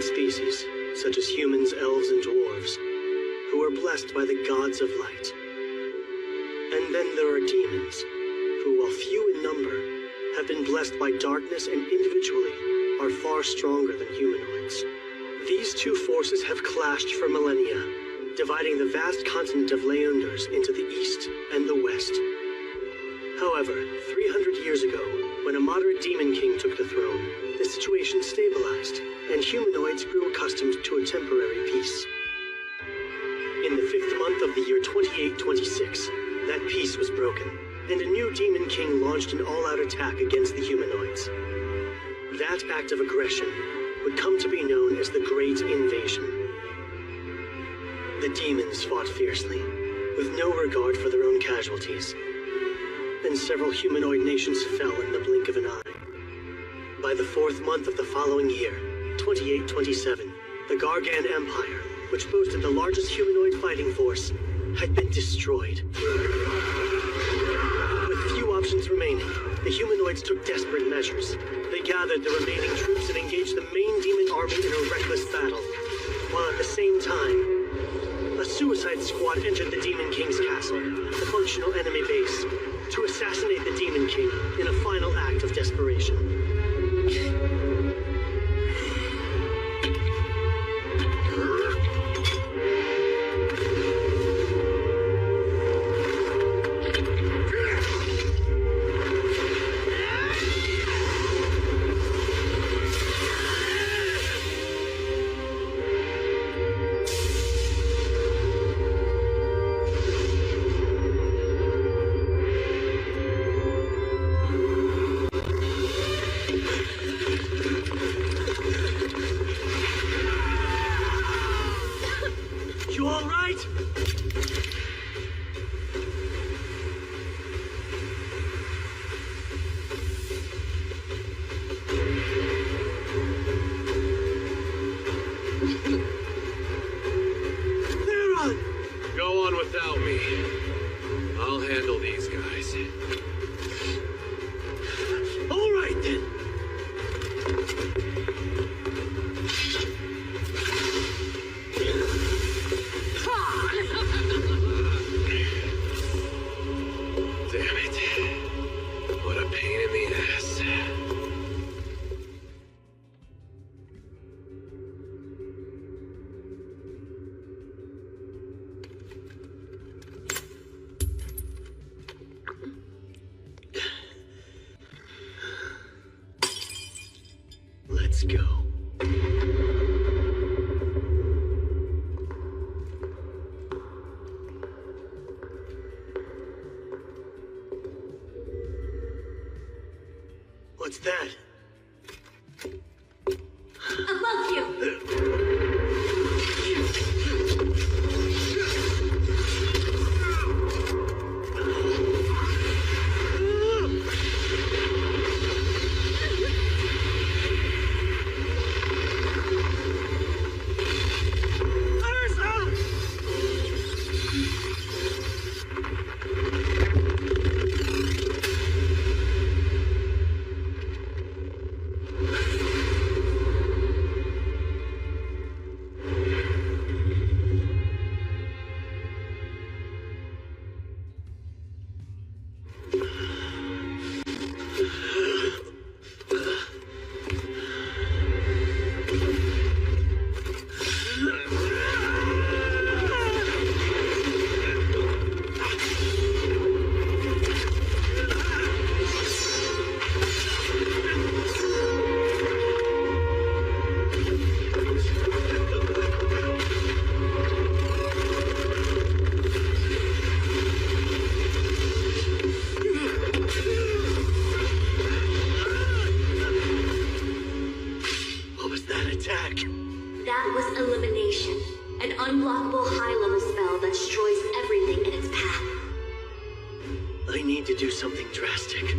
humanoid species, such as humans, elves, and dwarves, who are blessed by the gods of light. And then there are demons, who, while few in number, have been blessed by darkness and individually are far stronger than humanoids. These two forces have clashed for millennia, dividing the vast continent of Leunders into the east and the west. However, 300 years ago, when a moderate demon king took the throne, the situation stabilized, and humanoids grew accustomed to a temporary peace. In the 5th month of the year 2826, that peace was broken, and a new demon king launched an all-out attack against the humanoids. That act of aggression would come to be known as the Great Invasion. The demons fought fiercely, with no regard for their own casualties, and several humanoid nations fell in the blink of an eye. By the 4th month of the following year, 2827, the Gargan Empire, which boasted the largest humanoid fighting force, had been destroyed. With few options remaining, the humanoids took desperate measures. They gathered the remaining troops and engaged the main demon army in a reckless battle, while at the same time, a suicide squad entered the Demon King's castle, the functional enemy base, to assassinate the Demon King in a final act of desperation. Let's go. What's that? Above you! That was Elimination, an unblockable high-level spell that destroys everything in its path. I need to do something drastic.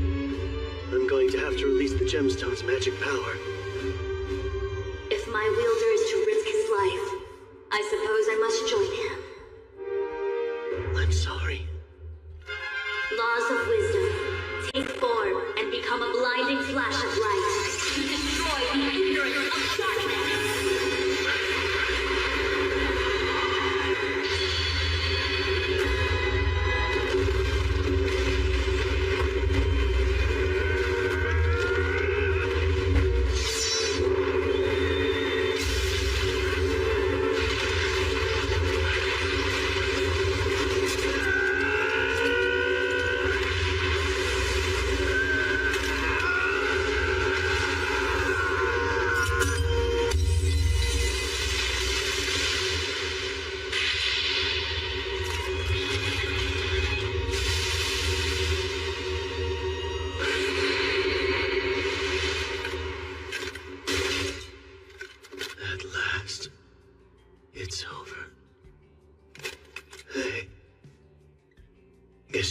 I'm going to have to release the gemstone's magic power. If my wielder is to risk his life, I suppose I must join him. I'm sorry. Laws of wisdom. Take form and become a blinding flash of light to destroy the ignorance of darkness.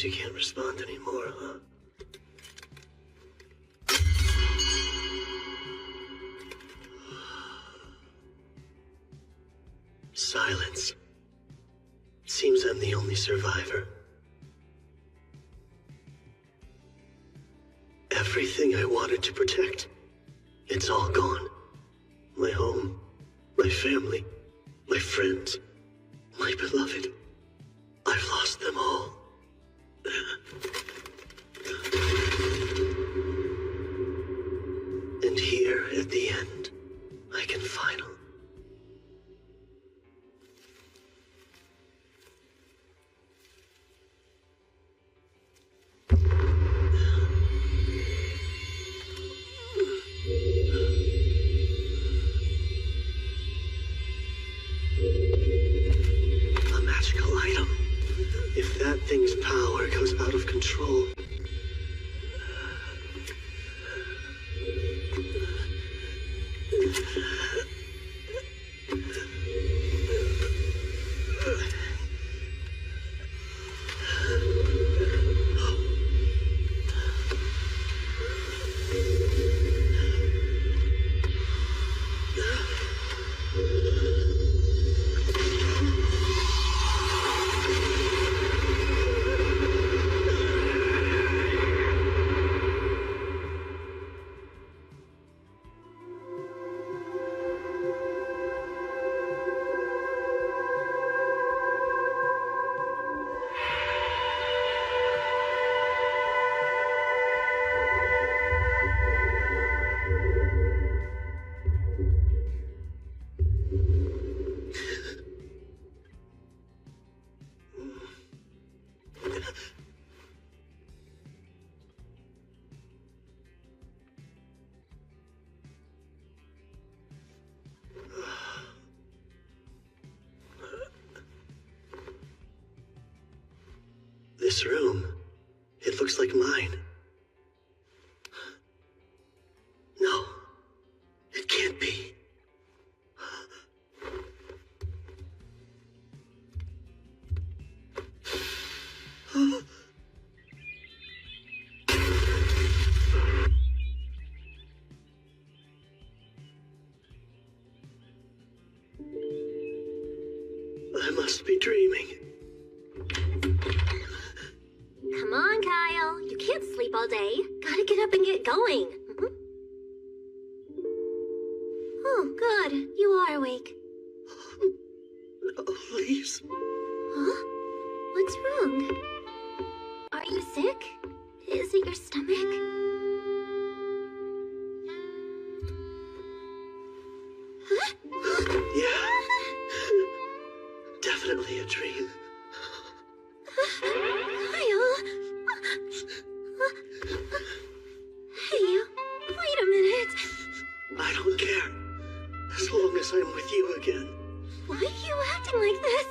Guess you can't respond anymore, huh? Silence. Seems I'm the only survivor. Everything I wanted to protect, it's all gone. My home, my family, my friends, my beloved. I've lost them all. And here, at the end, I can finally... A magical item. If that thing's power goes out of control... This room, it looks like mine. No, it can't be. I must be dreaming. Come on, Kyle. You can't sleep all day. Gotta get up and get going. Oh, good. You are awake. No, please. Huh? What's wrong? Are you sick? Is it your stomach? Huh? Yeah. Definitely a dream. Kyle? Hey, wait a minute. I don't care. As long as I'm with you again. Why are you acting like this?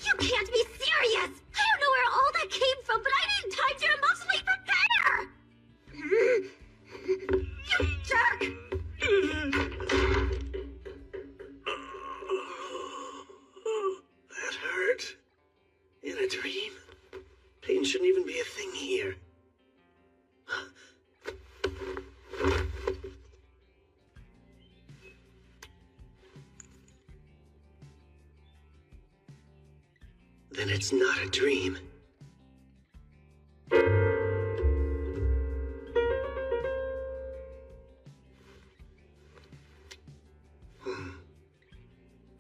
You can't be serious! I don't know where all that came from, but I need time to emotionally prepare! You jerk! That hurt. In a dream? Pain shouldn't even be a thing here. Then it's not a dream.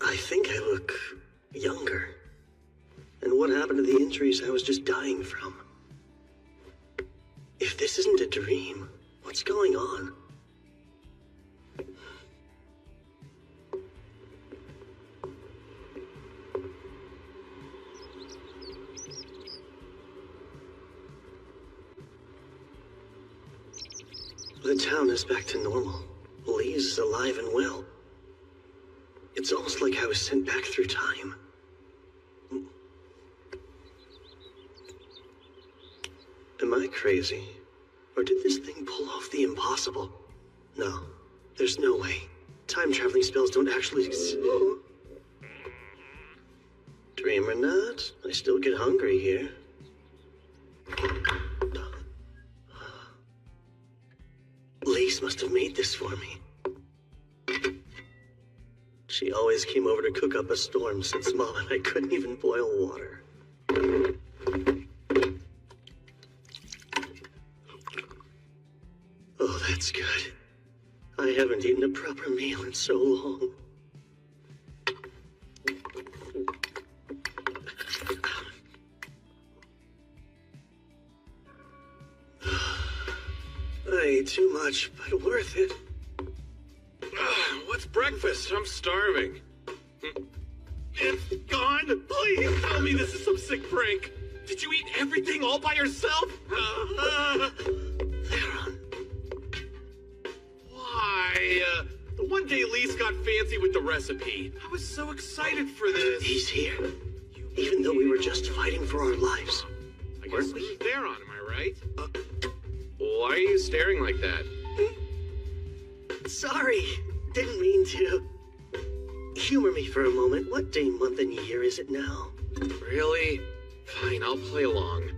I think I look younger. And what happened to the injuries I was just dying from? If this isn't a dream, what's going on? The town is back to normal. Lee's is alive and well. It's almost like I was sent back through time. Am I crazy? Or did this thing pull off the impossible? No, there's no way. Time-traveling spells don't actually exist. Dream or not, I still get hungry here. Lise must have made this for me. She always came over to cook up a storm since Mom and I couldn't even boil water. Oh, that's good. I haven't eaten a proper meal in so long. I ate too much, but worth it. What's breakfast? I'm starving. It's gone? Please tell me this is some sick prank. Did you eat everything all by yourself? Theron. Why? The one day Lise got fancy with the recipe. I was so excited for this. He's here. Even though we were just fighting for our lives. I guess we? Theron, am I right? Why are you staring like that? Sorry, didn't mean to. Humor me for a moment. What day, month, and year is it now? Really? Fine, I'll play along.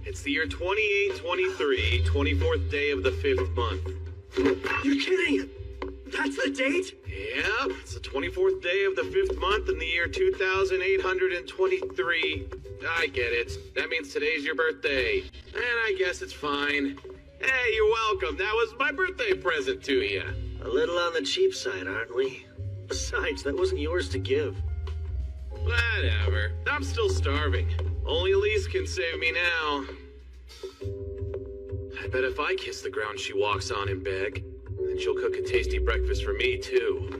It's the year 2823, 24th day of the 5th month. You're kidding! That's the date? Yep, it's the 24th day of the 5th month in the year 2823. I get it. That means today's your birthday. And I guess it's fine. Hey, you're welcome. That was my birthday present to you. A little on the cheap side, aren't we? Besides, that wasn't yours to give. Whatever. I'm still starving. Only Elise can save me now. I bet if I kiss the ground she walks on and beg, then she'll cook a tasty breakfast for me, too.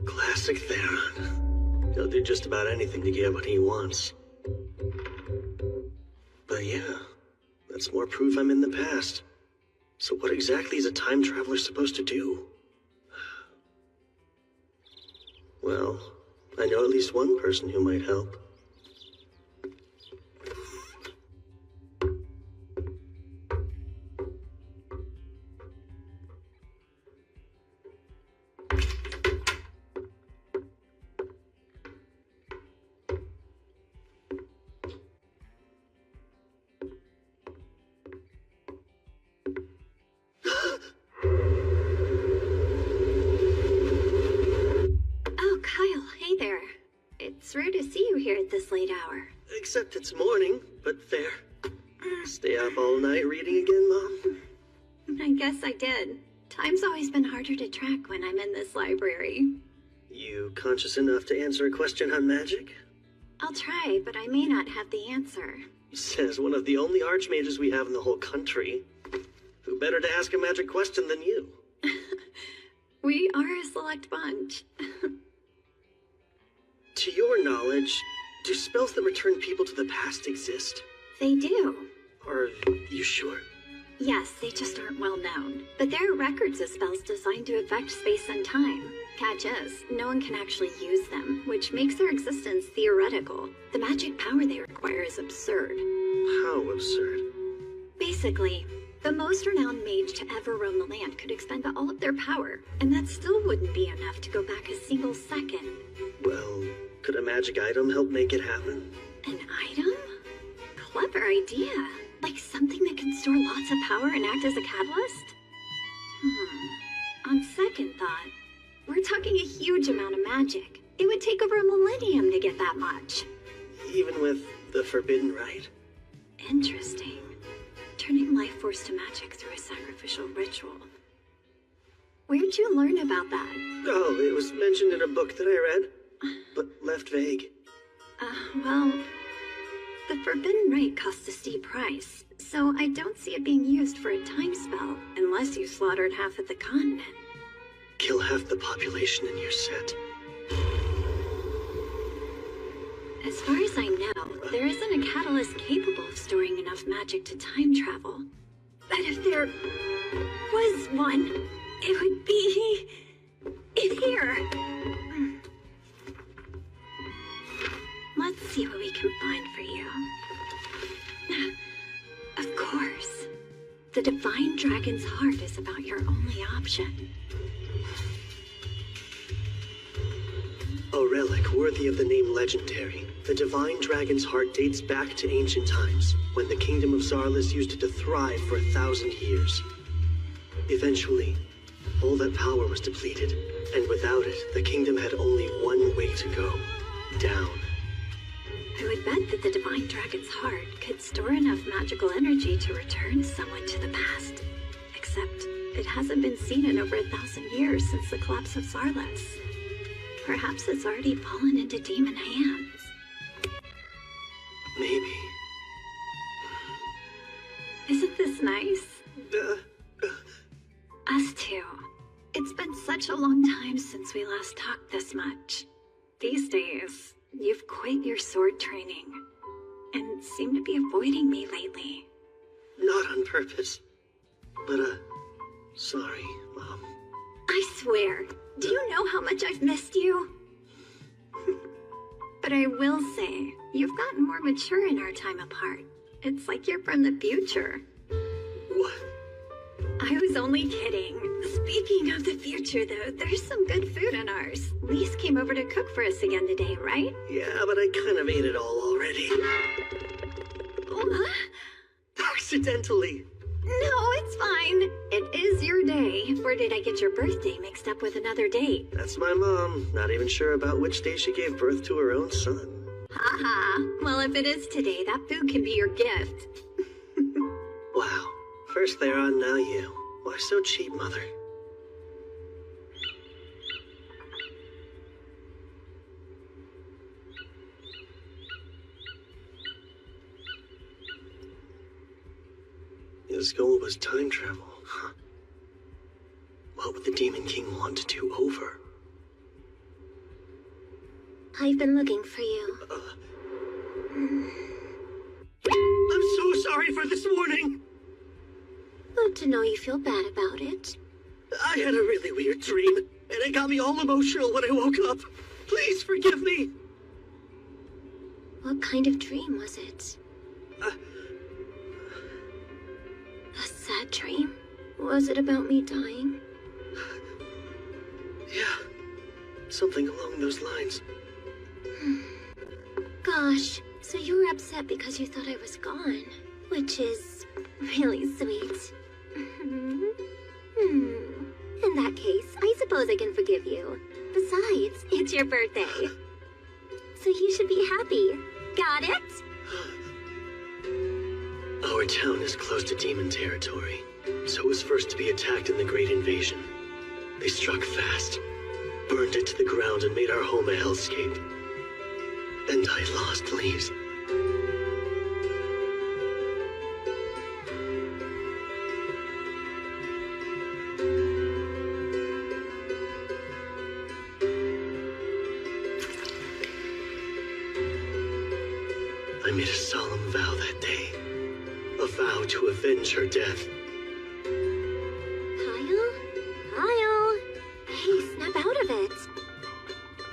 Classic Theron. He'll do just about anything to get what he wants. But yeah, that's more proof I'm in the past. So what exactly is a time traveler supposed to do? Well, I know at least one person who might help. It's rare to see you here at this late hour. Except it's morning, but fair. Stay up all night reading again, Mom? I guess I did. Time's always been harder to track when I'm in this library. You conscious enough to answer a question on magic? I'll try, but I may not have the answer. Says one of the only archmages we have in the whole country. Who better to ask a magic question than you? We are a select bunch. To your knowledge, do spells that return people to the past exist? They do. Are you sure? Yes, they just aren't well known. But there are records of spells designed to affect space and time. Catch is, no one can actually use them, which makes their existence theoretical. The magic power they require is absurd. How absurd? Basically, the most renowned mage to ever roam the land could expend all of their power, and that still wouldn't be enough to go back a single second. Well, could a magic item help make it happen? An item? Clever idea. Like something that can store lots of power and act as a catalyst? On second thought, we're talking a huge amount of magic. It would take over a millennium to get that much. Even with the forbidden rite? Interesting. Turning life force to magic through a sacrificial ritual. Where'd you learn about that? Oh, it was mentioned in a book that I read, but left vague. Well, the forbidden rite costs a steep price, so I don't see it being used for a time spell unless you slaughtered half of the continent. Kill half the population in your set. As far as I know, there isn't a catalyst capable of storing enough magic to time travel. But if there was one, it would be here. Let's see what we can find for you. Of course. The Divine Dragon's Heart is about your only option. A relic worthy of the name Legendary, the Divine Dragon's Heart dates back to ancient times, when the Kingdom of Zarlis used it to thrive for 1,000 years. Eventually, all that power was depleted, and without it, the kingdom had only one way to go: down. I would bet that the Divine Dragon's Heart could store enough magical energy to return someone to the past. Except, it hasn't been seen in over 1,000 years since the collapse of Zarlis. Perhaps it's already fallen into demon hands. Maybe. Isn't this nice? Us too. It's been such a long time since we last talked this much. These days, you've quit your sword training, and seem to be avoiding me lately. Not on purpose. But, sorry, Mom. I swear, do you know how much I've missed you? But I will say, you've gotten more mature in our time apart. It's like you're from the future. What? I was only kidding. Speaking of the future, though, there's some good food on ours. Lise came over to cook for us again today, right? Yeah, but I kind of ate it all already. Accidentally. No, it's fine. It is your day. Or did I get your birthday mixed up with another date? That's my mom. Not even sure about which day she gave birth to her own son. Haha. Well, if it is today, that food can be your gift. Wow. First they're on, now you. Why so cheap, Mother? His goal was time travel, huh? What would the Demon King want to do over? I've been looking for you. I'm so sorry for this morning! Good to know you feel bad about it. I had a really weird dream, and it got me all emotional when I woke up. Please forgive me! What kind of dream was it? A sad dream? Was it about me dying? Yeah, something along those lines. Gosh, so you were upset because you thought I was gone, which is really sweet. In that case, I suppose I can forgive you. Besides, it's your birthday. So you should be happy. Got it? Our town is close to demon territory, so it was first to be attacked in the Great Invasion. They struck fast, burned it to the ground, and made our home a hellscape. And I lost Lise. I made a solemn vow that day. A vow to avenge her death. Kyle? Kyle? Hey, snap out of it.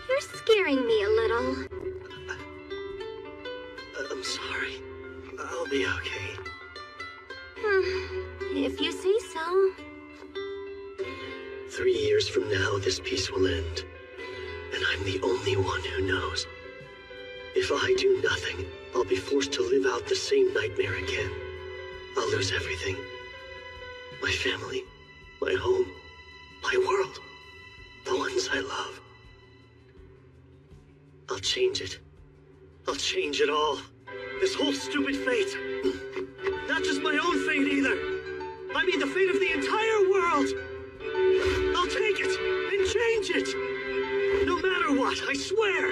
You're scaring me a little. I'm sorry. I'll be okay. If you say so. 3 years from now, this peace will end. And I'm the only one who knows. If I do nothing, I'll be forced to live out the same nightmare again. I'll lose everything. My family, my home, my world, the ones I love. I'll change it. I'll change it all. This whole stupid fate. Not just my own fate either. I mean the fate of the entire world. I'll take it and change it. No matter what, I swear.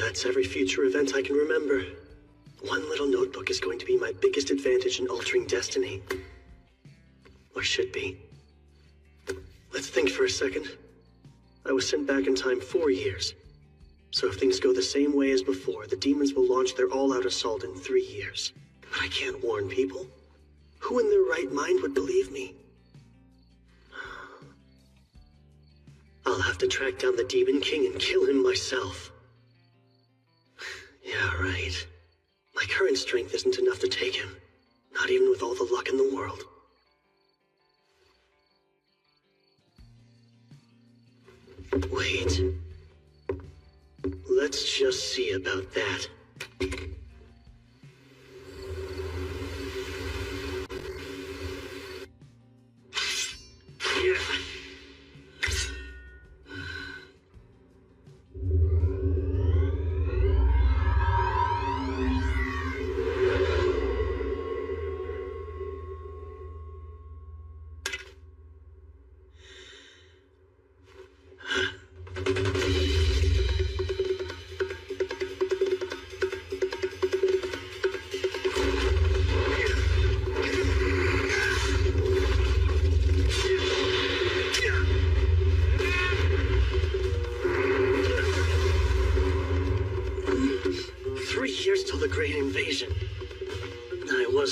That's every future event I can remember. One little notebook is going to be my biggest advantage in altering destiny. Or should be. Let's think for a second. I was sent back in time 4 years. So if things go the same way as before, the demons will launch their all-out assault in 3 years. But I can't warn people. Who in their right mind would believe me? I'll have to track down the Demon King and kill him myself. Yeah, right. My current strength isn't enough to take him. Not even with all the luck in the world. Wait. Let's just see about that.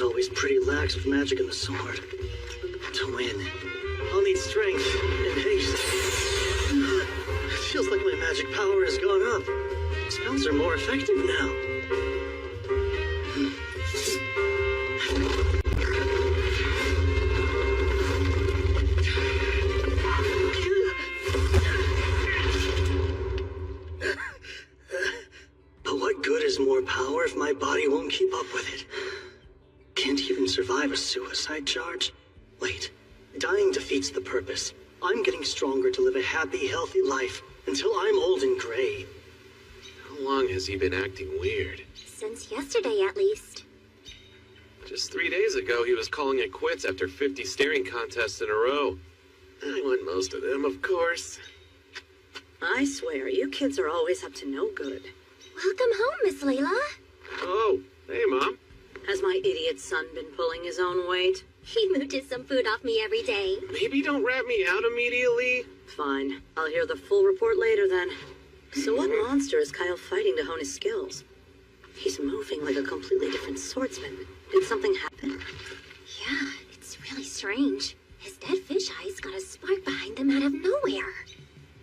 Always pretty lax with magic and the sword. To win, I'll need strength and haste. It feels like my magic power has gone up. Spells are more effective now. But what good is more power if my body won't keep up with it? Can't even survive a suicide charge? Wait, dying defeats the purpose. I'm getting stronger to live a happy, healthy life until I'm old and gray. How long has he been acting weird? Since yesterday, at least. Just 3 days ago, he was calling it quits after 50 staring contests in a row. I won most of them, of course. I swear, you kids are always up to no good. Welcome home, Miss Layla. Oh, hey, Mom. Has my idiot son been pulling his own weight? He mooches some food off me every day. Maybe don't rat me out immediately. Fine. I'll hear the full report later then. So what monster is Kyle fighting to hone his skills? He's moving like a completely different swordsman. Did something happen? Yeah, it's really strange. His dead fish eyes got a spark behind them out of nowhere.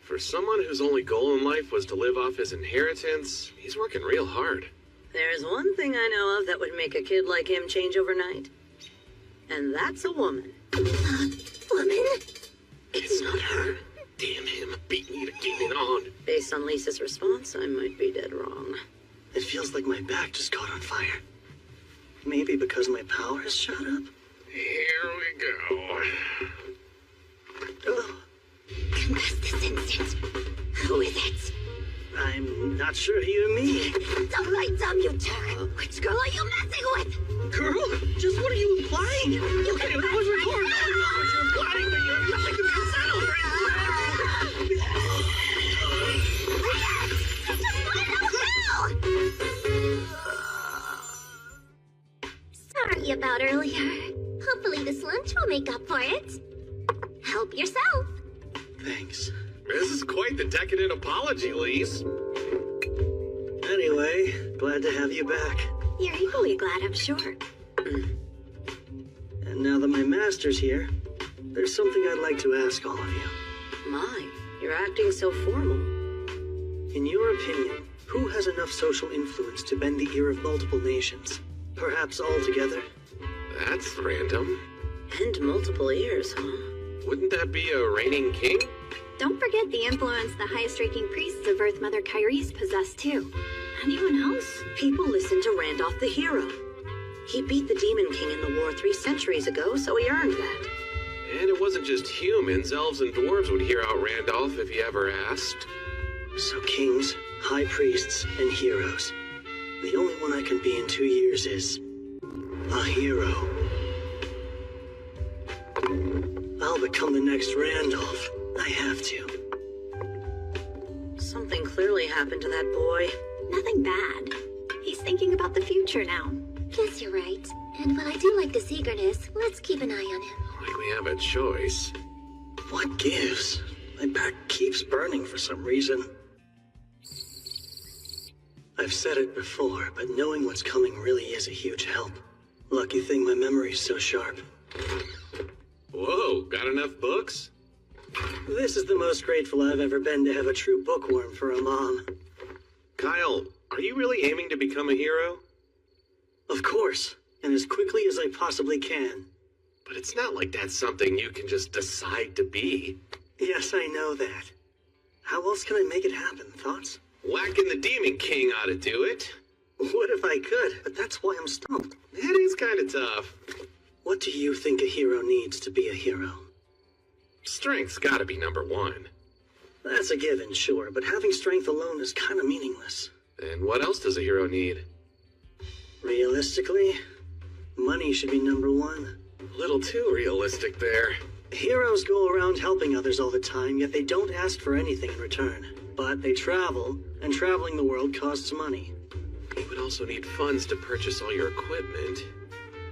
For someone whose only goal in life was to live off his inheritance, he's working real hard. There's one thing I know of that would make a kid like him change overnight. And that's a woman. Woman? It's not her. Damn him, beat me to keep it on. Based on Lisa's response, I might be dead wrong. It feels like my back just caught on fire. Maybe because my power has shot up? Here we go. Oh, Confess this instant. Who is it? I'm not sure you and me. Dumb right dumb, you jerk. Which girl are you messing with? Girl? Just what are you implying? Okay, that was recorded. I don't know what you're implying, but you have nothing to consent over Sorry about earlier. Hopefully this lunch will make up for it. Help yourself. Thanks. This is quite the decadent apology, Lise. Anyway, glad to have you back. You're equally glad, I'm sure. And now that my master's here, there's something I'd like to ask all of you. My, you're acting so formal. In your opinion, who has enough social influence to bend the ear of multiple nations? Perhaps all together? That's random. And multiple ears, huh? Wouldn't that be a reigning king? Don't forget the influence the highest-ranking priests of Earth Mother Kyrie's possess, too. Anyone else? People listen to Randolph the hero. He beat the Demon King in the war 3 centuries ago, so he earned that. And it wasn't just humans. Elves and dwarves would hear out Randolph if he ever asked. So kings, high priests, and heroes. The only one I can be in 2 years is... a hero. I'll become the next Randolph. I have to. Something clearly happened to that boy. Nothing bad. He's thinking about the future now. Guess you're right. And while I do like this eagerness, let's keep an eye on him. Like we have a choice. What gives? My back keeps burning for some reason. I've said it before, but knowing what's coming really is a huge help. Lucky thing my memory's so sharp. Whoa, got enough books? This is the most grateful I've ever been to have a true bookworm for a mom. Kyle, are you really aiming to become a hero? Of course, and as quickly as I possibly can. But it's not like that's something you can just decide to be. Yes, I know that. How else can I make it happen? Thoughts? Whacking the Demon King ought to do it. What if I could? But that's why I'm stumped. That is kind of tough. What do you think a hero needs to be a hero? Strength's gotta be number one. That's a given, sure, but having strength alone is kind of meaningless. And what else does a hero need? Realistically, money should be number one. A little too realistic there. Heroes go around helping others all the time, yet they don't ask for anything in return. But they travel, and traveling the world costs money. You would also need funds to purchase all your equipment.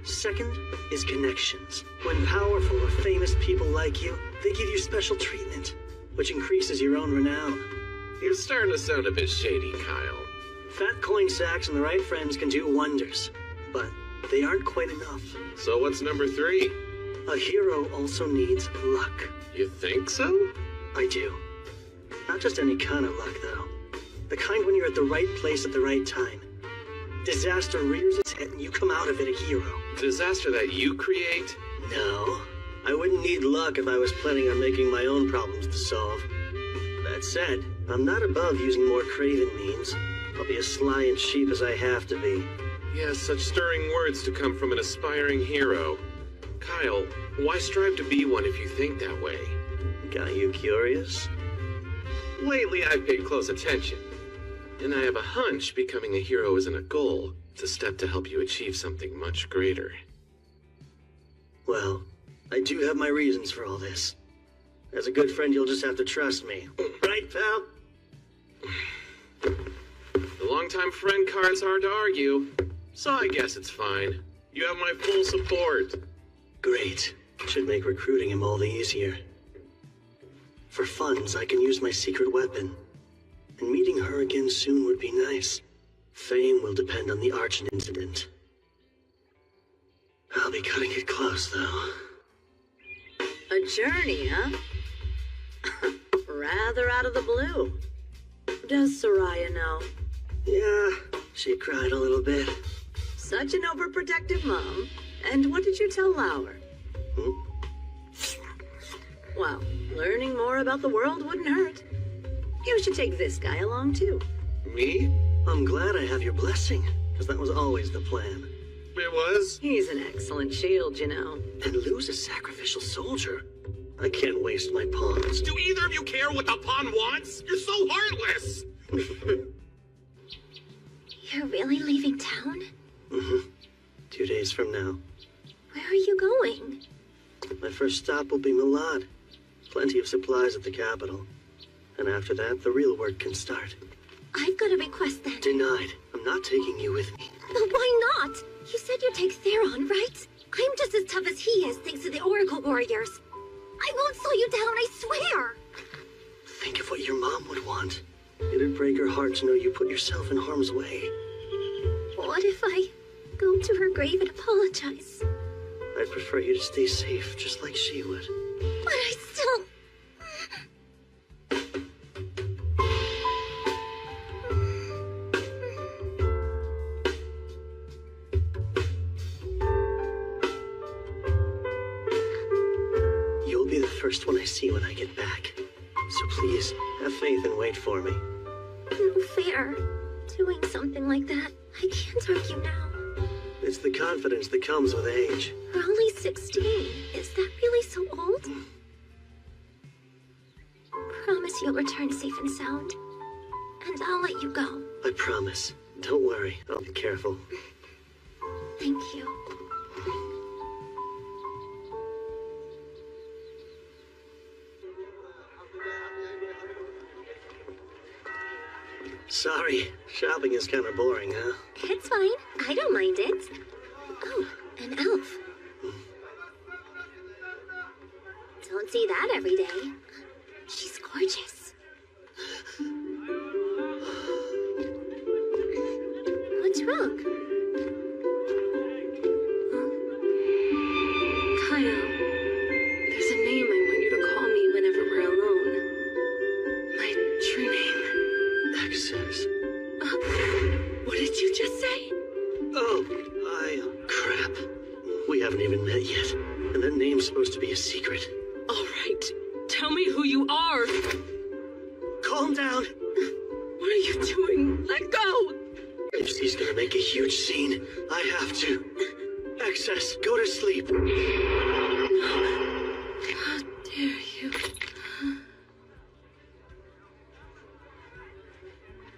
Second is connections. When powerful or famous people like you, they give you special treatment, which increases your own renown. You're starting to sound a bit shady, Kyle. Fat coin sacks and the right friends can do wonders, but they aren't quite enough. So what's number three? A hero also needs luck. You think so? I do. Not just any kind of luck, though. The kind when you're at the right place at the right time. Disaster rears its head and you come out of it a hero. Disaster that you create? No. I wouldn't need luck if I was planning on making my own problems to solve. That said, I'm not above using more craven means. I'll be as sly and cheap as I have to be. Yes, such stirring words to come from an aspiring hero. Kyle, why strive to be one if you think that way? Got you curious? Lately, I've paid close attention. And I have a hunch becoming a hero isn't a goal. It's a step to help you achieve something much greater. Well, I do have my reasons for all this. As a good friend, you'll just have to trust me. Right, pal? The longtime friend card's hard to argue, so I guess it's fine. You have my full support. Great. Should make recruiting him all the easier. For funds, I can use my secret weapon. And meeting her again soon would be nice. Fame will depend on the Archon incident. I'll be cutting it close, though. A journey, huh? Rather out of the blue. Does Soraya know? Yeah, she cried a little bit. Such an overprotective mom. And what did you tell Lauer? Well, learning more about the world wouldn't hurt. You should take this guy along, too. Me? I'm glad I have your blessing, because that was always the plan. It was? He's an excellent shield, you know. And lose a sacrificial soldier? I can't waste my pawns. Do either of you care what the pawn wants? You're so heartless! You're really leaving town? Mm-hmm. 2 days from now. Where are you going? My first stop will be Milad. Plenty of supplies at the capital. And after that, the real work can start. I've got a request then. Denied. I'm not taking you with me. But why not? You said you'd take Theron, right? I'm just as tough as he is, thanks to the Oracle Warriors. I won't slow you down, I swear! Think of what your mom would want. It'd break her heart to know you put yourself in harm's way. What if I go to her grave and apologize? I'd prefer you to stay safe, just like she would. But I still... You'll be the first one I see when I get back. So please, have faith and wait for me. No fair. Doing something like that, I can't argue now. It's the confidence that comes with age. We're only 16. Is that really so old? Promise you'll return safe and sound. And I'll let you go. I promise. Don't worry, I'll be careful. Thank you. Sorry, Shopping is kind of boring, huh? It's fine. I don't mind it. Oh, an elf. Don't see that every day. She's gorgeous. What's wrong? Kyle, there's a name I want you to call me whenever we're alone. My true name. Access. What did you just say? Oh, crap. We haven't even met yet. And that name's supposed to be a secret. All right, tell me who you are. Calm down. What are you doing? Let go. If she's gonna make a huge scene, I have to. Access, go to sleep. How dare you?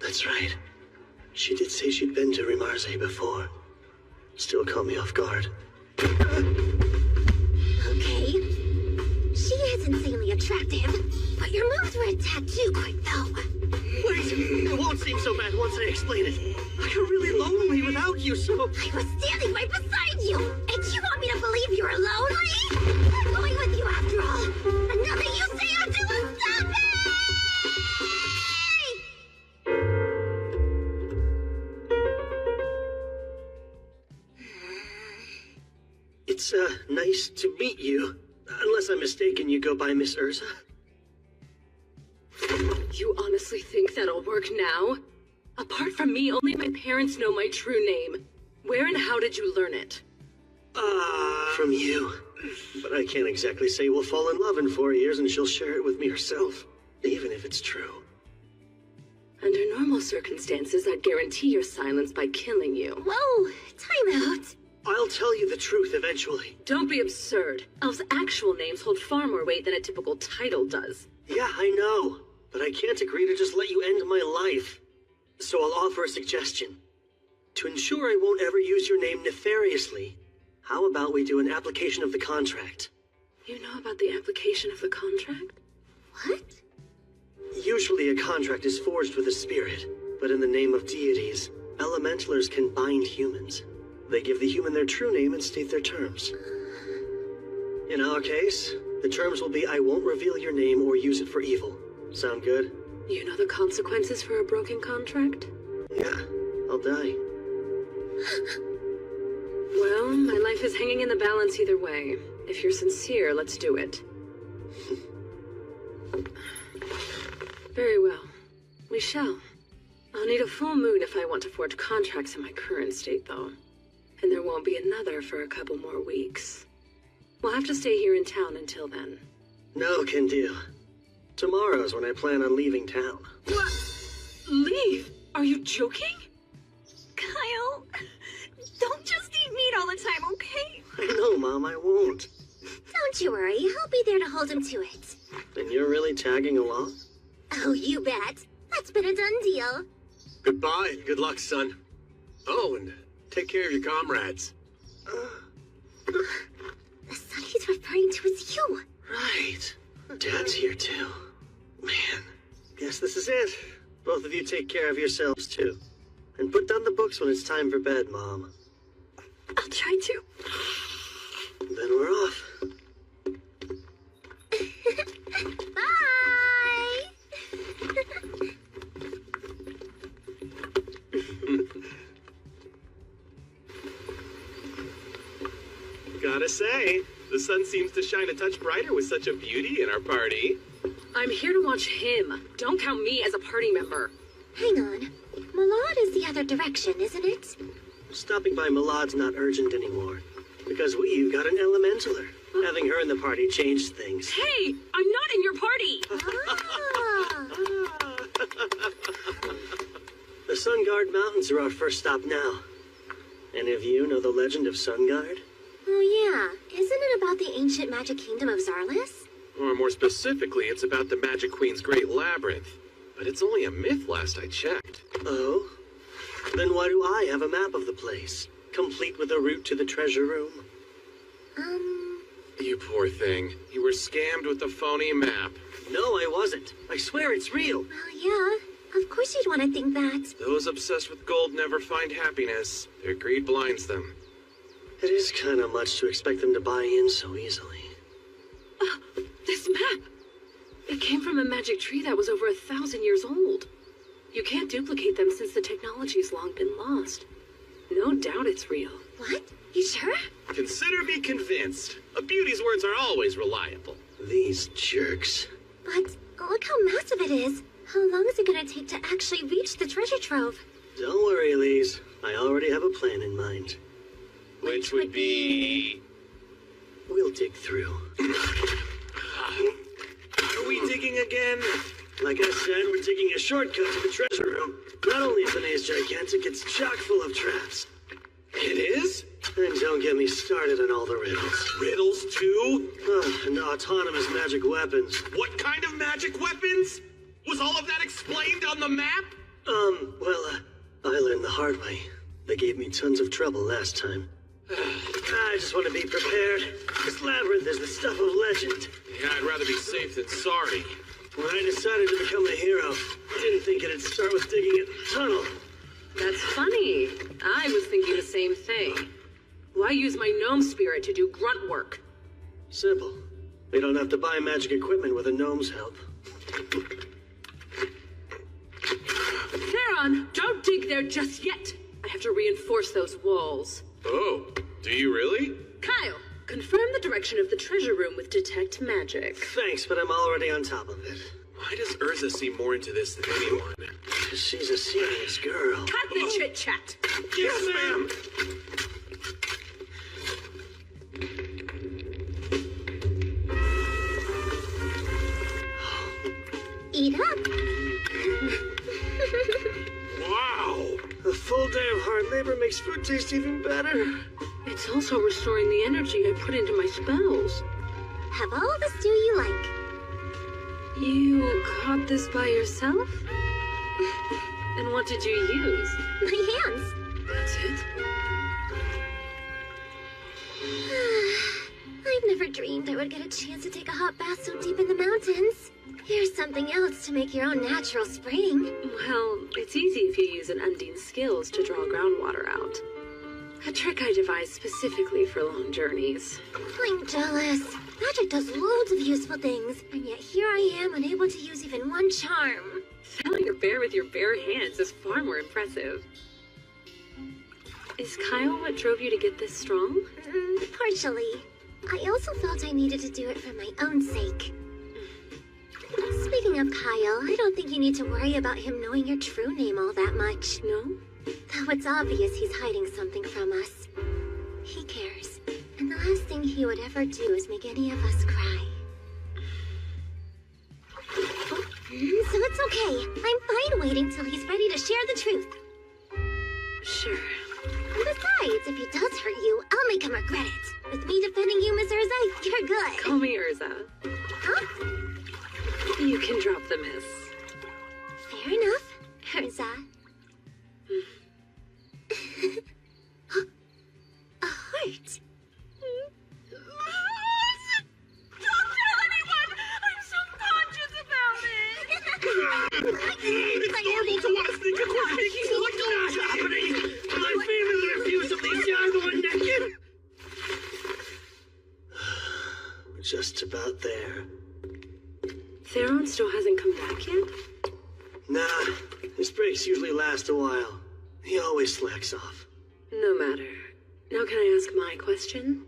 That's right. She did say she'd been to Rimarze before. Still caught me off guard. Okay. She is insanely attractive, but your moves were a tad too quick, though. Wait, it won't seem so bad once I explain it. I got really lonely without you, so... I was standing right beside you, and you want me to believe you're lonely? I'm going with you after all. And nothing you say or do will stop me! It's, nice to meet you. Unless I'm mistaken, you go by Miss Urza? You honestly think that'll work now? Apart from me, only my parents know my true name. Where and how did you learn it? From you. But I can't exactly say we'll fall in love in 4 years and she'll share it with me herself, even if it's true. Under normal circumstances, I'd guarantee your silence by killing you. Whoa, time out. I'll tell you the truth eventually. Don't be absurd. Elves' actual names hold far more weight than a typical title does. Yeah, I know. But I can't agree to just let you end my life. So I'll offer a suggestion. To ensure I won't ever use your name nefariously, how about we do an application of the contract? You know about the application of the contract? What? Usually a contract is forged with a spirit, but in the name of deities, elementalers can bind humans. They give the human their true name and state their terms. In our case, the terms will be I won't reveal your name or use it for evil. Sound good? You know the consequences for a broken contract? Yeah, I'll die. Well, my life is hanging in the balance either way. If you're sincere, let's do it. Very well. We shall. I'll need a full moon if I want to forge contracts in my current state, though. And there won't be another for a couple more weeks. We'll have to stay here in town until then. No can do. Tomorrow's when I plan on leaving town. What? Leave? Are you joking? Kyle, don't just eat meat all the time, okay? I know, Mom, I won't. Don't you worry, I'll be there to hold him to it. And you're really tagging along? Oh, you bet. That's been a done deal. Goodbye and good luck, son. Oh, and take care of your comrades. The son he's referring to is you. Right. Dad's here, too. Man, guess this is it. Both of you take care of yourselves, too. And put down the books when it's time for bed, Mom. I'll try to. Then we're off. Bye! Gotta say, the sun seems to shine a touch brighter with such a beauty in our party. I'm here to watch him. Don't count me as a party member. Hang on. Malad is the other direction, isn't it? Stopping by Malad's not urgent anymore. Because we've got an elementaler. Having her in the party changed things. Hey, I'm not in your party. Ah. The Sunguard Mountains are our first stop now. Any of you know the legend of Sunguard? Oh yeah, isn't it about the ancient magic kingdom of Zarlis? Or more specifically, it's about the Magic Queen's Great Labyrinth. But it's only a myth last I checked. Oh? Then why do I have a map of the place, complete with a route to the treasure room? You poor thing. You were scammed with the phony map. No, I wasn't. I swear it's real. Well, yeah. Of course you'd want to think that. Those obsessed with gold never find happiness. Their greed blinds them. It is kind of much to expect them to buy in so easily. This map! It came from a magic tree that was over 1,000 years old. You can't duplicate them since the technology's long been lost. No doubt it's real. What? You sure? Consider me convinced. A beauty's words are always reliable. These jerks. But look how massive it is. How long is it gonna take to actually reach the treasure trove? Don't worry, Elise. I already have a plan in mind. Which would be... We'll dig through. Are we digging again? Like I said, we're digging a shortcut to the treasure room. Not only is the maze gigantic, it's chock full of traps. It is? And don't get me started on all the riddles. Riddles too? And autonomous magic weapons. What kind of magic weapons? Was all of that explained on the map? I learned the hard way. They gave me tons of trouble last time. I just want to be prepared. This labyrinth is the stuff of legend. Yeah, I'd rather be safe than sorry. When I decided to become a hero, I didn't think it'd start with digging a tunnel. That's funny. I was thinking the same thing. Why use my gnome spirit to do grunt work? Simple. We don't have to buy magic equipment with a gnome's help. Theron, don't dig there just yet. I have to reinforce those walls. Oh, do you really? Kyle, confirm the direction of the treasure room with detect magic. Thanks, but I'm already on top of it. Why does Urza seem more into this than anyone? She's a serious girl. Cut the chit-chat. Yes, ma'am! Eat up. Wow! A full day of hard labor makes food taste even better. It's also restoring the energy I put into my spells. Have all the stew you like. You caught this by yourself? And what did you use? My hands. That's it? I've never dreamed I would get a chance to take a hot bath so deep in the mountains. Here's something else to make your own natural spring. Well, it's easy if you use an Undine's skills to draw groundwater out. A trick I devised specifically for long journeys. I'm jealous. Magic does loads of useful things, and yet here I am unable to use even one charm. Felling a bear with your bare hands is far more impressive. Is Kyle what drove you to get this strong? Partially. I also felt I needed to do it for my own sake. Speaking of Kyle, I don't think you need to worry about him knowing your true name all that much. No? Though it's obvious he's hiding something from us. He cares. And the last thing he would ever do is make any of us cry. So it's okay. I'm fine waiting till he's ready to share the truth. Sure. And besides, if he does hurt you, I'll make him regret it. With me defending you, Miss Urza, you're good. Call me Urza. Huh? You can drop the miss. Fair enough, Urza. A heart. Don't tell anyone! I'm subconscious about it! It's normal to want to sneak a quick peek. What's happening? My family refused of these young going naked. We're just about there. Theron still hasn't come back yet? Nah, his breaks usually last a while. He always slacks off. No matter. Now can I ask my question?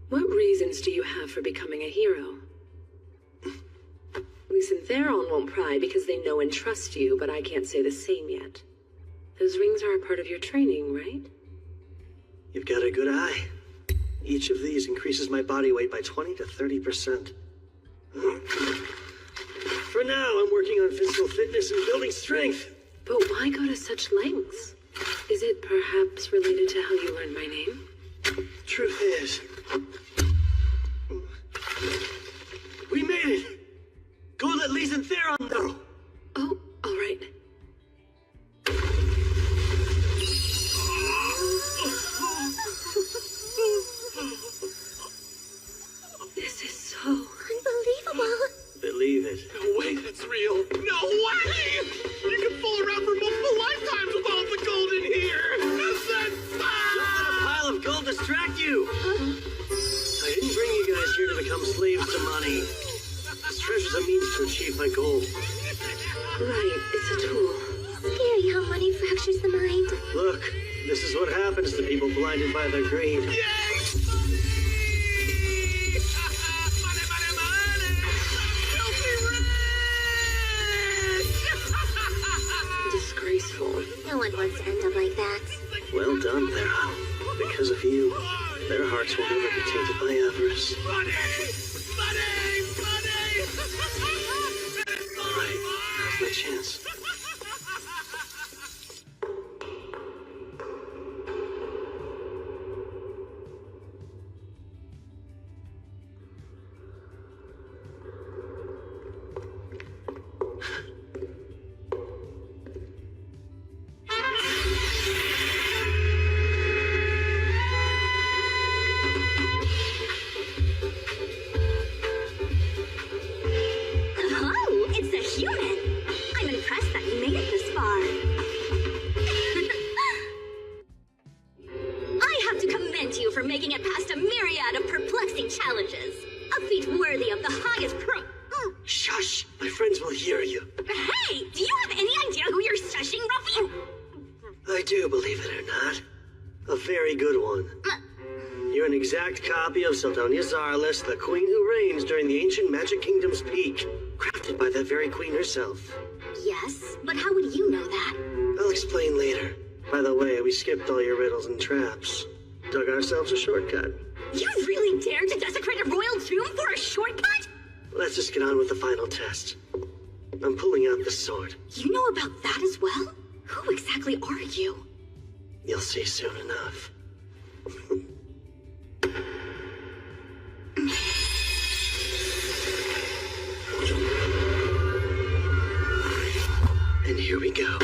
What reasons do you have for becoming a hero? Lise and Theron won't pry because they know and trust you, but I can't say the same yet. Those rings are a part of your training, right? You've got a good eye. Each of these increases my body weight by 20 to 30%. For now, I'm working on physical fitness and building strength. But why go to such lengths? Is it perhaps related to how you learned my name? Truth is, we made it. Go let Lise and Theron know. Oh, all right. This is so Unbelievable. Believe it. No way, that's real. No way! distract you. I didn't bring you guys here to become slaves to money. This treasure's a means to achieve my goal. Right, it's a tool. Scary how money fractures the mind. Look, this is what happens to people blinded by their greed. Disgraceful. No one wants to end up like that. Well done, Thera. Because of you, their hearts will never be tainted by avarice. Money! All right, now's my chance. Oh, it's a human. I'm impressed that you made it this far. I have to commend you for making it past a myriad of perplexing challenges. A feat worthy of the highest Shush! My friends will hear you. Hey, do you have any idea who you're shushing, Ruffy? I do, believe it or not. A very good one. You're an exact copy of Seldonia Zarlis, the queen who reigns during the ancient Magic Kingdom's peak, crafted by that very queen herself. Yes, but how would you know that? I'll explain later. By the way, we skipped all your riddles and traps. Dug ourselves a shortcut. You really dared to desecrate a royal tomb for a shortcut? Let's just get on with the final test. I'm pulling out the sword. You know about that as well? Who exactly are you? You'll see soon enough. And here we go.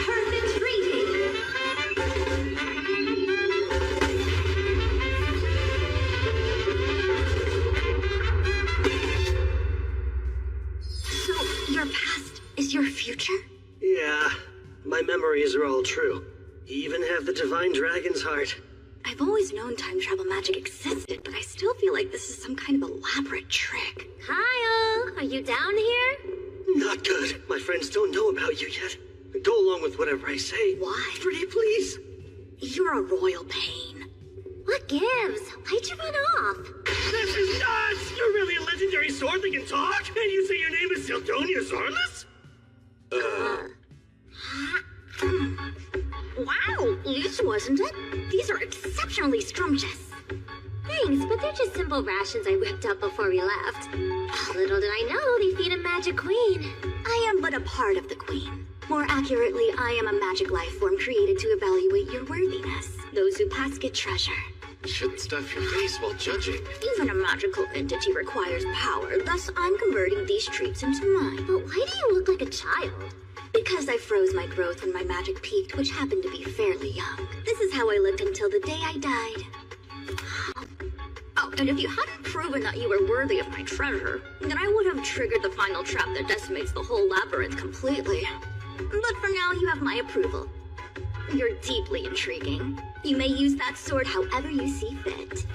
Perfect reading. So, your past is your future? Yeah, my memories are all true. You even have the Divine Dragon's heart. I've always known time travel magic existed, but I still feel like this is some kind of elaborate trick. Kyle, are you down here? Not good. My friends don't know about you yet. Go along with whatever I say. Why? Pretty please. You're a royal pain. What gives? Why'd you run off? This is nuts! You're really a legendary sword that can talk? And you say your name is Seldonia Zarlis? Wow, loose, wasn't it? These are exceptionally scrumptious. Thanks, but they're just simple rations I whipped up before we left. Little did I know they feed a magic queen. I am but a part of the queen. More accurately, I am a magic life form created to evaluate your worthiness. Those who pass get treasure. Shouldn't stuff your face while judging. Even a magical entity requires power, thus I'm converting these treats into mine. But why do you look like a child? Because I froze my growth when my magic peaked, which happened to be fairly young. This is how I looked until the day I died. Oh, and if you hadn't proven that you were worthy of my treasure, then I would have triggered the final trap that decimates the whole labyrinth completely. But for now, you have my approval. You're deeply intriguing. You may use that sword however you see fit.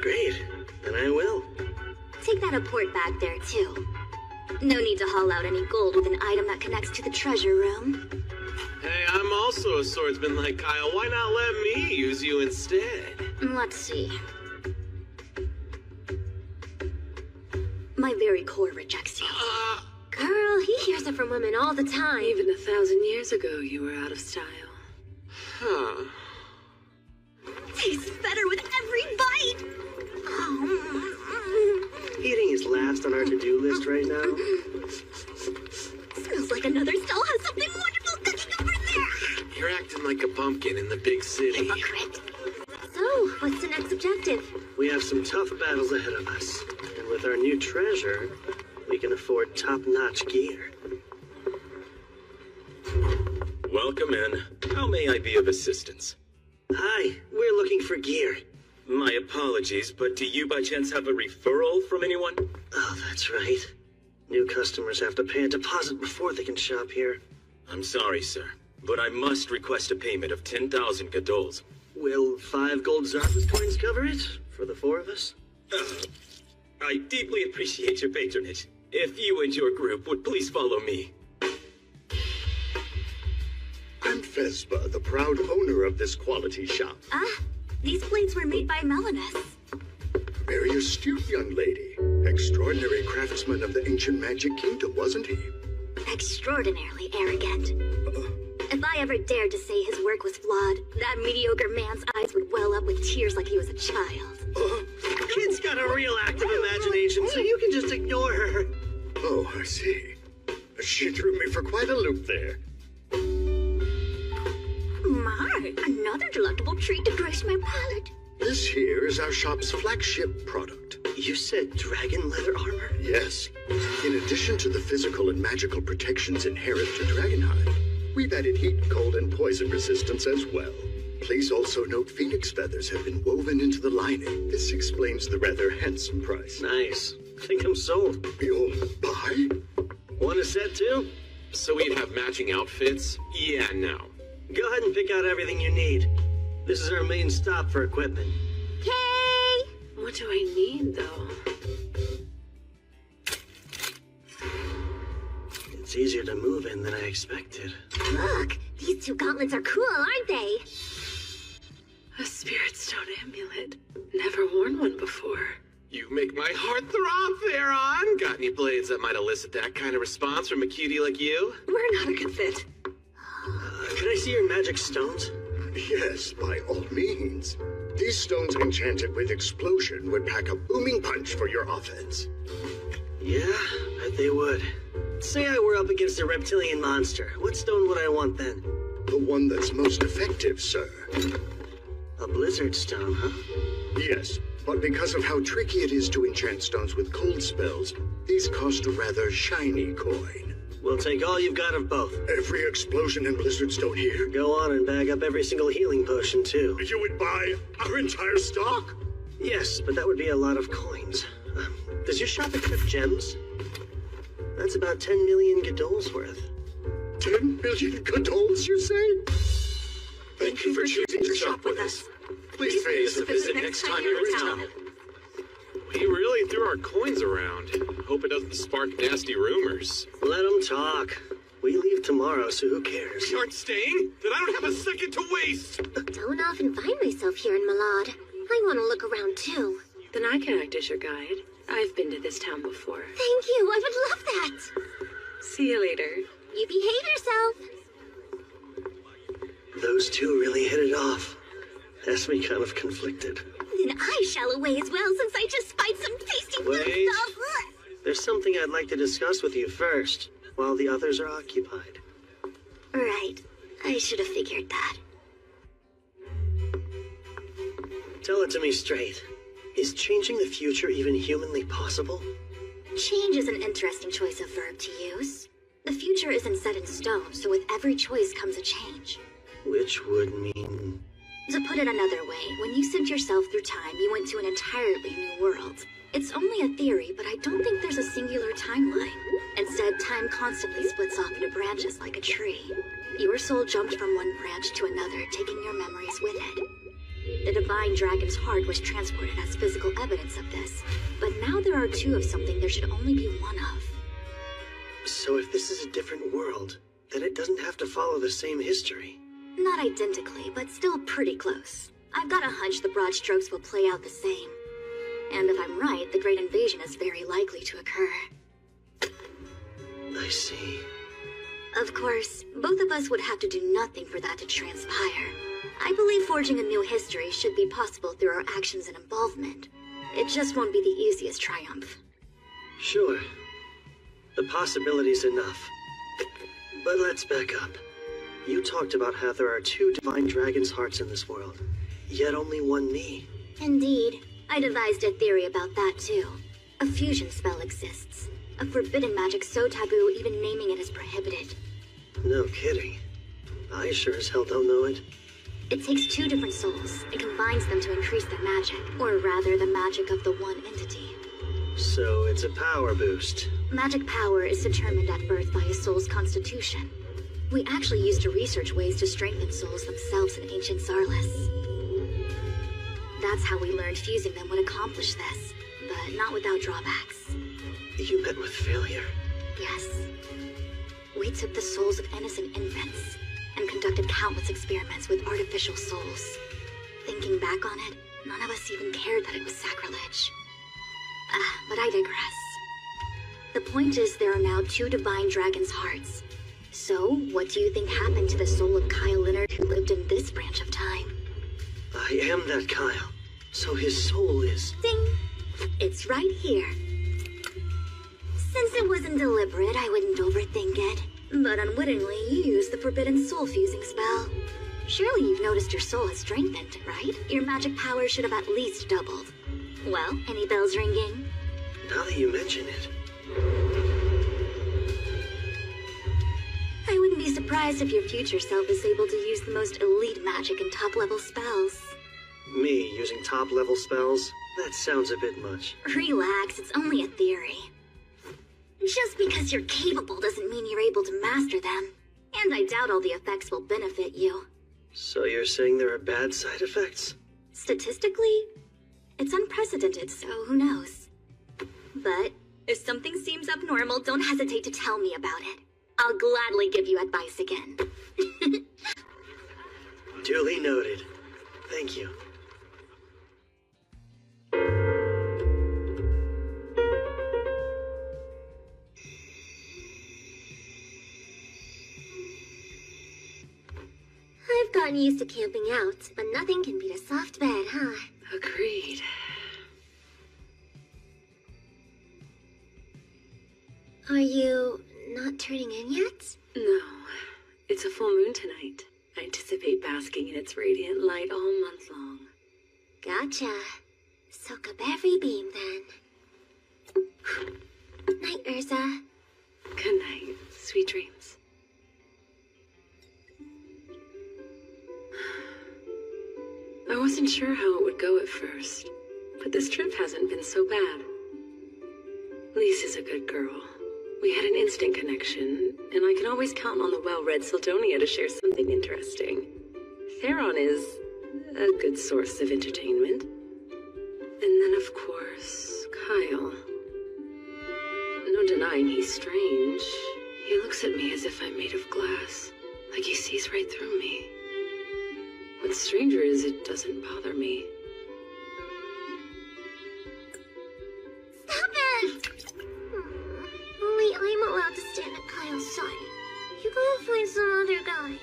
Great. Then I will. Take that apport back there, too. No need to haul out any gold with an item that connects to the treasure room. Hey, I'm also a swordsman like Kyle. Why not let me use you instead? Let's see. My very core rejects you. Girl, he hears it from women all the time. Even 1,000 years ago, you were out of style. Huh. Tastes better with every bite! Eating is last on our to-do list right now. Smells like another stall has something wonderful cooking over there! You're acting like a pumpkin in the big city. Hypocrite. So, what's the next objective? We have some tough battles ahead of us. And with our new treasure, we can afford top-notch gear. Welcome in. How may I be of assistance? Hi, we're looking for gear. My apologies, but do you by chance have a referral from anyone? Oh, that's right. New customers have to pay a deposit before they can shop here. I'm sorry, sir, but I must request a payment of 10,000 gadols. Will 5 gold Zarvas coins cover it? For the 4 of us? I deeply appreciate your patronage. If you and your group would please follow me. I'm Vespa, the proud owner of this quality shop. Ah, these blades were made by Melanus. Very astute young lady. Extraordinary craftsman of the ancient magic kingdom, wasn't he? Extraordinarily arrogant. If I ever dared to say his work was flawed, that mediocre man's eyes would well up with tears like he was a child. Kid's got a real active imagination, so you can just ignore her. Oh, I see. She threw me for quite a loop there. My, another delectable treat to grace my palate. This here is our shop's flagship product. You said dragon leather armor? Yes. In addition to the physical and magical protections inherent to Dragonhide, we've added heat, cold, and poison resistance as well. Please also note phoenix feathers have been woven into the lining. This explains the rather handsome price. Nice. I think I'm sold. You'll buy? Want a set too? So we'd have matching outfits? Yeah, no. Go ahead and pick out everything you need. This is our main stop for equipment. Kay! What do I need, though? It's easier to move in than I expected. Look, these 2 gauntlets are cool, aren't they? A spirit stone amulet. Never worn one before. You make my heart throb, Theron. Got any blades that might elicit that kind of response from a cutie like you? We're not a good fit. Can I see your magic stones? Yes, by all means. These stones enchanted with explosion would pack a booming punch for your offense. Yeah, bet they would. Say I were up against a reptilian monster. What stone would I want then? The one that's most effective, sir. A blizzard stone, huh? Yes, but because of how tricky it is to enchant stones with cold spells, these cost a rather shiny coin. We'll take all you've got of both. Every explosion and blizzard stone here. Go on and bag up every single healing potion, too. You would buy our entire stock? Yes, but that would be a lot of coins. Does your shop accept gems? That's about 10 million gadols worth. 10 million gadols, you say? Thank you for choosing to shop with us. Please pay us a visit next time you're in town. We really threw our coins around. Hope it doesn't spark nasty rumors. Let them talk. We leave tomorrow, so who cares? You aren't staying? Then I don't have a second to waste. Don't often find myself here in Malad. I want to look around too. Then I can act as your guide. I've been to this town before. Thank you, I would love that. See you later. You behave yourself. Those two really hit it off. Has me kind of conflicted. Then I shall away as well, since I just spied some tasty food Wait. stuff. There's something I'd like to discuss with you first, while the others are occupied. Right. I should have figured that. Tell it to me straight. Is changing the future even humanly possible? Change is an interesting choice of verb to use. The future isn't set in stone, so with every choice comes a change. Which would mean... To put it another way, when you sent yourself through time, you went to an entirely new world. It's only a theory, but I don't think there's a singular timeline. Instead, time constantly splits off into branches like a tree. Your soul jumped from one branch to another, taking your memories with it. The divine dragon's heart was transported as physical evidence of this, but now there are 2 of something there should only be 1 of. So if this is a different world, then it doesn't have to follow the same history. Not identically, but still pretty close. I've got a hunch the broad strokes will play out the same. And if I'm right, the Great Invasion is very likely to occur. I see. Of course, both of us would have to do nothing for that to transpire. I believe forging a new history should be possible through our actions and involvement. It just won't be the easiest triumph. Sure. The possibility's enough. But let's back up. You talked about how there are 2 divine dragon's hearts in this world, yet only 1 me. Indeed. I devised a theory about that too. A fusion spell exists. A forbidden magic so taboo even naming it is prohibited. No kidding. I sure as hell don't know it. It takes 2 different souls and combines them to increase their magic, or rather the magic of the one entity. So it's a power boost. Magic power is determined at birth by a soul's constitution. We actually used to research ways to strengthen souls themselves in ancient Zarlis. That's how we learned fusing them would accomplish this, but not without drawbacks. You met with failure? Yes. We took the souls of innocent infants and conducted countless experiments with artificial souls. Thinking back on it, none of us even cared that it was sacrilege. But I digress. The point is, there are now 2 divine dragon's hearts. So, what do you think happened to the soul of Kyle Leonard who lived in this branch of time? I am that Kyle. So his soul is... Ding! It's right here. Since it wasn't deliberate, I wouldn't overthink it. But unwittingly, you used the forbidden soul fusing spell. Surely you've noticed your soul has strengthened, right? Your magic power should have at least doubled. Well, any bells ringing? Now that you mention it... I wouldn't be surprised if your future self is able to use the most elite magic and top-level spells. Me using top-level spells? That sounds a bit much. Relax, it's only a theory. Just because you're capable doesn't mean you're able to master them. And I doubt all the effects will benefit you. So you're saying there are bad side effects? Statistically, it's unprecedented, so who knows? But if something seems abnormal, don't hesitate to tell me about it. I'll gladly give you advice again. Duly noted. Thank you. I've gotten used to camping out, but nothing can beat a soft bed, huh? Agreed. Are you not turning in yet? No. It's a full moon tonight. I anticipate basking in its radiant light all month long. Gotcha. Soak up every beam, then. Night, Urza. Good night. Sweet dreams. I wasn't sure how it would go at first, but this trip hasn't been so bad. Lise is a good girl. We had an instant connection, and I can always count on the well-read Sildonia to share something interesting. Theron is a good source of entertainment. And then, of course, Kyle. No denying he's strange. He looks at me as if I'm made of glass, like he sees right through me. What's stranger is it doesn't bother me. Stop it! Only I'm allowed to stand at Kyle's side. You gotta find some other guy.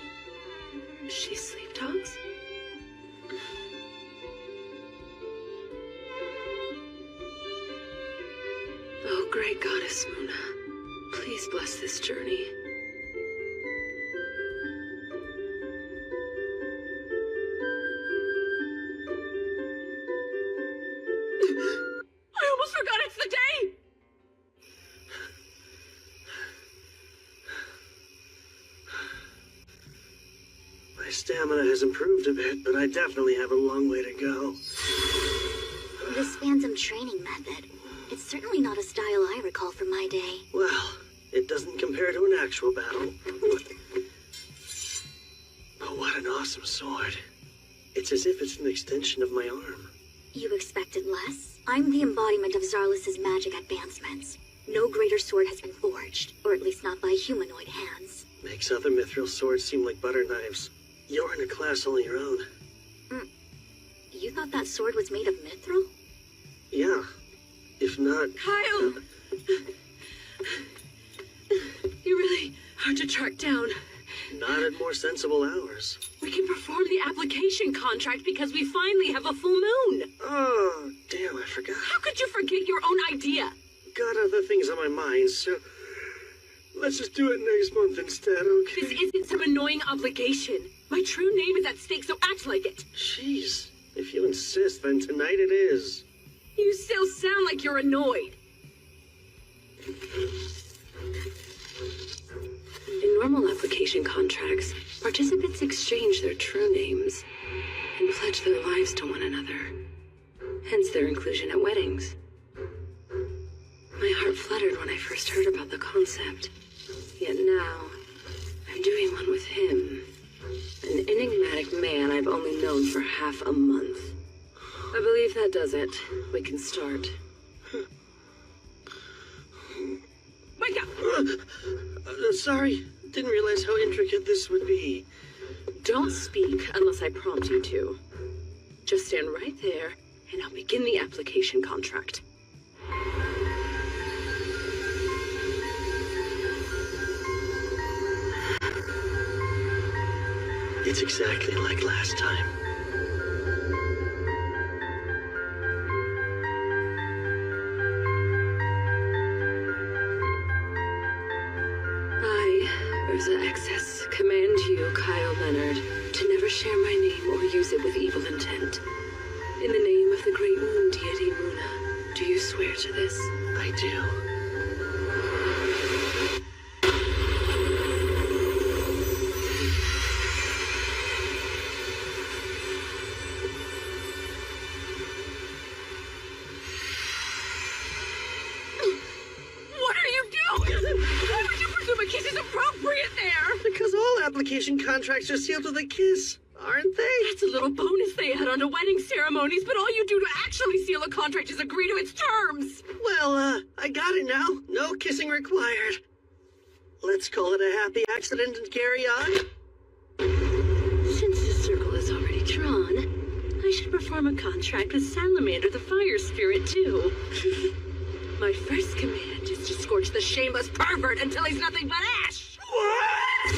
She sleeptalks? Oh, great goddess Muna, please bless this journey. I almost forgot it's the day! My stamina has improved a bit, but I definitely have a long way to go. This phantom training method, it's certainly not a style I recall from my day. Well, it doesn't compare to an actual battle. But what an awesome sword. It's as if it's an extension of my arm. You expected less? I'm the embodiment of Zarlis' magic advancements. No greater sword has been forged, or at least not by humanoid hands. Makes other mithril swords seem like butter knives. You're in a class all your own. You thought that sword was made of mithril? Yeah. If not... Kyle! You're really hard to track down. Not at more sensible hours. We can perform the application contract because we finally have a full moon. Oh, damn, I forgot. How could you forget your own idea? Got other things on my mind, so... Let's just do it next month instead, okay? This isn't some annoying obligation. My true name is at stake, so act like it. Jeez. If you insist, then tonight it is. You still sound like you're annoyed. In normal application contracts, participants exchange their true names and pledge their lives to one another. Hence their inclusion at weddings. My heart fluttered when I first heard about the concept. Yet now, I'm doing one with him. An enigmatic man I've only known for half a month. I believe that does it. We can start. Wake up! Sorry, didn't realize how intricate this would be. Don't speak unless I prompt you to. Just stand right there, and I'll begin the application contract. It's exactly like last time. Access, command you, Kyle Leonard, to never share my name or use it with evil intent. In the name of the great moon deity Muna, do you swear to this? I do. Application contracts are sealed with a kiss, aren't they? That's a little bonus they add onto wedding ceremonies, but all you do to actually seal a contract is agree to its terms. Well, I got it now. No kissing required. Let's call it a happy accident and carry on. Since the circle is already drawn, I should perform a contract with Salamander the Fire Spirit, too. My first command is to scorch the shameless pervert until he's nothing but ash. What?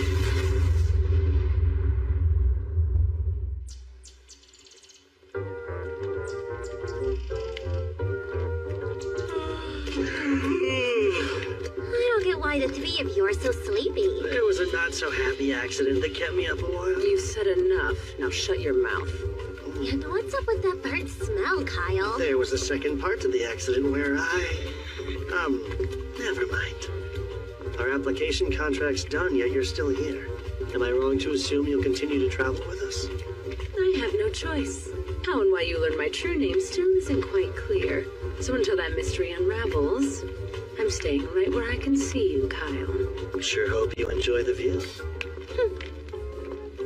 I don't get why the three of you are so sleepy. There was a not-so-happy accident that kept me up a while. You've said enough. Now shut your mouth. And what's up with that burnt smell, Kyle? There was a second part to the accident where never mind. Our application contract's done, yet you're still here. Am I wrong to assume you'll continue to travel with us? I have no choice. How and why you learned my true name still isn't quite clear. So until that mystery unravels, I'm staying right where I can see you, Kyle. Sure hope you enjoy the view.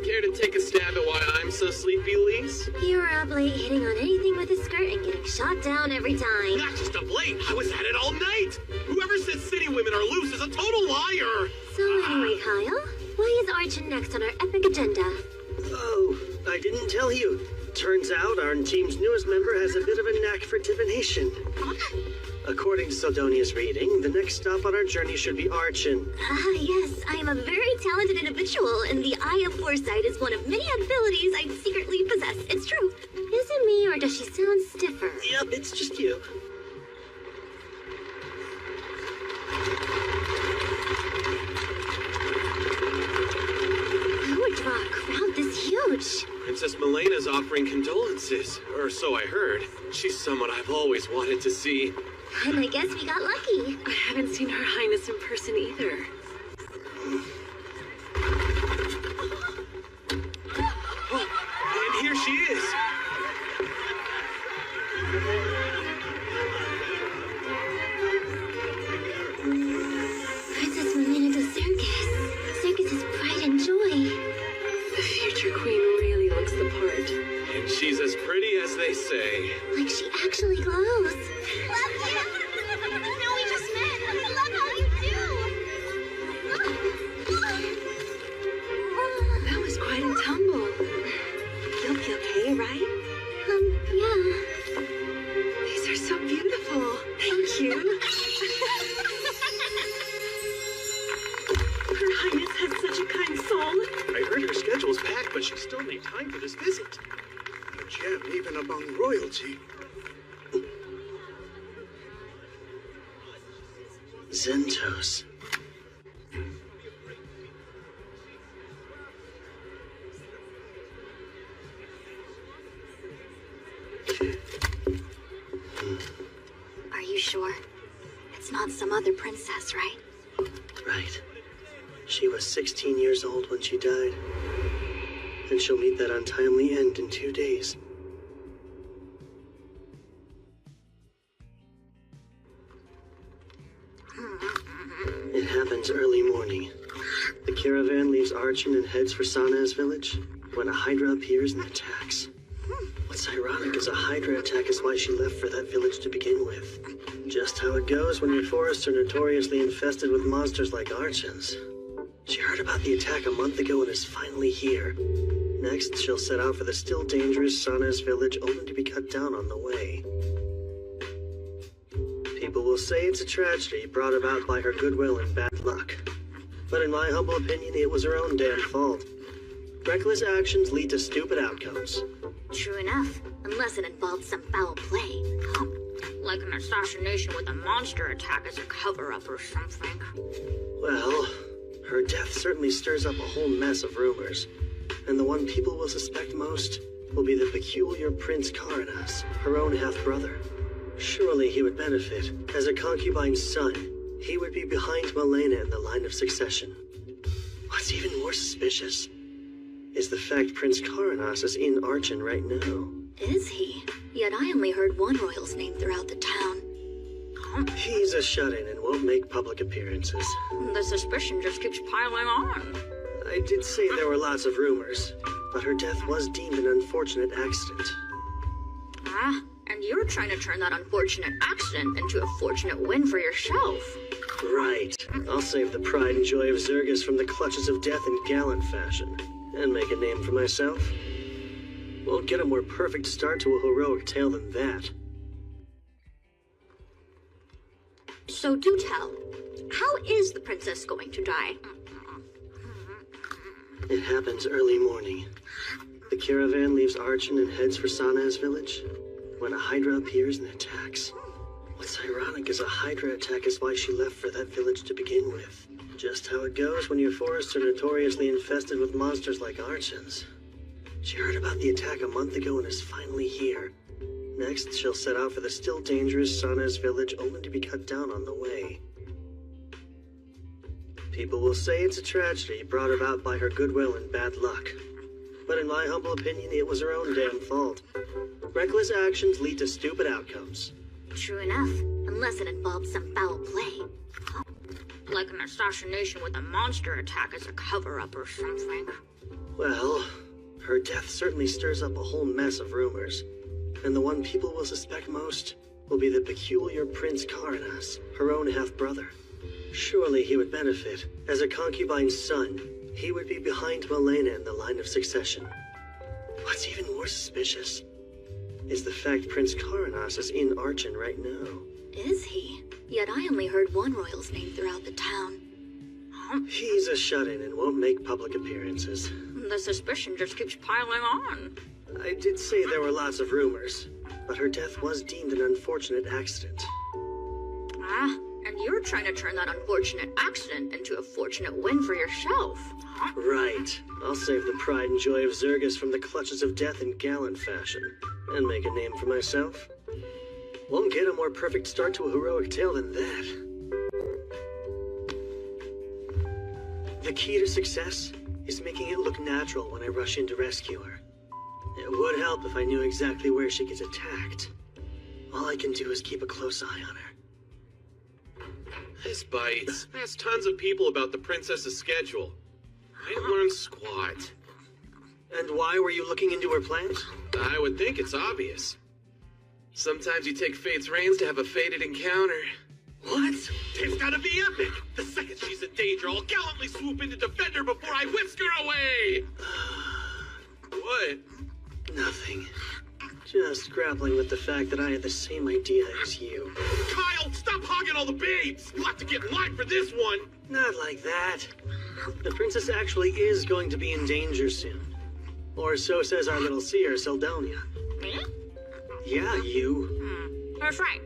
Care to take a stab at why I'm so sleepy, Lise? You were up late hitting on anything with a skirt and getting shot down every time. Not just up late, I was at it all night! Whoever said city women are loose is a total liar! So anyway, Kyle, why is Archon next on our epic agenda? Oh, I didn't tell you. Turns out our team's newest member has a bit of a knack for divination. According to Sildonia's reading, the next stop on our journey should be Archon. Yes, I am a very talented individual, and the Eye of Foresight is one of many abilities I secretly possess. It's true. Is it me, or does she sound stiffer? Yep, it's just you. Who would draw a crowd this huge? Princess Milena's offering condolences, or so I heard. She's someone I've always wanted to see. And I guess we got lucky. I haven't seen Her Highness in person either. Oh, and here she is! Princess Milena de Circus. Circus's pride and joy. The future queen really looks the part. And she's as pretty as they say. Like she actually glows. Love you! No, we just met. I love how you do. That was quite a tumble. You'll be okay, right? Yeah. These are so beautiful. Thank you. Her Highness has such a kind soul. I heard her schedule's packed, but she still made time for this visit. A gem even among royalty. Zentos. Are you sure? It's not some other princess, right? Right. She was 16 years old when she died. And she'll meet that untimely end in 2 days. It happens early morning. The caravan leaves Archon and heads for Sana's village when a Hydra appears and attacks. What's ironic is a Hydra attack is why she left for that village to begin with. Just how it goes when your forests are notoriously infested with monsters like Archons. She heard about the attack a month ago and is finally here. Next, she'll set out for the still dangerous Sana's village only to be cut down on the way. People will say it's a tragedy brought about by her goodwill and bad luck. But in my humble opinion, it was her own damn fault. Reckless actions lead to stupid outcomes. True enough, unless it involved some foul play. Like an assassination with a monster attack as a cover-up or something. Well, her death certainly stirs up a whole mess of rumors. And the one people will suspect most will be the peculiar Prince Karanas, her own half-brother. Surely he would benefit. As a concubine's son, he would be behind Milena in the line of succession. What's even more suspicious is the fact Prince Karanas is in Archon right now. Is he? Yet I only heard one royal's name throughout the town. He's a shut-in and won't make public appearances. The suspicion just keeps piling on. I did say there were lots of rumors, but her death was deemed an unfortunate accident. Ah, and you're trying to turn that unfortunate accident into a fortunate win for yourself. Right. I'll save the pride and joy of Zergus from the clutches of death in gallant fashion, and make a name for myself. Won't get a more perfect start to a heroic tale than that. So do tell, how is the princess going to die? It happens early morning. The caravan leaves Archon and heads for Sana's village when a Hydra appears and attacks. What's ironic is a Hydra attack is why she left for that village to begin with. Just how it goes when your forests are notoriously infested with monsters like Archons. She heard about the attack a month ago and is finally here. Next, she'll set out for the still dangerous Sana's village only to be cut down on the way. People will say it's a tragedy brought about by her goodwill and bad luck. But in my humble opinion, it was her own damn fault. Reckless actions lead to stupid outcomes. True enough, unless it involved some foul play. Like an assassination with a monster attack as a cover-up or something. Well, her death certainly stirs up a whole mess of rumors. And the one people will suspect most will be the peculiar Prince Karanas, her own half-brother. Surely he would benefit. As a concubine's son, he would be behind Milena in the line of succession. What's even more suspicious is the fact Prince Karanas is in Archon right now. Is he? Yet I only heard one royal's name throughout the town. He's a shut-in and won't make public appearances. The suspicion just keeps piling on. I did say there were lots of rumors, but her death was deemed an unfortunate accident. Ah, and you're trying to turn that unfortunate accident into a fortunate win for yourself. Right. I'll save the pride and joy of Zergus from the clutches of death in gallant fashion, and make a name for myself. Won't get a more perfect start to a heroic tale than that. The key to success is making it look natural when I rush in to rescue her. It would help if I knew exactly where she gets attacked. All I can do is keep a close eye on her. This bites. I asked tons of people about the princess's schedule. I didn't learn squat. And why were you looking into her plans? I would think it's obvious. Sometimes you take fate's reins to have a fated encounter. What? It's gotta be epic! The second she's in danger, I'll gallantly swoop in to defend her before I whisk her away! What? Nothing. Just grappling with the fact that I had the same idea as you. Kyle, stop hogging all the babes! You'll have to get in line for this one! Not like that. The princess actually is going to be in danger soon. Or so says our little seer, Seldonia. Me? Yeah, you. That's right.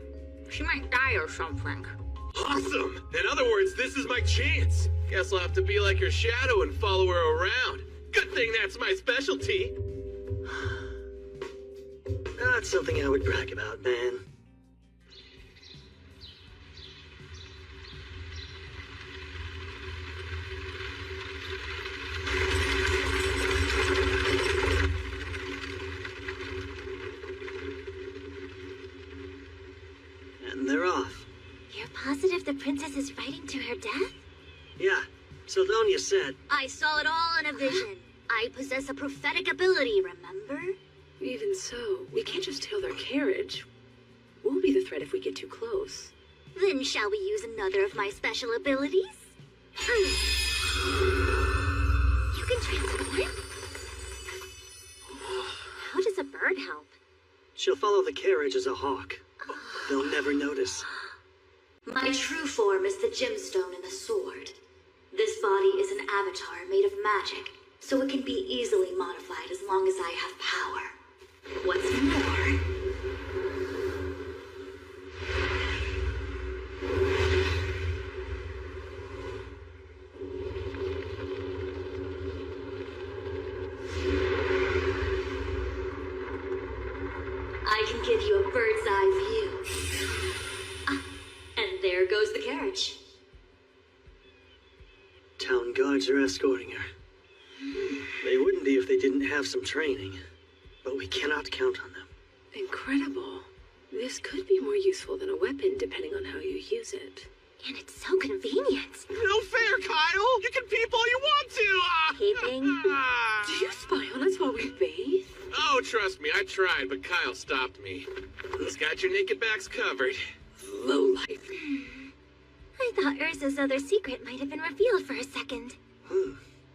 She might die or something. Awesome! In other words, this is my chance. Guess I'll have to be like her shadow and follow her around. Good thing that's my specialty. Not something I would brag about, man. And they're off. You're positive the princess is fighting to her death? Yeah, Seldonia said. I saw it all in a vision. I possess a prophetic ability, remember? Even so, we can't just tail their carriage. We'll be the threat if we get too close. Then shall we use another of my special abilities? You can transform? How does a bird help? She'll follow the carriage as a hawk. They'll never notice. My true form is the gemstone and the sword. This body is an avatar made of magic, so it can be easily modified as long as I have power. What's more, I can give you a bird's eye view. And there goes the carriage. Town guards are escorting her. They wouldn't be if they didn't have some training, but we cannot count on them. Incredible. This could be more useful than a weapon, depending on how you use it. And it's so convenient. No fair, Kyle! You can peep all you want to! Peeping? Do you spy on us while we bathe? Oh, trust me, I tried, but Kyle stopped me. He's got your naked backs covered. Lowlife. I thought Ursa's other secret might have been revealed for a second.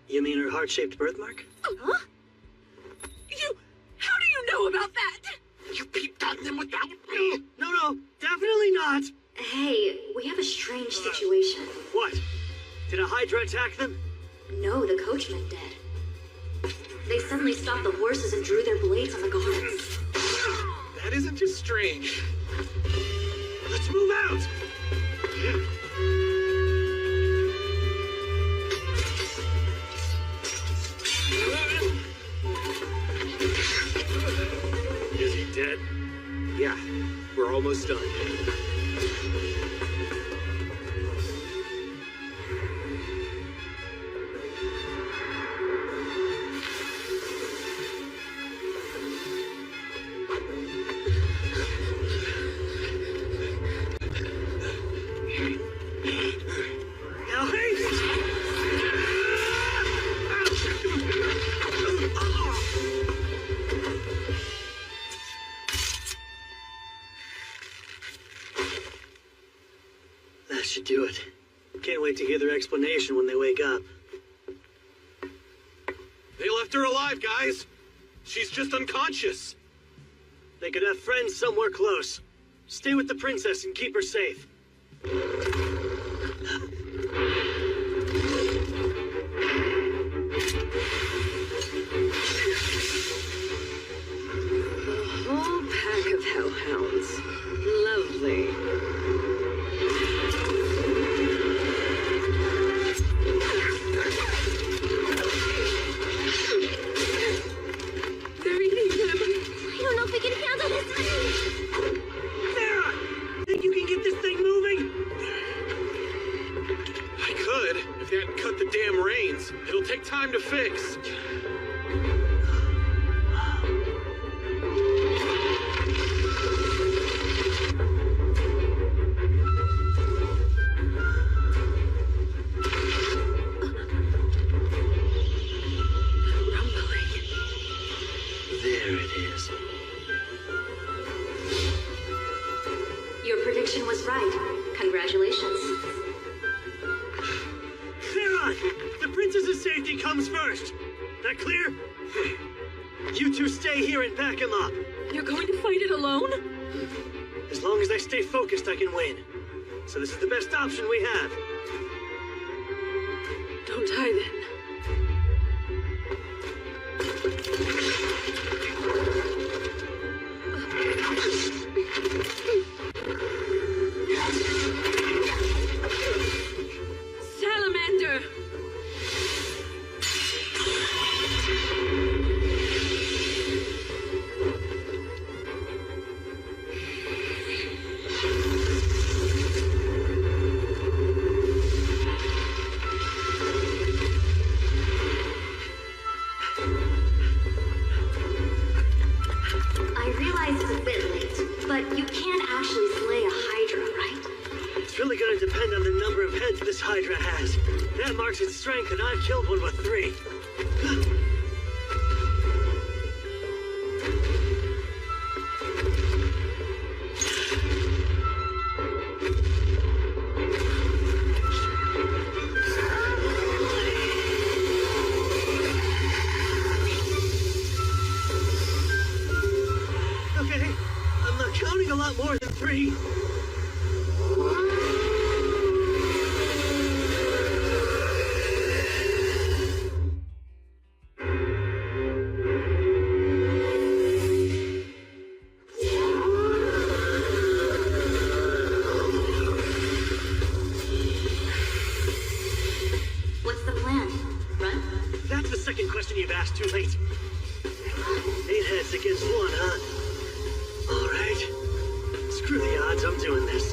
You mean her heart-shaped birthmark? Huh? How do you know about that? You peeped on them without me! No, definitely not! hey, we have a strange situation. What? Did a Hydra attack them? No, the coachman did. They suddenly stopped the horses and drew their blades on the guards. That isn't just strange. Let's move out! Is he dead? Yeah, we're almost done. That should do it. Can't wait to hear their explanation when they wake up. They left her alive, guys! She's just unconscious! They could have friends somewhere close. Stay with the princess and keep her safe. A whole pack of hellhounds. Lovely. They're eating them. I don't know if we can handle this. Sarah! Think you can get this thing moving? I could, if they hadn't cut the damn reins. It'll take time to fix. There it is. Your prediction was right. Congratulations. Sarah! The princess's safety comes first. That clear? You two stay here and back him up. You're going to fight it alone? As long as I stay focused, I can win. So this is the best option we have. Don't die then. Salamander! I realize it's a bit late, but you can't actually slay a Hydra, right? It's really gonna depend on the number of heads this Hydra has. That marks its strength, and I've killed one with 3. Okay, I'm not counting a lot more than 3. What's the plan? Run? That's the second question you've asked too late. 8 heads against 1, huh? All right. Screw the odds, I'm doing this.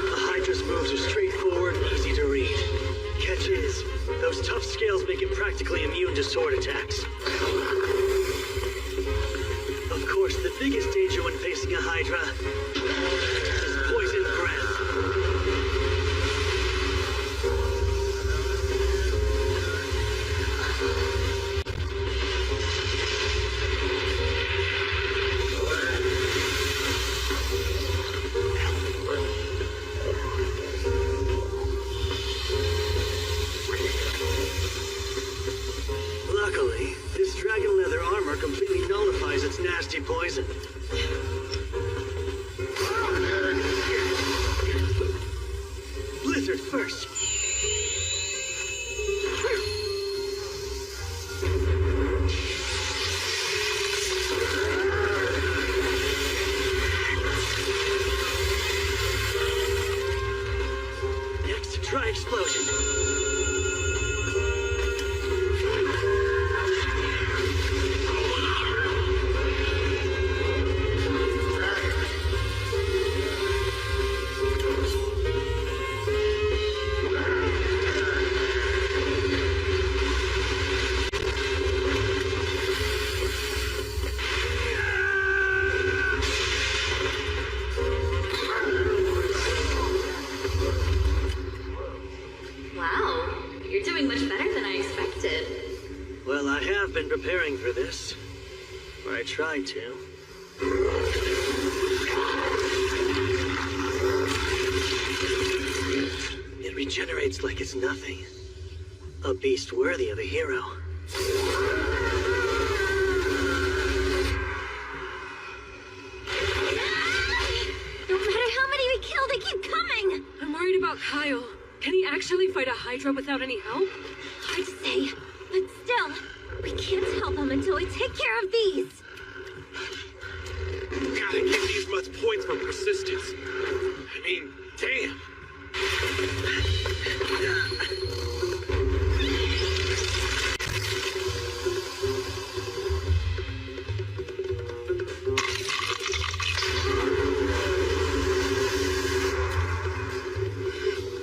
The Hydra's moves are straightforward and easy to read. Catch is, those tough scales make it practically immune to sword attacks. Of course, the biggest danger when facing a Hydra is poison breath. Luckily, this dragon leather armor completely nullifies its nasty poison. Blizzard first. Next, try explosion. Wow, you're doing much better than I expected. Well, I have been preparing for this. Or I tried to. It regenerates like it's nothing. A beast worthy of a hero. No matter how many we kill, they keep coming! I'm worried about Kyle. Can he actually fight a Hydra without any help? Hard to say, but still, we can't help them until we take care of these. Gotta give these mutts points for persistence. I mean, damn.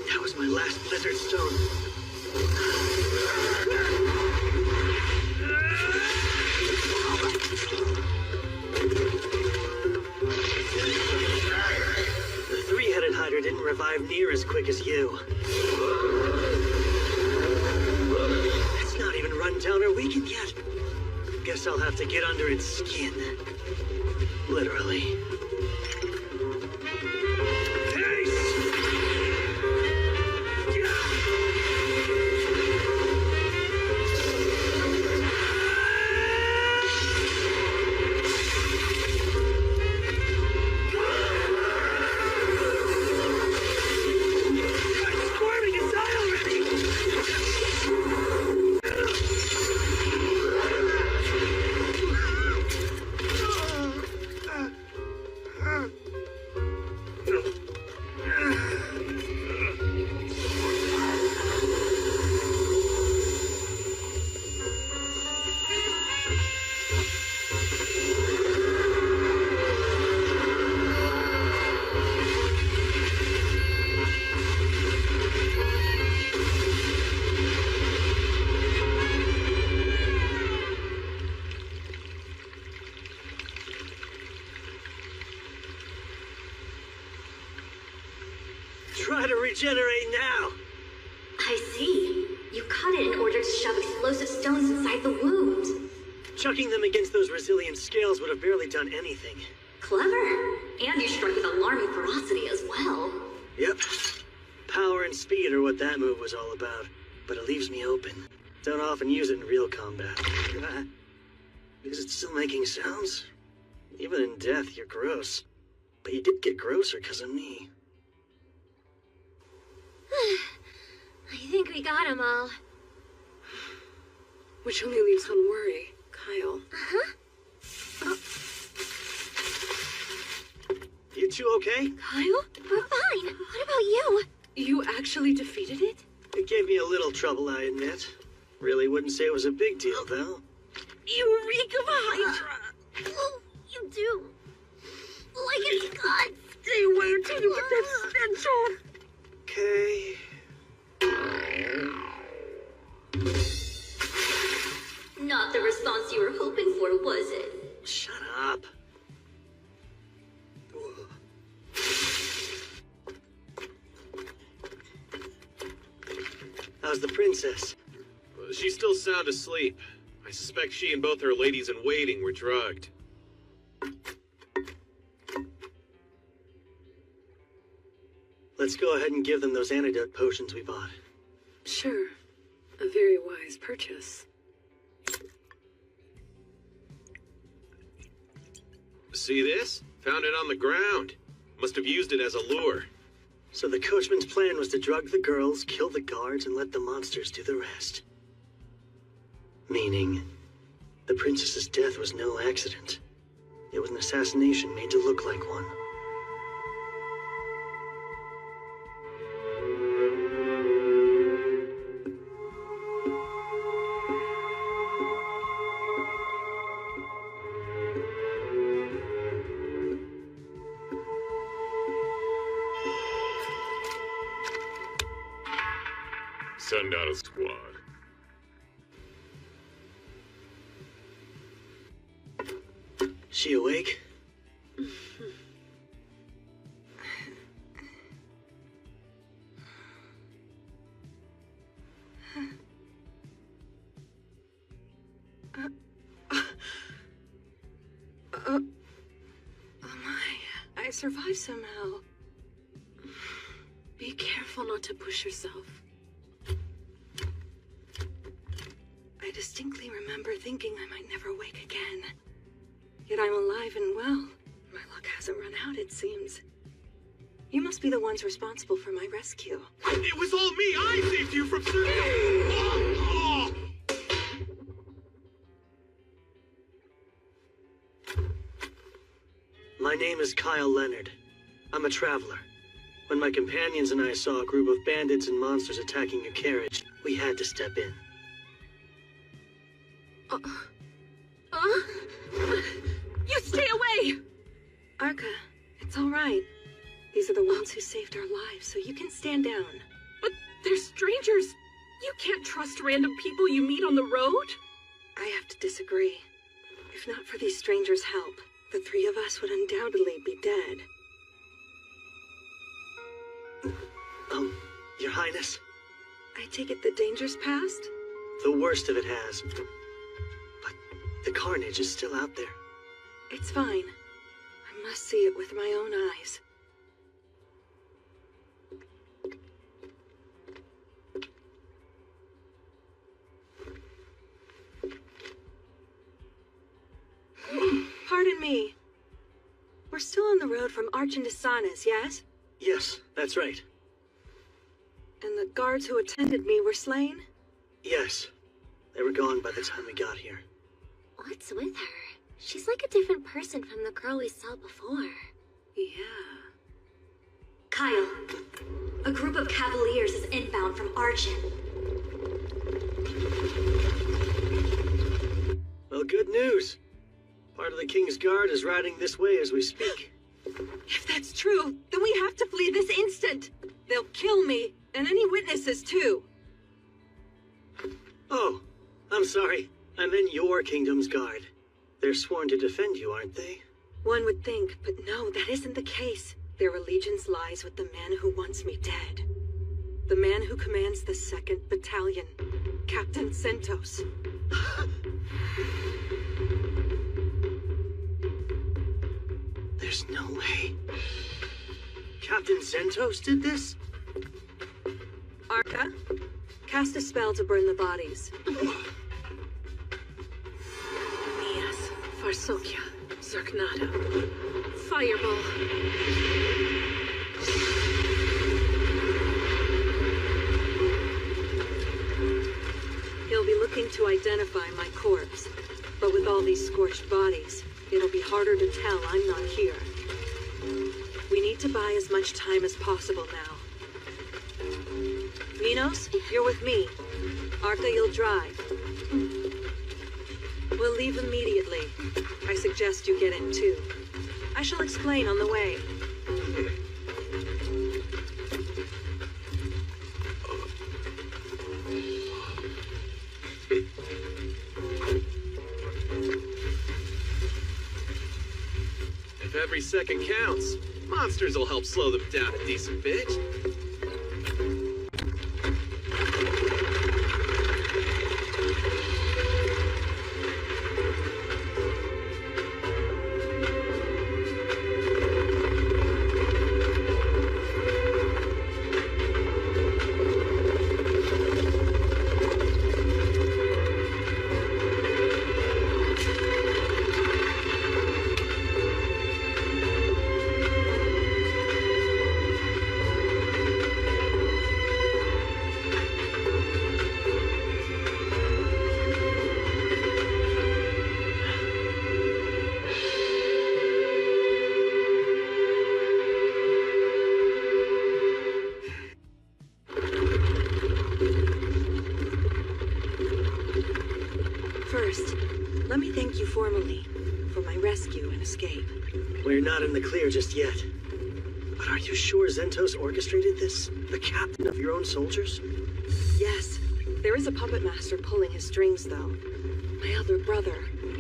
That was my last Blizzard Stone. The 3-headed Hydra didn't revive near as quick as you. It's not even run down or weakened yet. Guess I'll have to get under its skin. Literally. try to regenerate now. I see. You cut it in order to shove explosive stones inside the wound. Chucking them against those resilient scales would have barely done anything. Clever. And you struck with alarming ferocity as well. Yep. Power and speed are what that move was all about. But it leaves me open. Don't often use it in real combat. Is it still making sounds? Even in death, you're gross. But you did get grosser because of me. I think we got them all. Which only leaves one worry. Kyle. You two okay? Kyle? We're fine. What about you? You actually defeated it? It gave me a little trouble, I admit. Really wouldn't say it was a big deal, though. You reek of Hydra. Oh, you do. Like it's guts. Stay away until you get that stench off. Okay. Not the response you were hoping for, was it? Shut up. How's the princess? She's still sound asleep. I suspect she and both her ladies-in-waiting were drugged. Let's go ahead and give them those antidote potions we bought. Sure. A very wise purchase. See this? Found it on the ground. Must have used it as a lure. So the coachman's plan was to drug the girls, kill the guards, and let the monsters do the rest. Meaning, the princess's death was no accident. It was an assassination made to look like one. Send out a squad. She awake? Oh my, I survived somehow. Be careful not to push yourself. I distinctly remember thinking I might never wake again. Yet I'm alive and well. My luck hasn't run out, it seems. You must be the ones responsible for my rescue. It was all me! I saved you from certain... My name is Kyle Leonard. I'm a traveler. When my companions and I saw a group of bandits and monsters attacking a carriage, we had to step in. You stay away! Arca, it's all right. These are the ones who saved our lives, so you can stand down. But they're strangers. You can't trust random people you meet on the road. I have to disagree. If not for these strangers' help, the three of us would undoubtedly be dead. Your Highness? I take it the danger's past? The worst of it has. But the carnage is still out there. It's fine. I must see it with my own eyes. Pardon me. We're still on the road from Arch to Sanas, yes? Yes, that's right. And the guards who attended me were slain? Yes. They were gone by the time we got here. What's with her? She's like a different person from the girl we saw before. Yeah. Kyle, a group of cavaliers is inbound from Argent. Well, good news. Part of the King's Guard is riding this way as we speak. If that's true, then we have to flee this instant. They'll kill me, and any witnesses too. Oh, I'm sorry. I meant your kingdom's guard. They're sworn to defend you, aren't they? One would think, but no, that isn't the case. Their allegiance lies with the man who wants me dead. The man who commands the 2nd Battalion, Captain Sentos. There's no way. Captain Sentos did this? Arca, cast a spell to burn the bodies. Mias, Farsokia, Zerknada, Fireball. He'll be looking to identify my corpse, but with all these scorched bodies, it'll be harder to tell I'm not here. We need to buy as much time as possible now. Minos, you're with me. Arca, you'll drive. We'll leave immediately. I suggest you get in too. I shall explain on the way. If every second counts, monsters will help slow them down a decent bit. First, let me thank you formally for my rescue and escape. We're not in the clear just yet. But are you sure Zentos orchestrated this? The captain of your own soldiers? Yes, there is a puppet master pulling his strings, though. My other brother,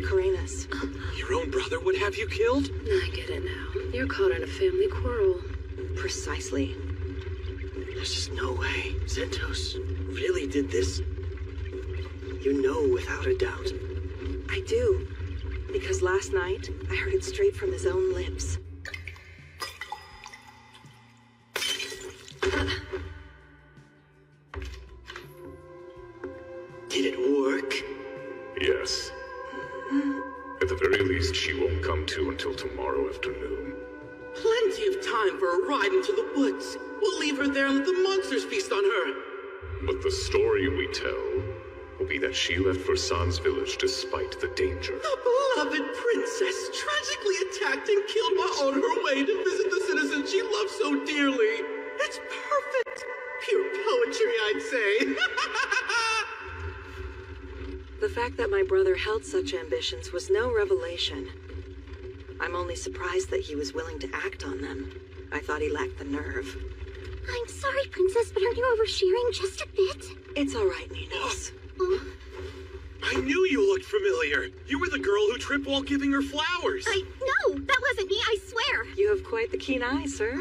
Karenas. Your own brother would have you killed? I get it now. You're caught in a family quarrel. Precisely. There's just no way Zentos really did this. You know without a doubt. I do. Because last night, I heard it straight from his own lips. Did it work? Yes. At the very least, she won't come to until tomorrow afternoon. Plenty of time for a ride into the woods. We'll leave her there and let the monsters feast on her. But the story we tell will be that she left for San's village despite the danger. The beloved princess tragically attacked and killed while on her way to visit the citizens she loved so dearly. It's perfect. Pure poetry, I'd say. The fact that my brother held such ambitions was no revelation. I'm only surprised that he was willing to act on them. I thought he lacked the nerve. I'm sorry, Princess, but are you oversharing just a bit? It's all right, Minos. I knew you looked familiar. You were the girl who tripped while giving her flowers. No, that wasn't me, I swear. You have quite the keen eye, sir.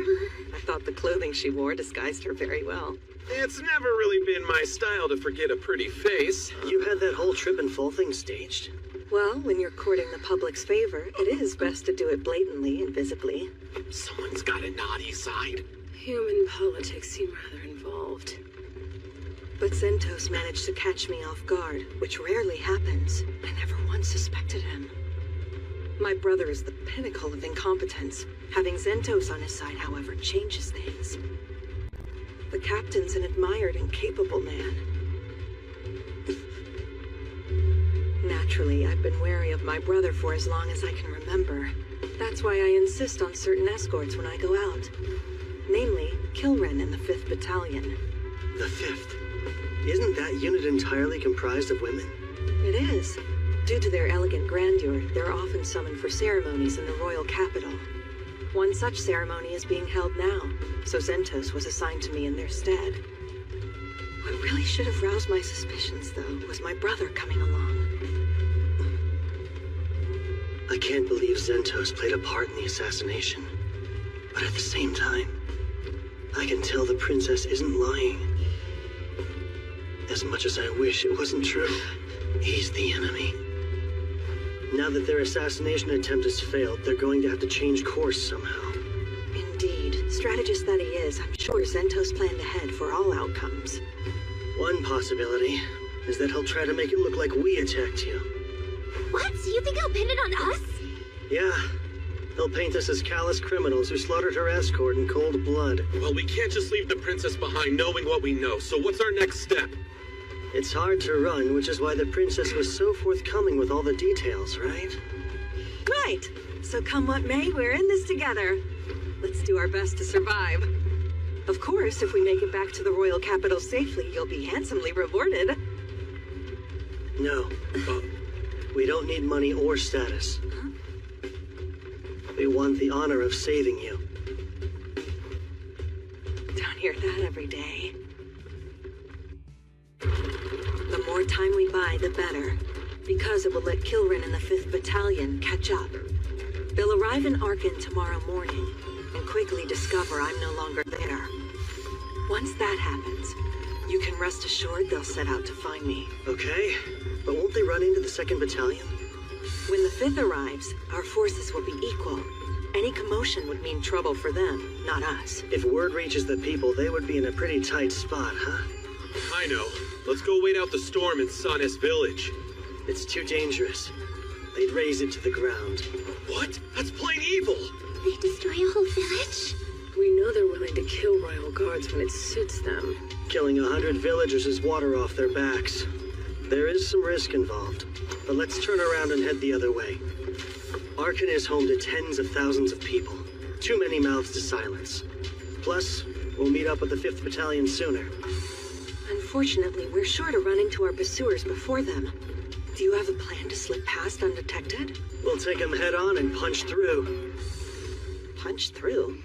I thought the clothing she wore disguised her very well. It's never really been my style to forget a pretty face. You had that whole trip and fall thing staged. Well, when you're courting the public's favor, it is best to do it blatantly and visibly. Someone's got a naughty side. Human politics seem rather involved. But Zentos managed to catch me off guard, which rarely happens. I never once suspected him. My brother is the pinnacle of incompetence. Having Zentos on his side, however, changes things. The captain's an admired and capable man. Naturally, I've been wary of my brother for as long as I can remember. That's why I insist on certain escorts when I go out. Namely, Kilren and the 5th Battalion. The 5th? Isn't that unit entirely comprised of women? It is. Due to their elegant grandeur, they're often summoned for ceremonies in the royal capital. One such ceremony is being held now, so Zentos was assigned to me in their stead. What really should have roused my suspicions, though, was my brother coming along. I can't believe Zentos played a part in the assassination. But at the same time, I can tell the princess isn't lying. As much as I wish it wasn't true, he's the enemy. Now that their assassination attempt has failed, they're going to have to change course somehow. Indeed. Strategist that he is, I'm sure Zentos planned ahead for all outcomes. One possibility is that he'll try to make it look like we attacked you. What? You think he'll pin it on us? Yeah. He'll paint us as callous criminals who slaughtered her escort in cold blood. Well, we can't just leave the princess behind knowing what we know, so what's our next step? It's hard to run, which is why the princess was so forthcoming with all the details, right? Right. So come what may, we're in this together. Let's do our best to survive. Of course, if we make it back to the royal capital safely, you'll be handsomely rewarded. No. We don't need money or status. Huh? We want the honor of saving you. Don't hear that every day. The more time we buy, the better. Because it will let Kilrin and the 5th Battalion catch up. They'll arrive in Arkin tomorrow morning, and quickly discover I'm no longer there. Once that happens, you can rest assured they'll set out to find me. Okay, but won't they run into the 2nd Battalion? When the 5th arrives, our forces will be equal. Any commotion would mean trouble for them, not us. If word reaches the people, they would be in a pretty tight spot, huh? I know. Let's go wait out the storm in Sanes village. It's too dangerous. They'd raze it to the ground. What? That's plain evil! They destroy a whole village? We know they're willing to kill royal guards when it suits them. Killing 100 villagers is water off their backs. There is some risk involved, but let's turn around and head the other way. Arkin is home to tens of thousands of people. Too many mouths to silence. Plus, we'll meet up with the 5th Battalion sooner. Unfortunately, we're sure to run into our pursuers before them. Do you have a plan to slip past undetected? We'll take them head on and punch through. Punch through?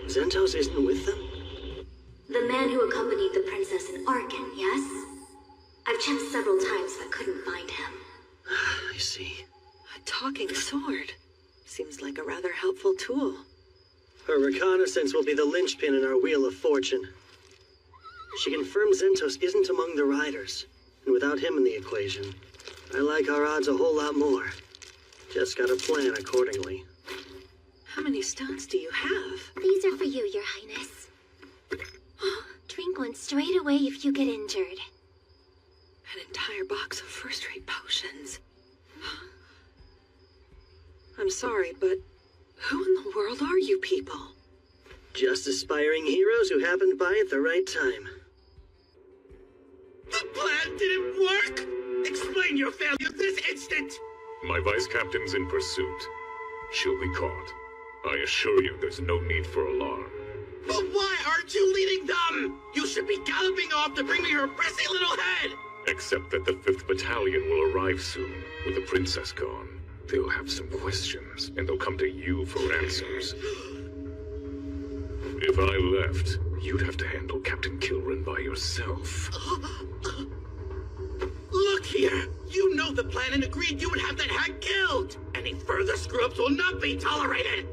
Zentos isn't with them? The man who accompanied the princess in Arkin, yes? I've checked several times but couldn't find him. I see. A talking sword. Seems like a rather helpful tool. Her reconnaissance will be the linchpin in our Wheel of Fortune. She confirmed Zentos isn't among the riders, and without him in the equation, I like our odds a whole lot more. Just gotta plan accordingly. How many stones do you have? These are for you, Your Highness. Drink one straight away if you get injured. An entire box of first-rate potions. I'm sorry, but who in the world are you people? Just aspiring heroes who happened by at the right time. The plan didn't work! Explain your failure this instant! My vice captain's in pursuit. She'll be caught. I assure you there's no need for alarm. But why aren't you leading them? You should be galloping off to bring me her prissy little head! Except that the 5th Battalion will arrive soon, with the princess gone. They'll have some questions, and they'll come to you for answers. If I left, you'd have to handle Captain Kilrin by yourself. Look here! You know the plan and agreed you would have that hag killed! Any further screw-ups will not be tolerated!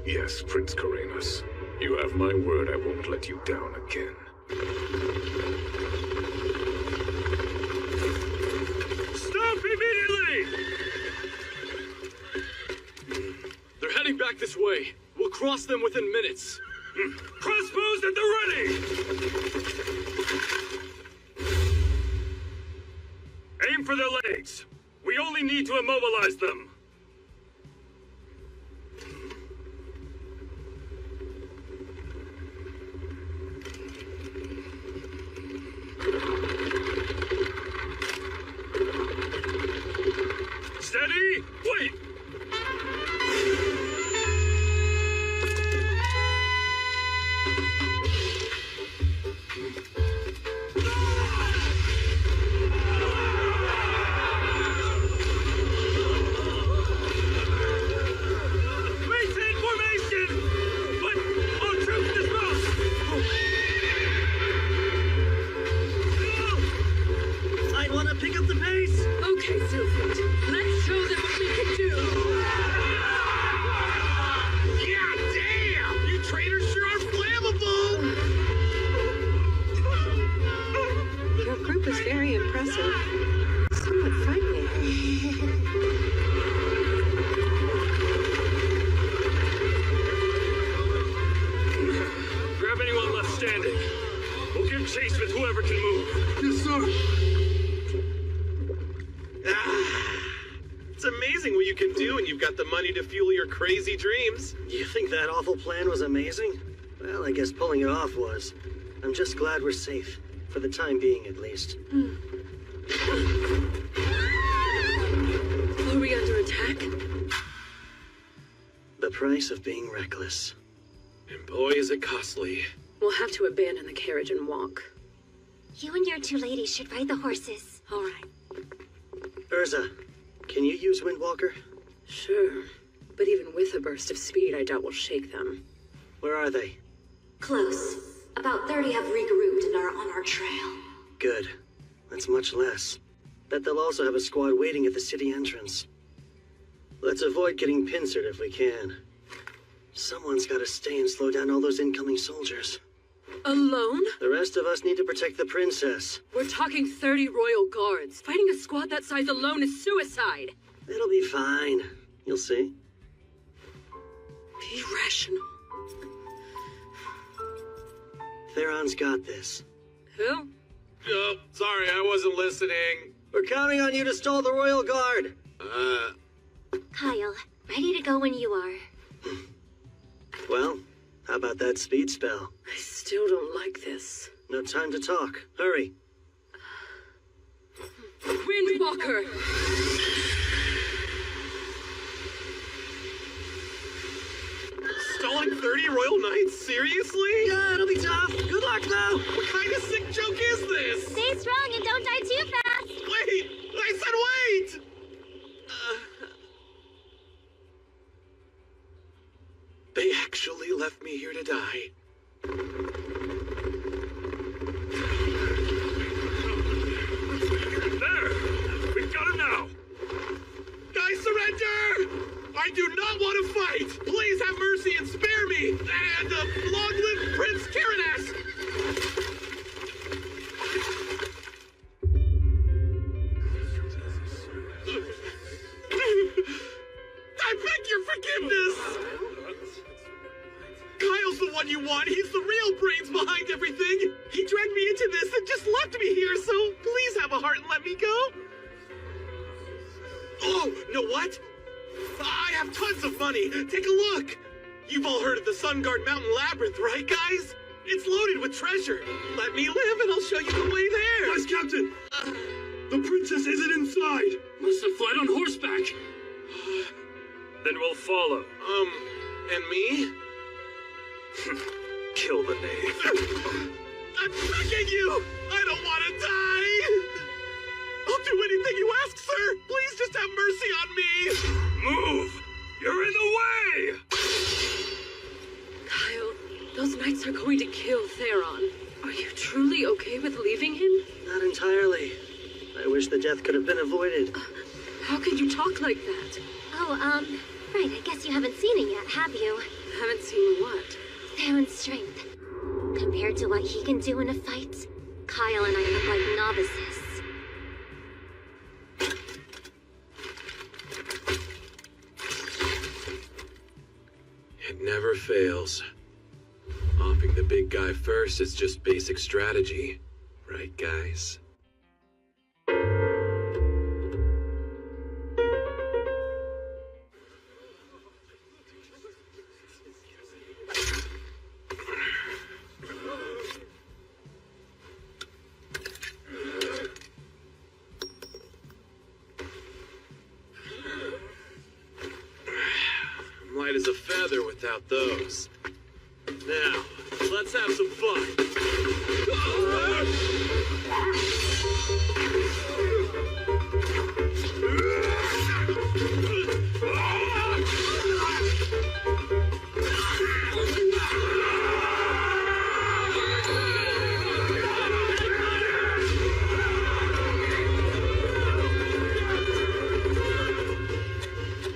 Yes, Prince Karenas. You have my word I won't let you down again. Stop immediately! They're heading back this way. We'll cross them within minutes. Crossbows at the ready! Aim for their legs. We only need to immobilize them. Steady! Wait! whoever can move. Yes, sir. It's amazing what you can do when you've got the money to fuel your crazy dreams. You think that awful plan was amazing? Well, I guess pulling it off was. I'm just glad we're safe. For the time being, at least. Are we under attack? The price of being reckless. And boy, is it costly. We'll have to abandon the carriage and walk. You and your two ladies should ride the horses. All right. Urza, can you use Windwalker? Sure. But even with a burst of speed, I doubt we'll shake them. Where are they? Close. About 30 have regrouped and are on our trail. Good. That's much less. Bet they'll also have a squad waiting at the city entrance. Let's avoid getting pincered if we can. Someone's gotta stay and slow down all those incoming soldiers. Alone? The rest of us need to protect the princess. We're talking 30 royal guards. Fighting a squad that size alone is suicide. It'll be fine. You'll see. Be rational. Theron's got this. Who? Oh, sorry, I wasn't listening. We're counting on you to stall the royal guard. Kyle, ready to go when you are. Well, how about that speed spell? I still don't like this. No time to talk. Hurry. Windwalker! Stalling 30 royal knights? Seriously? Yeah, it'll be tough. Good luck, though. What kind of sick joke is this? Stay strong and don't die too fast. Wait! I said wait! They actually left me here to die. There! We've got him now! I surrender! I do not want to fight! Please have mercy and spare me! And long live Prince Tyrannus! I beg your forgiveness! Kyle's the one you want. He's the real brains behind everything. He dragged me into this and just left me here, so please have a heart and let me go. Oh, know what? I have tons of money. Take a look. You've all heard of the Sun Guard Mountain Labyrinth, right, guys? It's loaded with treasure. Let me live and I'll show you the way there. Yes, Captain. The princess isn't inside. Must have fled on horseback. Then we'll follow. And me? Kill the knave. I'm begging you! I don't want to die! I'll do anything you ask, sir! Please just have mercy on me! Move! You're in the way! Kyle, those knights are going to kill Theron. Are you truly okay with leaving him? Not entirely. I wish the death could have been avoided. How could you talk like that? Oh, right, I guess you haven't seen it yet, have you? Haven't seen what? Theron's strength. Compared to what he can do in a fight, Kyle and I look like novices. It never fails. Offing the big guy first is just basic strategy. Right, guys? Light as a feather without those. Now, let's have some fun.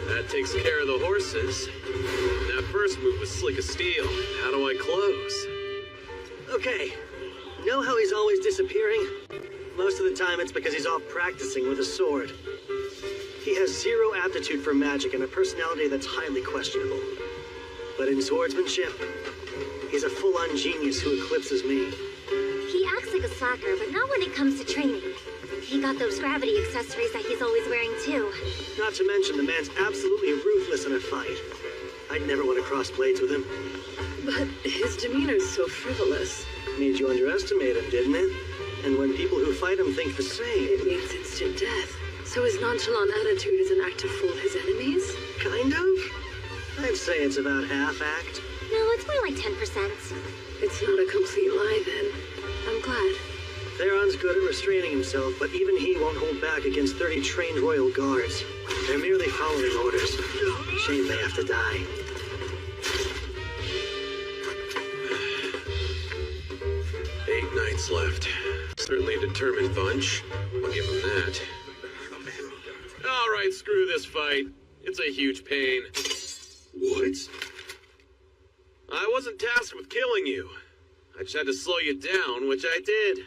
That takes care of the horses. That first move was slick as steel. How do I close? Okay. Know how he's always disappearing? Most of the time it's because he's off practicing with a sword. He has zero aptitude for magic and a personality that's highly questionable. But in swordsmanship, he's a full-on genius who eclipses me. He acts acts like a slacker, but not when it comes to training. He got those gravity accessories that he's always wearing too. Not to mention the man's absolutely ruthless in a fight. I'd never want to cross blades with him. But his demeanor's so frivolous. Made you underestimate him, didn't it? And when people who fight him think the same... It means instant death. So his nonchalant attitude is an act to fool his enemies? Kind of? I'd say it's about half-act. No, it's more like 10%. It's not a complete lie, then. I'm glad. Theron's good at restraining himself, but even he won't hold back against 30 trained royal guards. They're merely following orders. Shame they have to die. Eight nights left. Certainly a determined bunch. I'll give them that. All right, screw this fight. It's a huge pain. What? I wasn't tasked with killing you. I just had to slow you down, which I did.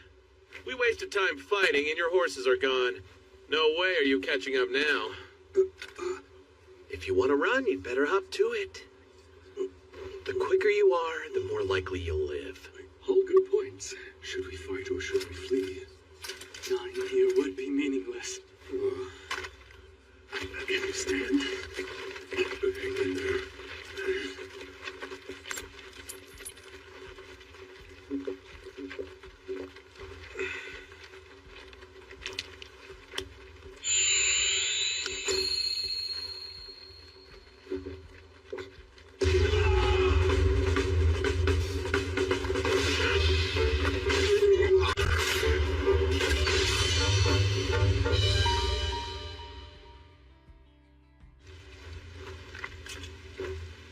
We wasted time fighting, and your horses are gone. No way are you catching up now. If you want to run, you'd better hop to it. The quicker you are, the more likely you'll live. All good points. Should we fight or should we flee? Dying here would be meaningless. I understand. Hang in there.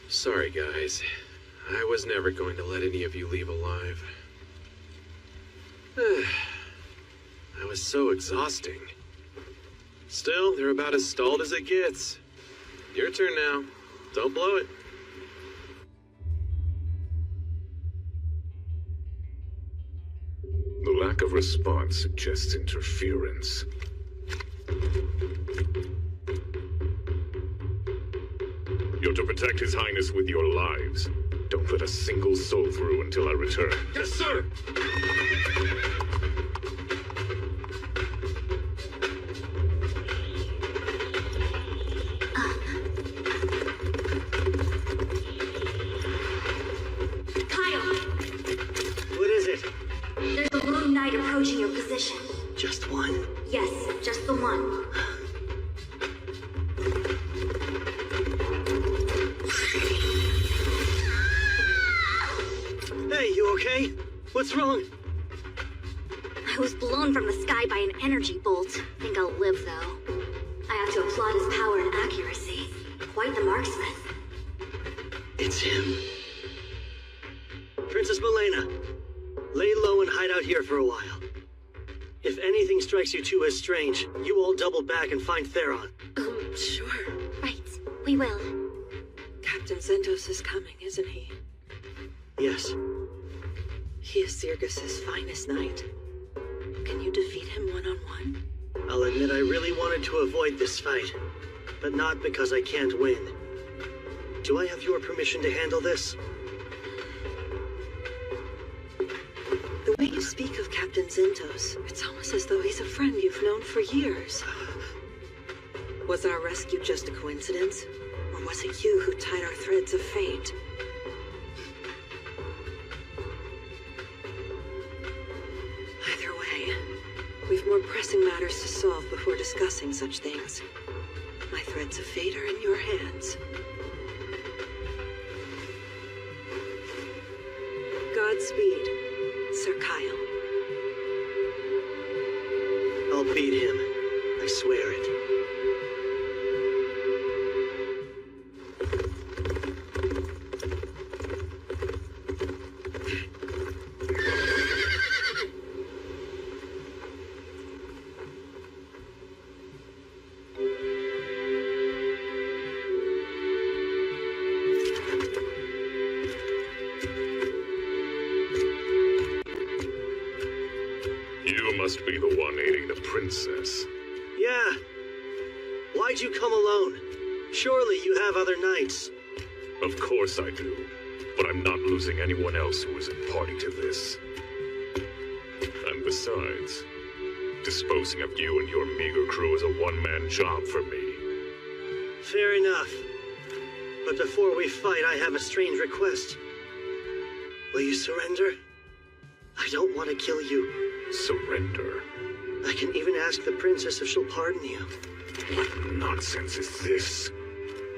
Sorry, guys. I was never going to let any of you leave alive. That was so exhausting. Still, they're about as stalled as it gets. Your turn now. Don't blow it. The lack of response suggests interference. You're to protect His Highness with your lives. Don't let a single soul through until I return. Yes, sir! Kyle! What is it? There's a lone knight approaching your position. Just one? Yes, just the one. Hey, you okay? What's wrong? I was blown from the sky by an energy bolt. Think I'll live, though. I have to applaud his power and accuracy. Quite the marksman. It's him. Princess Milena, lay low and hide out here for a while. If anything strikes you two as strange, you all double back and find Theron. Sure. Right, we will. Captain Zentos is coming, isn't he? Yes. He is Zirgus's finest knight. Can you defeat him one-on-one? I'll admit I really wanted to avoid this fight, but not because I can't win. Do I have your permission to handle this? The way you speak of Captain Zentos, it's almost as though he's a friend you've known for years. Was our rescue just a coincidence? Or was it you who tied our threads of fate? Either way, we've more pressing matters to solve before discussing such things. My threads of fate are in your hands. Godspeed, Sir Kyle. I'll beat him. I swear it. You must be the one aiding the princess. Yeah. Why'd you come alone? Surely you have other knights. Of course I do. But I'm not losing anyone else who isn't party to this. Besides, disposing of you and your meager crew is a one-man job for me. Fair enough. But before we fight, I have a strange request. Will you surrender? I don't want to kill you. Surrender? I can even ask the princess if she'll pardon you. What nonsense is this?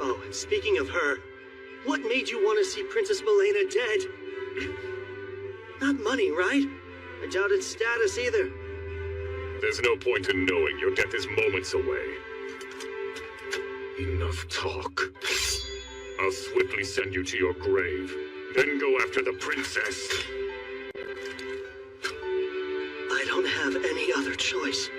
Oh, and speaking of her, what made you want to see Princess Milena dead? Not money, right? I doubt it's status either. There's no point in knowing your death is moments away. Enough talk. I'll swiftly send you to your grave, then go after the princess. I don't have any other choice.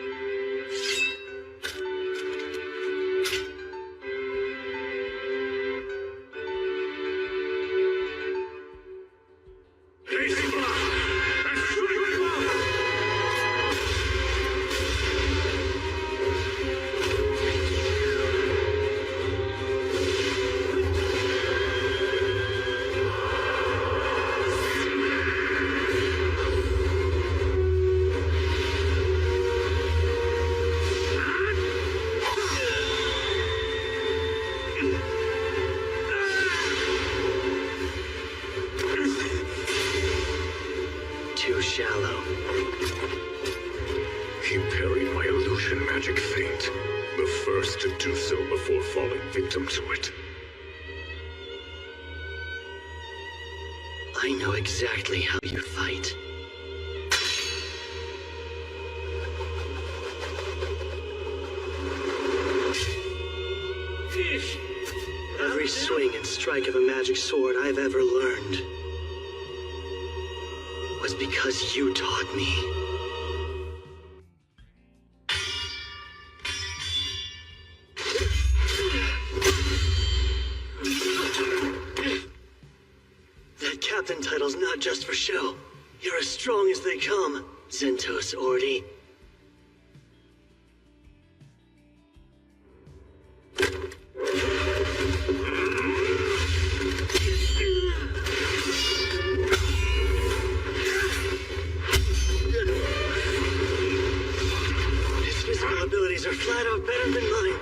Too shallow. He parried my illusion magic feint, the first to do so before falling victim to it. I know exactly how you fight. Every swing and strike of a magic sword I've ever learned was because you taught me. That captain title's not just for show. You're as strong as they come, Zentos Ordi. His physical abilities are flat out better than mine.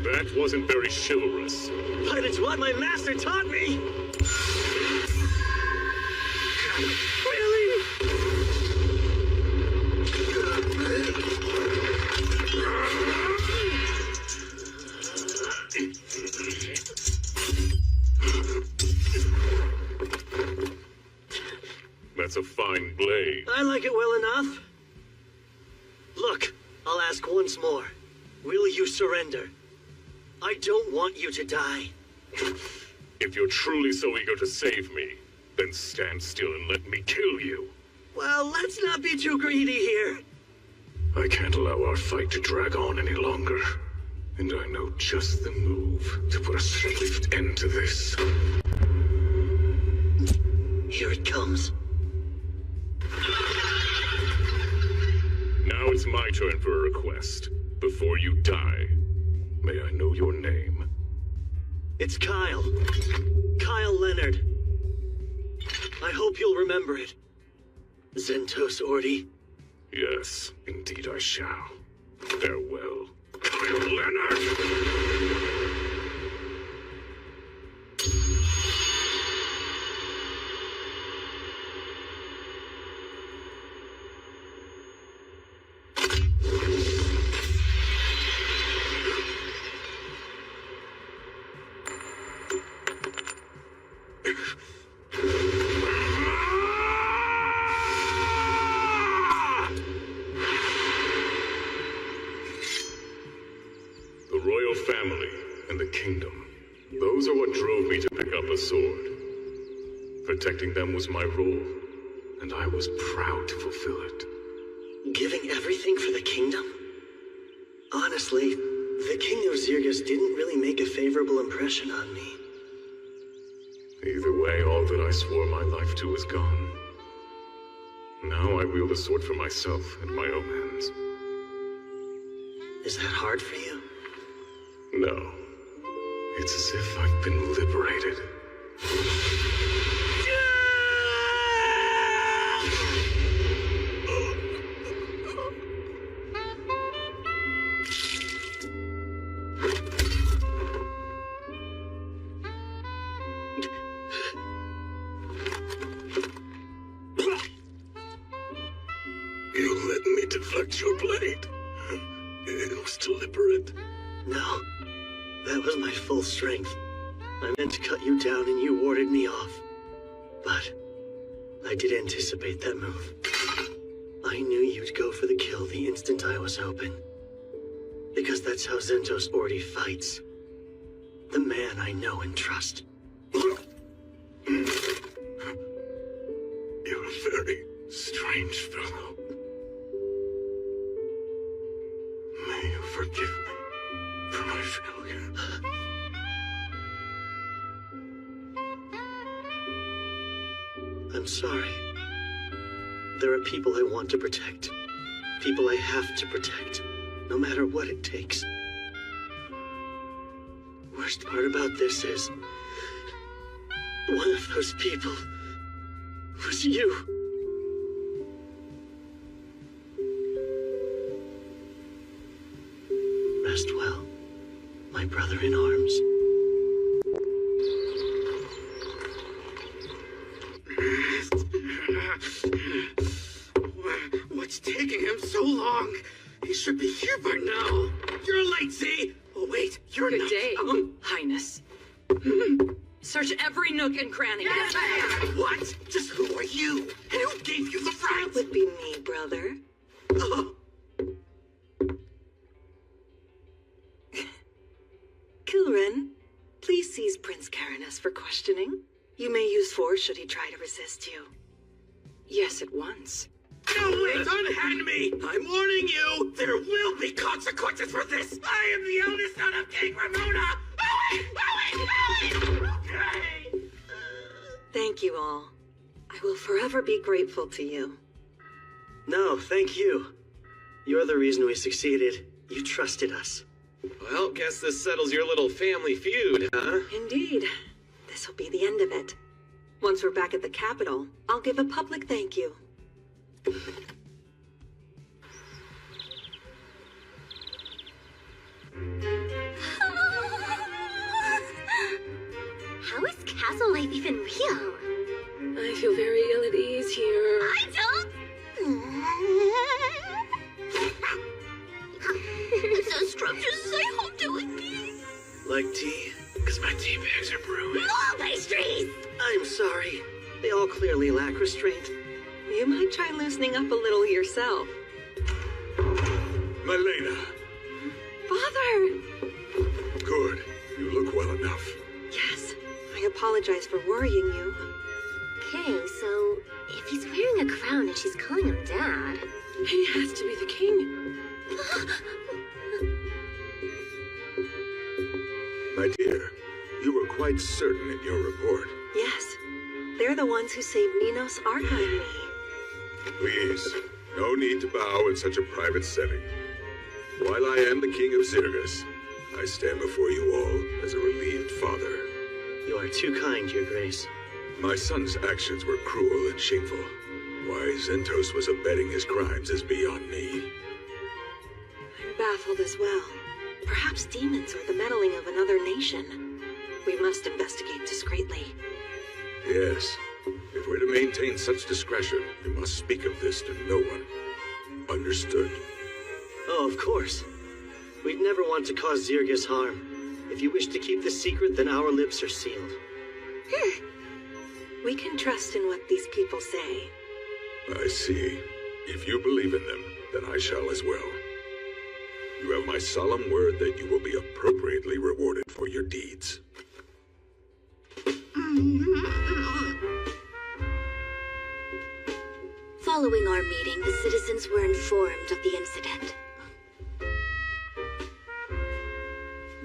That wasn't very chivalrous. But it's what my master taught me! Really? That's a fine blade. I like it well enough. Look, I'll ask once more. Will you surrender? I don't want you to die. If you're truly so eager to save me, then stand still and let me kill you. Well, let's not be too greedy here. I can't allow our fight to drag on any longer. And I know just the move to put a swift end to this. Here it comes. Now it's my turn for a request. Before you die, may I know your name? It's Kyle. Kyle Leonard. I hope you'll remember it. Zentos Ordi. Yes, indeed I shall. Farewell, Kyle Leonard! The royal family and the kingdom. Those are what drove me to pick up a sword. Protecting them was my role, and I was proud to fulfill it. Giving everything for the kingdom? Honestly, the King of Zirgus didn't really make a favorable impression on me. Either way, all that I swore my life to is gone. Now I wield a sword for myself and my own hands. Is that hard for you? No. It's as if I've been liberated. You let me deflect your blade. It was deliberate. No. That was my full strength. I meant to cut you down and you warded me off. But I did anticipate that move. I knew you'd go for the kill the instant I was open. Because that's how Zentos Ordi fights. The man I know and trust. You're a very strange fellow. May you forgive me for my failure. I'm sorry. There are people I want to protect. People I have to protect, no matter what it takes. Worst part about this is, one of those people was you. Rest well, my brother in arms. What's taking him so long? He should be here by now. You're late, Z. Oh, wait, you're Good not. day, Highness. Search every nook and cranny. Yes, ma'am. What? Just who are you? And who gave you the right? That would be me, brother. Oh, Kilren, please seize Prince Caranus for questioning. You may use force should he try to resist you. Yes, at once. no, wait, unhand me! I'm warning you, there will be consequences for this! I am the eldest son of King Ramona! Okay! Thank you all. I will forever be grateful to you. No, thank you. You're the reason we succeeded. You trusted us. Well, guess this settles your little family feud, huh? Indeed. This will be the end of it. Once we're back at the capital, I'll give a public thank you. How is castle life even real? I feel very ill at ease here. I don't. Those structures say I'm doing me. Like tea? Because my tea bags are brewing. More pastries! I'm sorry. They all clearly lack restraint. You might try loosening up a little yourself. Milena, Father! good. You look well enough. Yes, I apologize for worrying you. Okay, so if he's wearing a crown and she's calling him Dad. He has to be the king. My dear, you were quite certain in your report. Yes, they're the ones who saved Ninos, Arca, and me. Please, no need to bow in such a private setting. While I am the king of Zirgus, I stand before you all as a relieved father. You are too kind, Your Grace. My son's actions were cruel and shameful. Why Zentos was abetting his crimes is beyond me. I'm baffled as well. Perhaps demons or the meddling of another nation. We must investigate discreetly. Yes, if we're to maintain such discretion, we must speak of this to no one. Understood? Oh, of course. We'd never want to cause Zirgus harm. If you wish to keep this secret, then our lips are sealed. We can trust in what these people say. I see. If you believe in them, then I shall as well. You have my solemn word that you will be appropriately rewarded for your deeds. Following our meeting, the citizens were informed of the incident.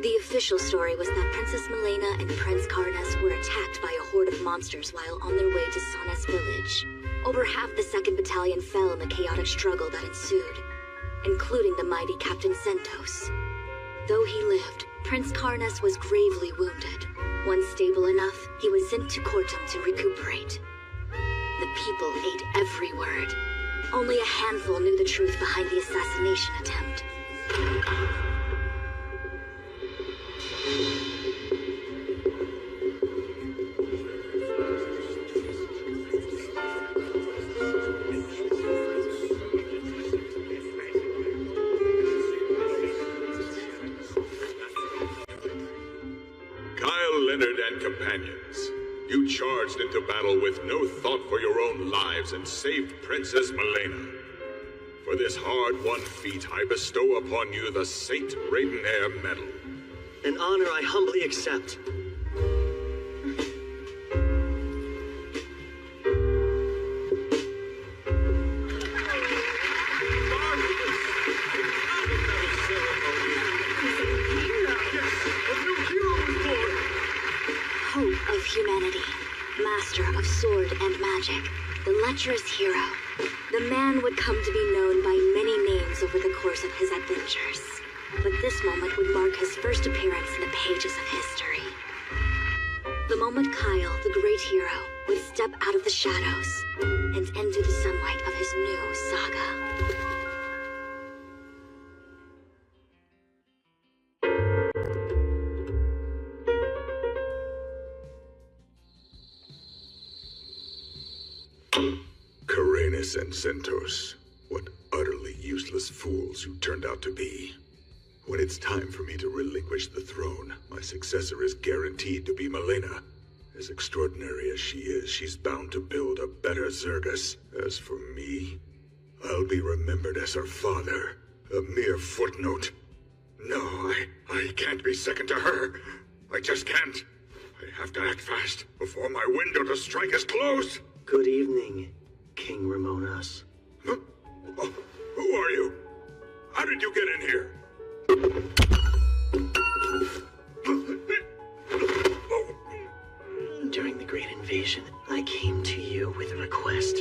The official story was that Princess Milena and Prince Karnas were attacked by a horde of monsters while on their way to Sanas village. Over half the 2nd Battalion fell in the chaotic struggle that ensued, including the mighty Captain Sentos. Though he lived, Prince Karnas was gravely wounded. Once stable enough, he was sent to Kortum to recuperate. The people ate every word. Only a handful knew the truth behind the assassination attempt. Kyle, Leonard, and companions, you charged into battle with no thought for your own lives and saved Princess Milena. For this hard-won feat, I bestow upon you the Saint Raidenair Medal. An honor I humbly accept. Hope of humanity, master of sword and magic, the lecherous hero. The man would come to be known by many names over the course of his adventures. But this moment would mark his first appearance in the pages of history. The moment Kyle, the great hero, would step out of the shadows and into the sunlight of his new saga. Karenis and Sentos, what utterly useless fools you turned out to be. When it's time for me to relinquish the throne, my successor is guaranteed to be Milena. As extraordinary as she is, she's bound to build a better Zergus. As for me, I'll be remembered as her father, a mere footnote. No, I can't be second to her. I just can't. I have to act fast before my window to strike is closed. Good evening, King Ramonas. Huh? Oh, who are you? How did you get in here? During the Great Invasion, I came to you with a request.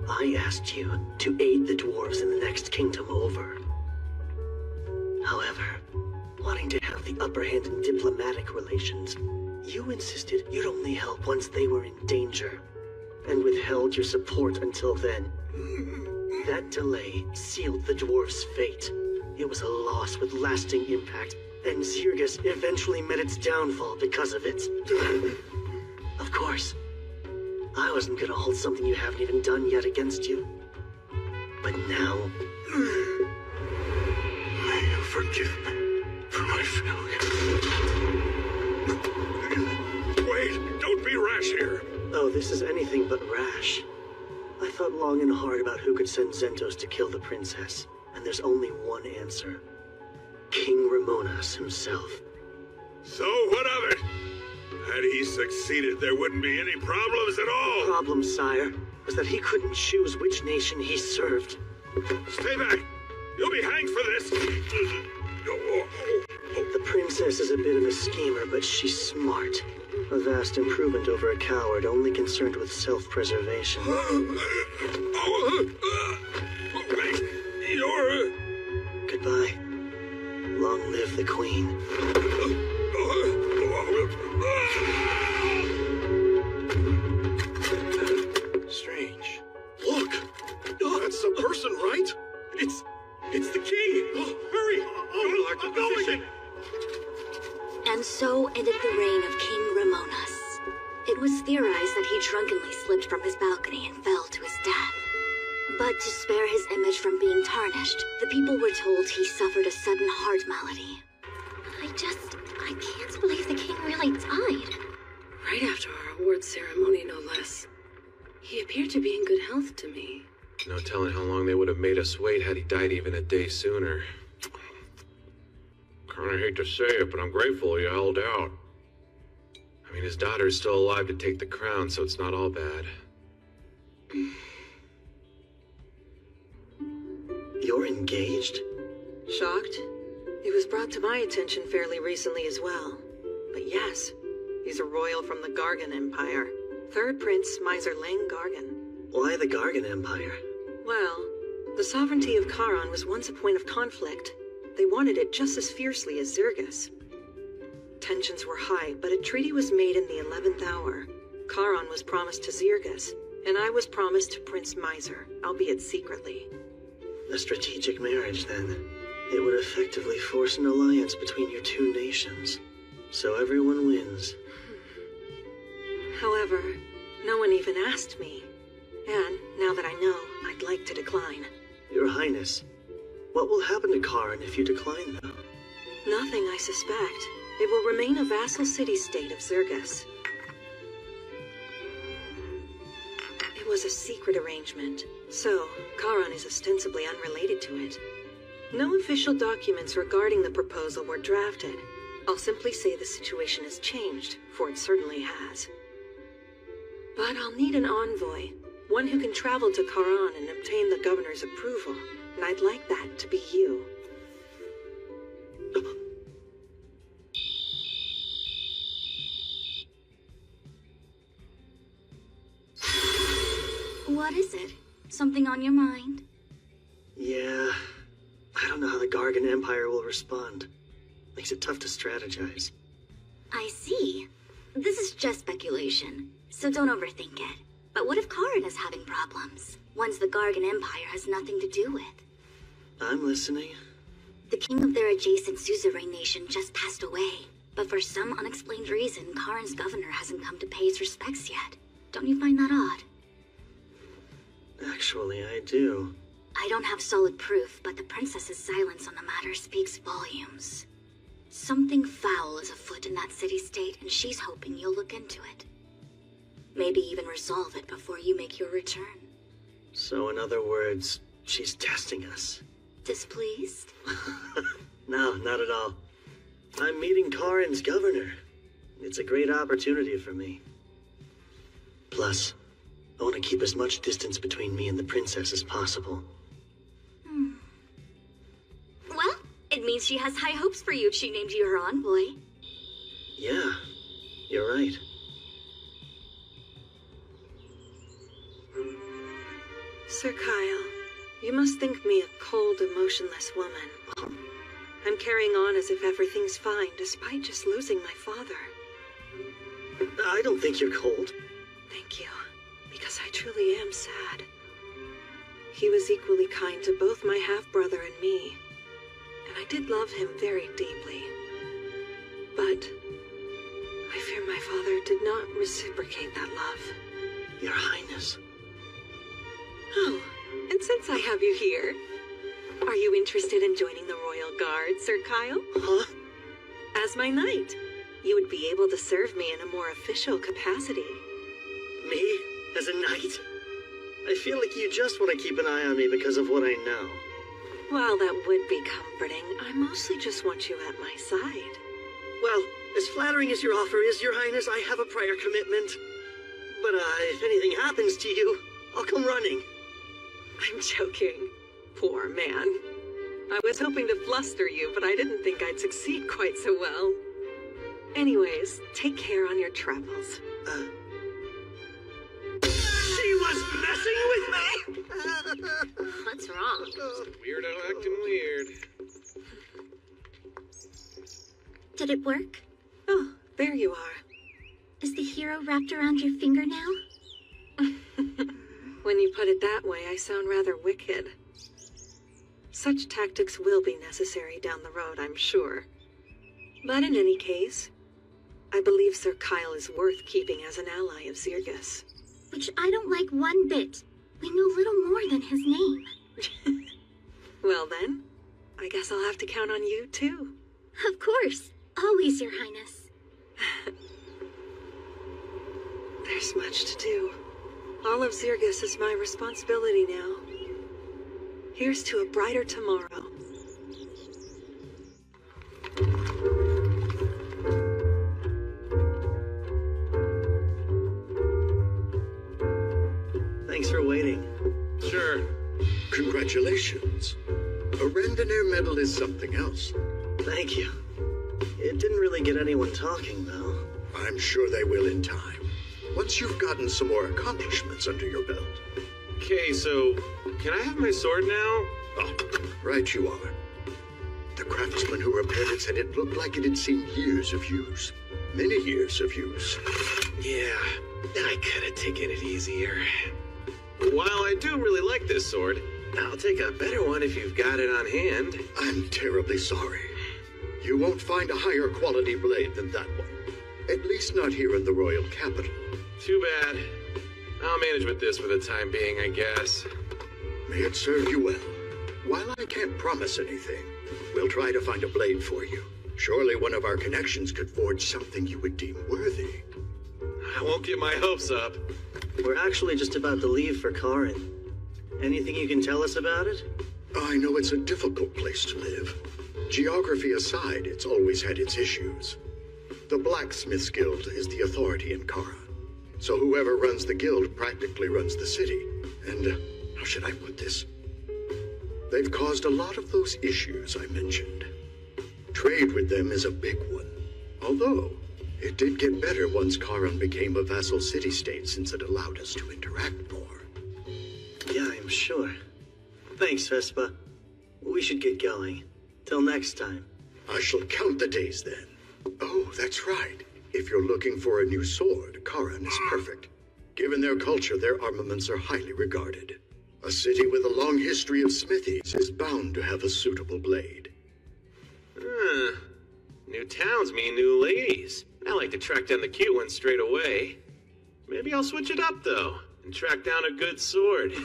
I asked you to aid the dwarves in the next kingdom over. However, wanting to have the upper hand in diplomatic relations, you insisted you'd only help once they were in danger, and withheld your support until then. That delay sealed the dwarves' fate. It was a loss with lasting impact, and Zergus eventually met its downfall because of it. Of course, I wasn't gonna hold something you haven't even done yet against you. But now... May you forgive me for my failure. Wait, don't be rash here. Oh, this is anything but rash. I thought long and hard about who could send Zentos to kill the princess, and there's only one answer. King Ramonas himself. So what of it? Had he succeeded, there wouldn't be any problems at all. The problem, sire, was that he couldn't choose which nation he served. Stay back! You'll be hanged for this! The princess is a bit of a schemer, but she's smart. A vast improvement over a coward only concerned with self-preservation. Goodbye. Long live the queen. Strange. Look! That's the person, right? It's the key! Hurry! I'm going! And so ended the reign of King Ramonas. It was theorized that he drunkenly slipped from his balcony and fell to his death. But to spare his image from being tarnished, the people were told he suffered a sudden heart malady. I can't believe the king really died. Right after our award ceremony, no less. He appeared to be in good health to me. No telling how long they would have made us wait had he died even a day sooner. Kinda hate to say it, but I'm grateful you held out. I mean, his daughter's still alive to take the crown, so it's not all bad. You're engaged? Shocked? It was brought to my attention fairly recently as well. But yes, he's a royal from the Gargan Empire. Third Prince Miser Lang Gargan. Why the Gargan Empire? Well, the sovereignty of Charon was once a point of conflict. They wanted it just as fiercely as Zergus. Tensions were high, but a treaty was made in the 11th hour. Charon was promised to Zergus, and I was promised to Prince Miser, albeit secretly. A strategic marriage, then. It would effectively force an alliance between your two nations. So everyone wins. However, no one even asked me. And, now that I know, I'd like to decline. Your Highness, what will happen to Charon if you decline, though? Nothing, I suspect. It will remain a vassal city-state of Zergus. It was a secret arrangement, so Charon is ostensibly unrelated to it. No official documents regarding the proposal were drafted. I'll simply say the situation has changed, for it certainly has. But I'll need an envoy, one who can travel to Charon and obtain the governor's approval, and I'd like that to be you. What is it? Something on your mind? Yeah, I don't know how the Gargan Empire will respond. Makes it tough to strategize. I see. This is just speculation, so don't overthink it. But what if Charon is having problems? Ones the Gargan Empire has nothing to do with. I'm listening. The king of their adjacent suzerain nation just passed away. But for some unexplained reason, Charon's governor hasn't come to pay his respects yet. Don't you find that odd? Actually, I do. I don't have solid proof, but the princess's silence on the matter speaks volumes. Something foul is afoot in that city-state, and she's hoping you'll look into it. Maybe even resolve it before you make your return. So in other words, she's testing us. Displeased? No, not at all. I'm meeting Charon's governor. It's a great opportunity for me. Plus, I want to keep as much distance between me and the princess as possible. Well, it means she has high hopes for you if she named you her envoy. Yeah, you're right. Sir Kyle, you must think me a cold, emotionless woman. I'm carrying on as if everything's fine, despite just losing my father. I don't think you're cold. Thank you, because I truly am sad. He was equally kind to both my half-brother and me, and I did love him very deeply. But I fear my father did not reciprocate that love. Your Highness. Oh, and since I have you here, are you interested in joining the Royal Guard, Sir Kyle? Huh? As my knight, you would be able to serve me in a more official capacity. Me? As a knight? I feel like you just want to keep an eye on me because of what I know. While that would be comforting, I mostly just want you at my side. Well, as flattering as your offer is, Your Highness, I have a prior commitment. But, if anything happens to you, I'll come running. I'm joking. Poor man. I was hoping to fluster you, but I didn't think I'd succeed quite so well. Anyways, take care on your travels. She was messing with me? What's wrong? Weirdo acting weird. Did it work? Oh, there you are. Is the hero wrapped around your finger now? When you put it that way, I sound rather wicked. Such tactics will be necessary down the road, I'm sure. But in any case, I believe Sir Kyle is worth keeping as an ally of Zergus. Which I don't like one bit. We know little more than his name. Well then, I guess I'll have to count on you too. Of course. Always, Your Highness. There's much to do. All of Zergus is my responsibility now. Here's to a brighter tomorrow. Thanks for waiting. Sure. Congratulations. A Randonnair medal is something else. Thank you. It didn't really get anyone talking, though. I'm sure they will in time. Once you've gotten some more accomplishments under your belt. Okay, so can I have my sword now? Oh, right you are. The craftsman who repaired it said it looked like it had seen years of use. Many years of use. Yeah, I could have taken it easier. While I do really like this sword, I'll take a better one if you've got it on hand. I'm terribly sorry. You won't find a higher quality blade than that one. At least not here in the royal capital. Too bad. I'll manage with this for the time being, I guess. May it serve you well. While I can't promise anything, we'll try to find a blade for you. Surely one of our connections could forge something you would deem worthy. I won't get my hopes up. We're actually just about to leave for Karin. Anything you can tell us about it? I know it's a difficult place to live. Geography aside, it's always had its issues. The Blacksmiths Guild is the authority in Kara. So whoever runs the guild practically runs the city. And, how should I put this? They've caused a lot of those issues I mentioned. Trade with them is a big one. Although, it did get better once Karan became a vassal city-state since it allowed us to interact more. Yeah, I'm sure. Thanks, Vespa. We should get going. Till next time. I shall count the days then. Oh, that's right. If you're looking for a new sword, Karan is perfect. Given their culture, their armaments are highly regarded. A city with a long history of smithies is bound to have a suitable blade. New towns mean new ladies. I like to track down the cute ones straight away. Maybe I'll switch it up, though, and track down a good sword.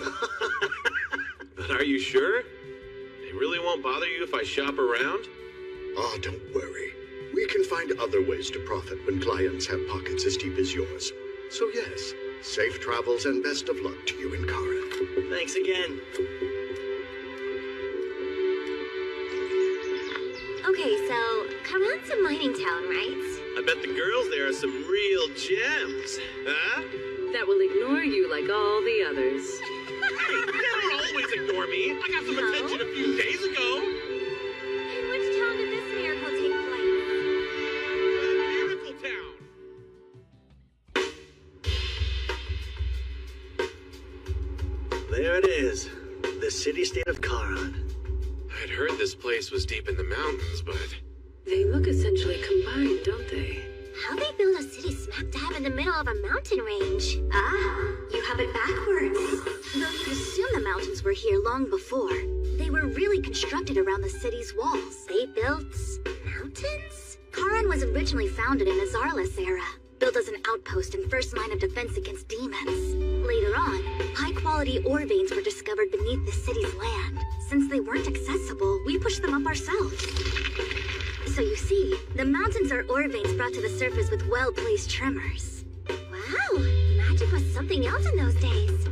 But are you sure? It really won't bother you if I shop around? Oh, don't worry. We can find other ways to profit when clients have pockets as deep as yours. So yes, safe travels and best of luck to you and Karan. Thanks again. Okay, so Karan's a mining town, right? I bet the girls there are some real gems, huh? That will ignore you like all the others. Hey, they don't always ignore me. I got some attention a few days ago. In which town did this miracle take place? Miracle Town. There it is. The city-state of Karan. I'd heard this place was deep in the mountains, but... They look essentially combined, don't they? How they build a city smack dab in the middle of a mountain range? Ah, you have it backwards. Though you'd assume the mountains were here long before. They were really constructed around the city's walls. They built mountains? Karan was originally founded in the Zarlis era, built as an outpost and first line of defense against demons. Later on, high-quality ore veins were discovered beneath the city's land. Since they weren't accessible, we pushed them up ourselves. So you see, the mountains are ore veins brought to the surface with well-placed tremors. Wow, magic was something else in those days.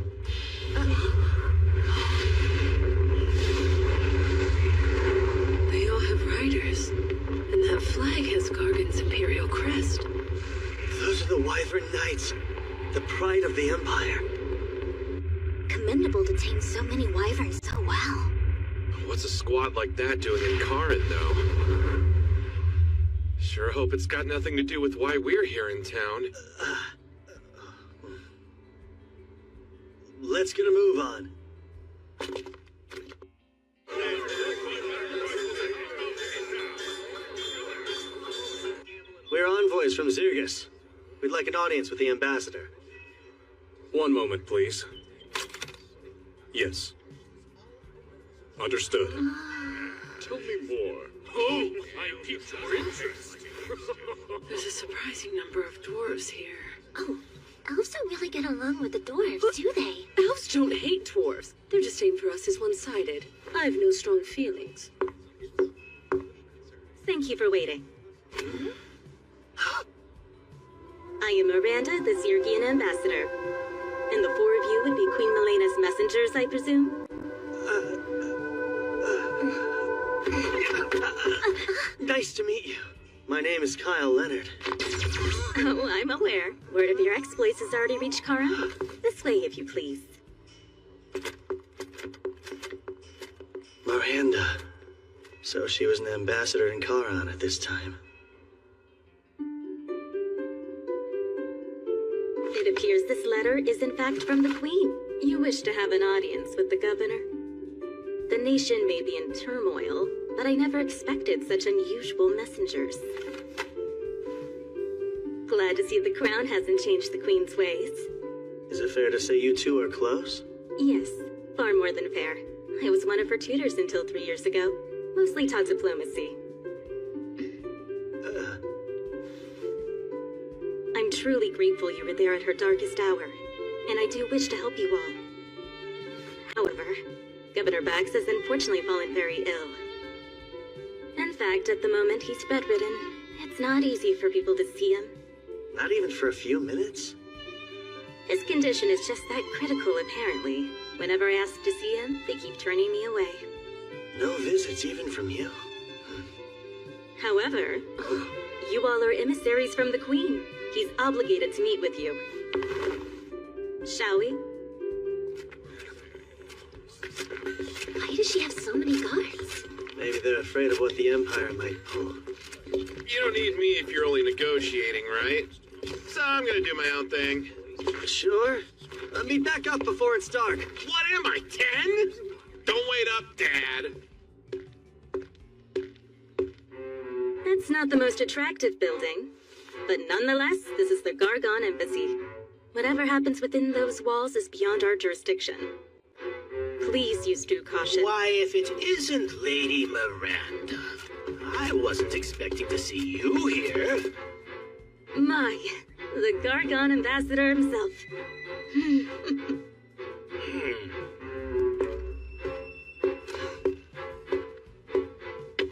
They all have riders. And that flag has Gargan's imperial crest. Those are the Wyvern Knights, the pride of the Empire. Commendable to tame so many wyverns so well. What's a squad like that doing in Karin, though? Sure hope it's got nothing to do with why we're here in town. Let's get a move on. We're envoys from Zergus. We'd like an audience with the ambassador. One moment, please. Yes. Understood. Tell me more. Oh, I piqued your interest. There's a surprising number of dwarves here. Oh, elves don't really get along with the dwarves, do they? Elves don't hate dwarves. Their disdain for us is one-sided. I have no strong feelings. Thank you for waiting. I am Miranda, the Zergian ambassador. And the four of you would be Queen Milena's messengers, I presume? Nice to meet you. My name is Kyle Leonard. Oh, I'm aware. Word of your exploits has already reached Kara. This way, if you please. Miranda. So she was an ambassador in Karan at this time. It appears this letter is in fact from the Queen. You wish to have an audience with the governor? The nation may be in turmoil, but I never expected such unusual messengers. Glad to see the crown hasn't changed the Queen's ways. Is it fair to say you two are close? Yes, far more than fair. I was one of her tutors until 3 years ago. Mostly taught diplomacy. I'm truly grateful you were there at her darkest hour, and I do wish to help you all. However, Governor Bax has unfortunately fallen very ill. In fact, at the moment he's bedridden. It's not easy for people to see him. Not even for a few minutes? His condition is just that critical, apparently. Whenever I ask to see him, they keep turning me away. No visits even from you? However, you all are emissaries from the Queen. He's obligated to meet with you. Shall we? Why does she have so many guards? Maybe they're afraid of what the Empire might pull. You don't need me if you're only negotiating, right? So I'm gonna do my own thing. Sure. Meet back up before it's dark. What am I, 10? Don't wait up, Dad. That's not the most attractive building. But nonetheless, this is the Gargon Embassy. Whatever happens within those walls is beyond our jurisdiction. Please use due caution. Why, if it isn't Lady Miranda, I wasn't expecting to see you here. My, the Gargon Ambassador himself.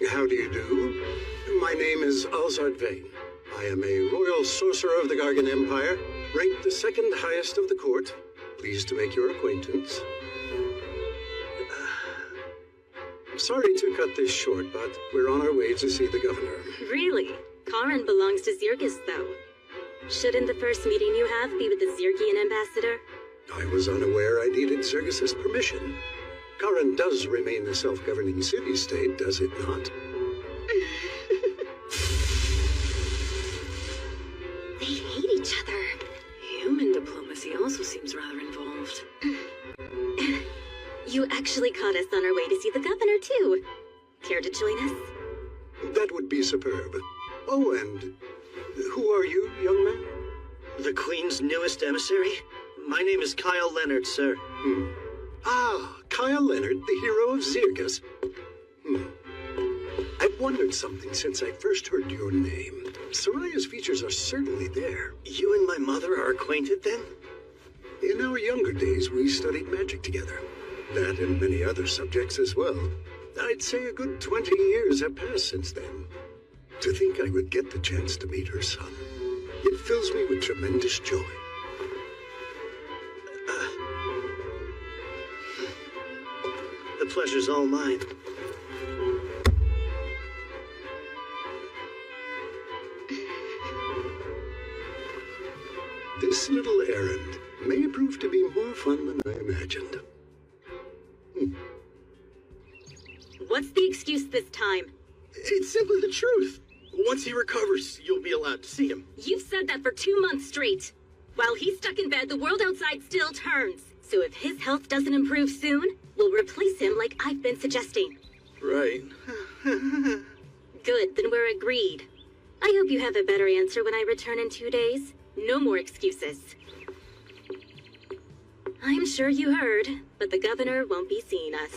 How do you do? My name is Alzard Vane. I am a royal sorcerer of the Gargan Empire, ranked the second highest of the court. Pleased to make your acquaintance. Sorry to cut this short, but we're on our way to see the governor. Really? Karan belongs to Zirgis, though. Shouldn't the first meeting you have be with the Zirgian ambassador? I was unaware I needed Zirgis's permission. Karan does remain a self-governing city-state, does it not? They hate each other. Human diplomacy also seems rather involved. You actually caught us on our way to see the governor, too. Care to join us? That would be superb. Oh, and who are you, young man? The Queen's newest emissary? My name is Kyle Leonard, sir. Ah, Kyle Leonard, the hero of Zirgis. I've wondered something since I first heard your name. Soraya's features are certainly there. You and my mother are acquainted, then? In our younger days, we studied magic together. That and many other subjects as well. I'd say a good 20 years have passed since then. To think I would get the chance to meet her son, it fills me with tremendous joy. The pleasure's all mine. This little errand may prove to be more fun than I imagined. What's the excuse this time? It's simply the truth. Once he recovers, you'll be allowed to see him. You've said that for 2 months straight. While he's stuck in bed, the world outside still turns. So if his health doesn't improve soon, we'll replace him like I've been suggesting. Right. Good, then we're agreed. I hope you have a better answer when I return in 2 days. No more excuses. I'm sure you heard, but the governor won't be seeing us.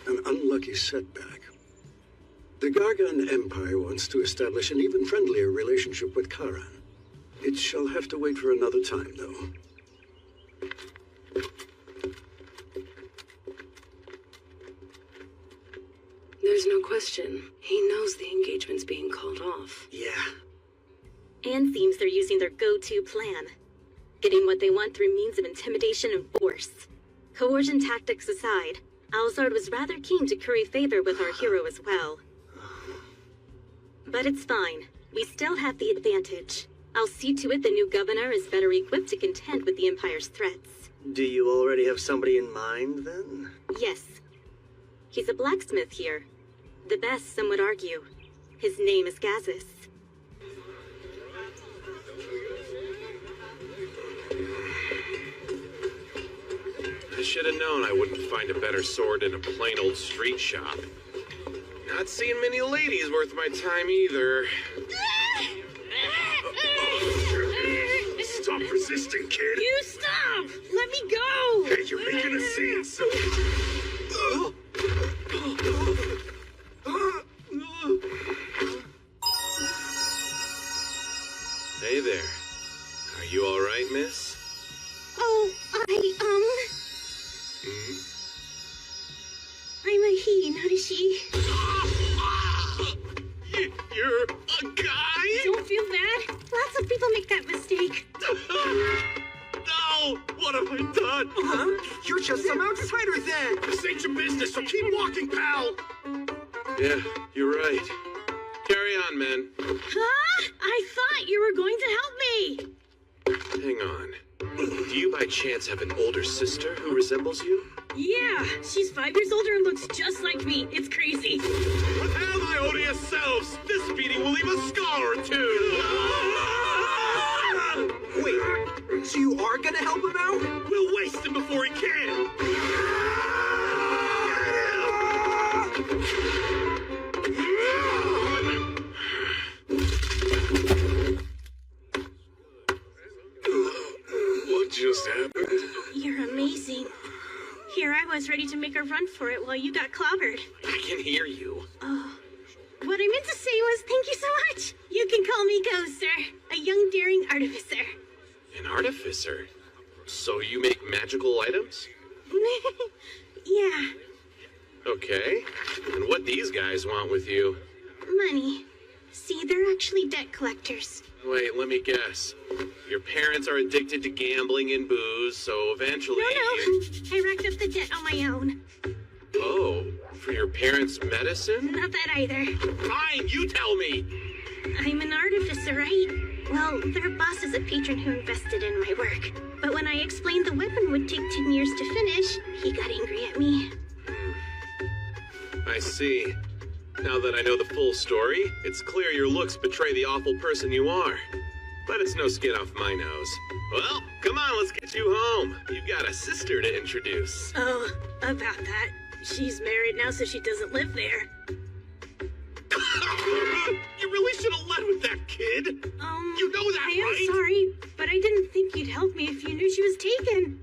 An unlucky setback. The Gargan Empire wants to establish an even friendlier relationship with Karan. It shall have to wait for another time, though. There's no question. He knows the engagement's being called off. Yeah. And seems they're using their go-to plan. Getting what they want through means of intimidation and force. Coercion tactics aside, Alzard was rather keen to curry favor with our hero as well. But it's fine. We still have the advantage. I'll see to it the new governor is better equipped to contend with the Empire's threats. Do you already have somebody in mind, then? Yes. He's a blacksmith here. The best, some would argue. His name is Gazis. I should have known I wouldn't find a better sword in a plain old street shop. Not seeing many ladies worth my time either. Stop resisting, kid! You stop! Let me go! Hey, you're making a scene, so... Hey there. Are you alright, miss? Oh, I'm a he, not a she. You're a guy? Don't feel bad. Lots of people make that mistake. No! What have I done? You're just some outsider then! This ain't your business, so keep walking, pal! Yeah, you're right. Carry on, men. Huh? I thought you were going to help me. Hang on. Do you by chance have an older sister who resembles you? Yeah, she's 5 years older and looks just like me. It's crazy. Prepare thy odious selves! This beating will leave a scar or two! Wait, so you are gonna help him out? We'll waste him before he can! What just happened? You're amazing. Here I was ready to make a run for it while you got clobbered. I can hear you. Oh. What I meant to say was thank you so much. You can call me Go, sir. A young, daring artificer. An artificer? So you make magical items? Yeah, Okay. And what these guys want with you? money. See, they're actually debt collectors. Wait, let me guess. Your parents are addicted to gambling and booze, so eventually... No, you... I racked up the debt on my own. Oh, for your parents' medicine? Not that either. Fine, you tell me! I'm an artificer, right? Well, their boss is a patron who invested in my work. But when I explained the weapon would take 10 years to finish, he got angry at me. I see. Now that I know the full story, it's clear your looks betray the awful person you are. But it's no skin off my nose. Well, come on, let's get you home. You've got a sister to introduce. Oh, about that. She's married now, so she doesn't live there. You really should have led with that, kid. You know that, I am right? sorry, but I didn't think you'd help me if you knew she was taken.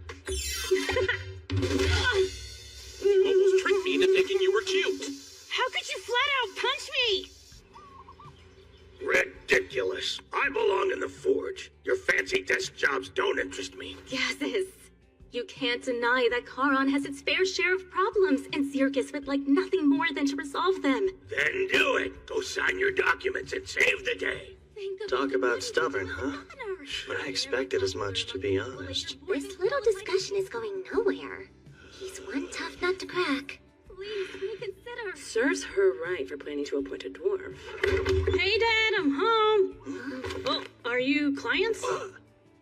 You almost tricked me into thinking you were cute. How could you flat out punch me? Ridiculous. I belong in the forge. Your fancy desk jobs don't interest me. Gazis. You can't deny that Charon has its fair share of problems, and Circus would like nothing more than to resolve them. Then do it. Go sign your documents and save the day. Talk about stubborn, huh? I expected as much, to be honest. This little discussion is going nowhere. He's one tough nut to crack. Please reconsider. Serves her right for planning to appoint a dwarf. Hey, Dad, I'm home. Oh, are you clients?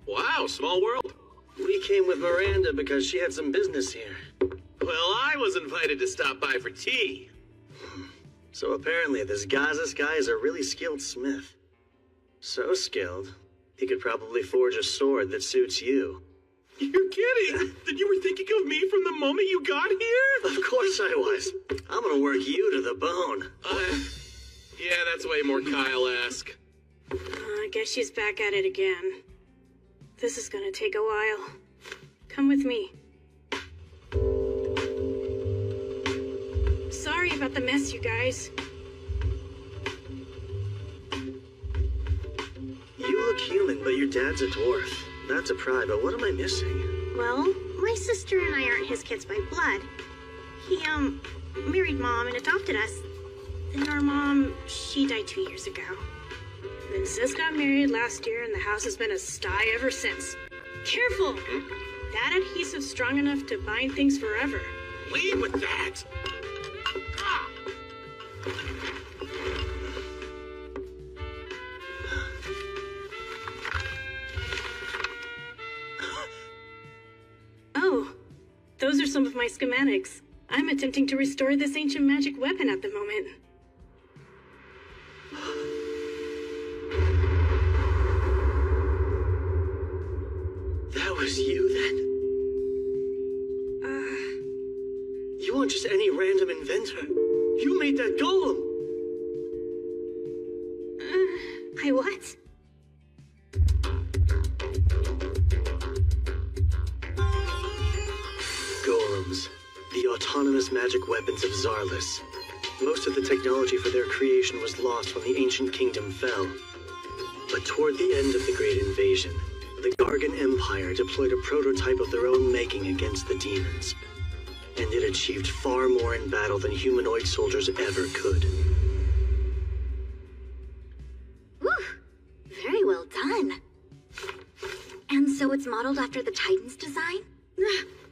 Wow, small world. We came with Miranda because she had some business here. Well, I was invited to stop by for tea. So apparently this Gazis guy is a really skilled smith. So skilled, he could probably forge a sword that suits you. You're kidding! Then you were thinking of me from the moment you got here? Of course I was. I'm gonna work you to the bone. Yeah, that's way more Kyle-esque. I guess she's back at it again. This is gonna take a while. Come with me. Sorry about the mess, you guys. You look human, but your dad's a dwarf. Not to pry, but what am I missing? Well, my sister and I aren't his kids by blood. He, married Mom and adopted us. Then our mom, she died 2 years ago. Then Sis got married last year, and the house has been a sty ever since. Careful! That adhesive's strong enough to bind things forever. Lead with that! Oh, those are some of my schematics. I'm attempting to restore this ancient magic weapon at the moment. was you then? You weren't just any random inventor. You made that golem. I what? Golems, the autonomous magic weapons of Zarlus. Most of the technology for their creation was lost when the ancient kingdom fell. But toward the end of the Great Invasion, the Gargan Empire deployed a prototype of their own making against the demons. And it achieved far more in battle than humanoid soldiers ever could. Whew! Very well done. And so it's modeled after the Titan's design?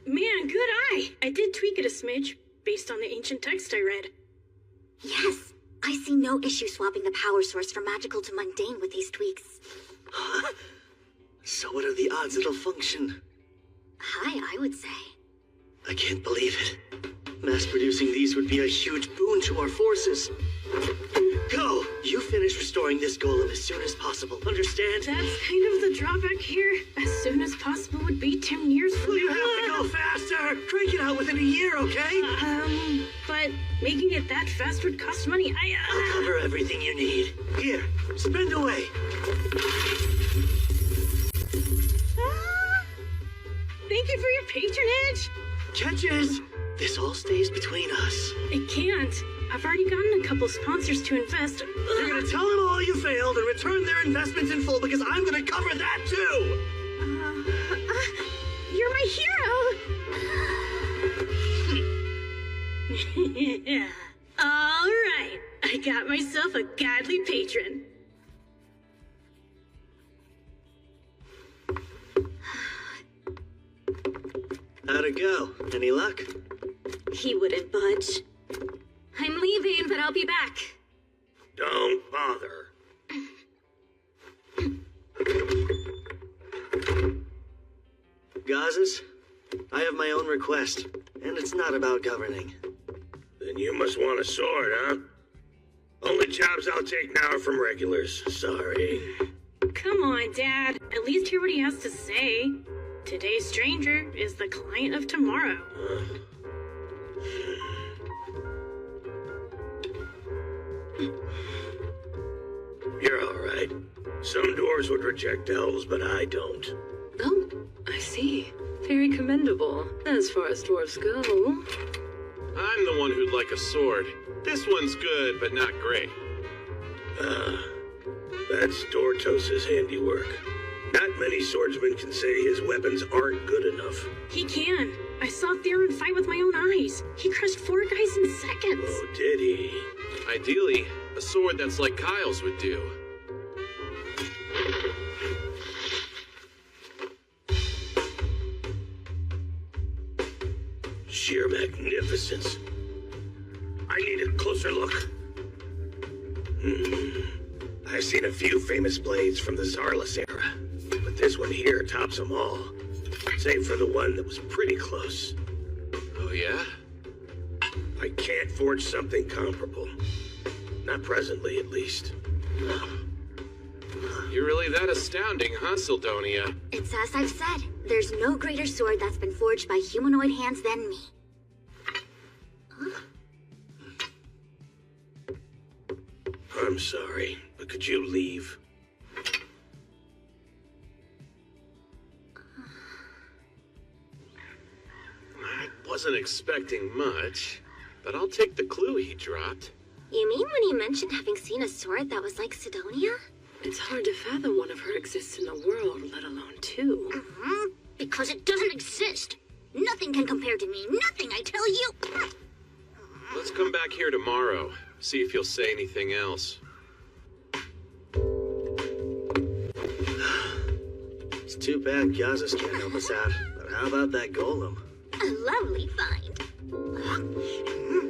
Man, good eye. I did tweak it a smidge, based on the ancient text I read. Yes, I see no issue swapping the power source from magical to mundane with these tweaks. So what are the odds it'll function? High, I would say. I can't believe it. Mass-producing these would be a huge boon to our forces. Go! You finish restoring this golem as soon as possible, understand? That's kind of the drawback here. As soon as possible would be 10 years from now. You have to go faster! Crank it out within a year, okay? But making it that fast would cost money. I'll cover everything you need. Here, spend away. Thank you for your patronage. Catches! This all stays between us. It can't. I've already gotten a couple sponsors to invest. You're gonna tell them all you failed and return their investments in full because I'm gonna cover that too! You're my hero! All right, I got myself a godly patron. How'd it go? Any luck? He wouldn't budge. I'm leaving, but I'll be back. Don't bother. Gazes, I have my own request, and it's not about governing. Then you must want a sword, huh? Only jobs I'll take now are from regulars. Sorry. Come on, Dad. At least hear what he has to say. Today's stranger is the client of tomorrow. You're all right. Some dwarves would reject elves, but I don't. Oh, I see. Very commendable, as far as dwarves go. I'm the one who'd like a sword. This one's good, but not great. That's Dortos's handiwork. Not many swordsmen can say his weapons aren't good enough. He can. I saw Theron fight with my own eyes. He crushed 4 guys in seconds. Oh, did he? Ideally, a sword that's like Kyle's would do. Sheer magnificence. I need a closer look. I've seen a few famous blades from the Zarlus era, but this one here tops them all. Save for the one that was pretty close. Oh, yeah? I can't forge something comparable. Not presently, at least. You're really that astounding, huh, Sildonia? It's as I've said. There's no greater sword that's been forged by humanoid hands than me. I'm sorry, but could you leave? I wasn't expecting much, but I'll take the clue he dropped. You mean when he mentioned having seen a sword that was like Sidonia? It's hard to fathom one of her exists in the world, let alone 2. Because it doesn't exist. Nothing can compare to me. Nothing, I tell you. Let's come back here tomorrow. See if you'll say anything else. It's too bad Gazes can't help us out. But how about that golem? A lovely find.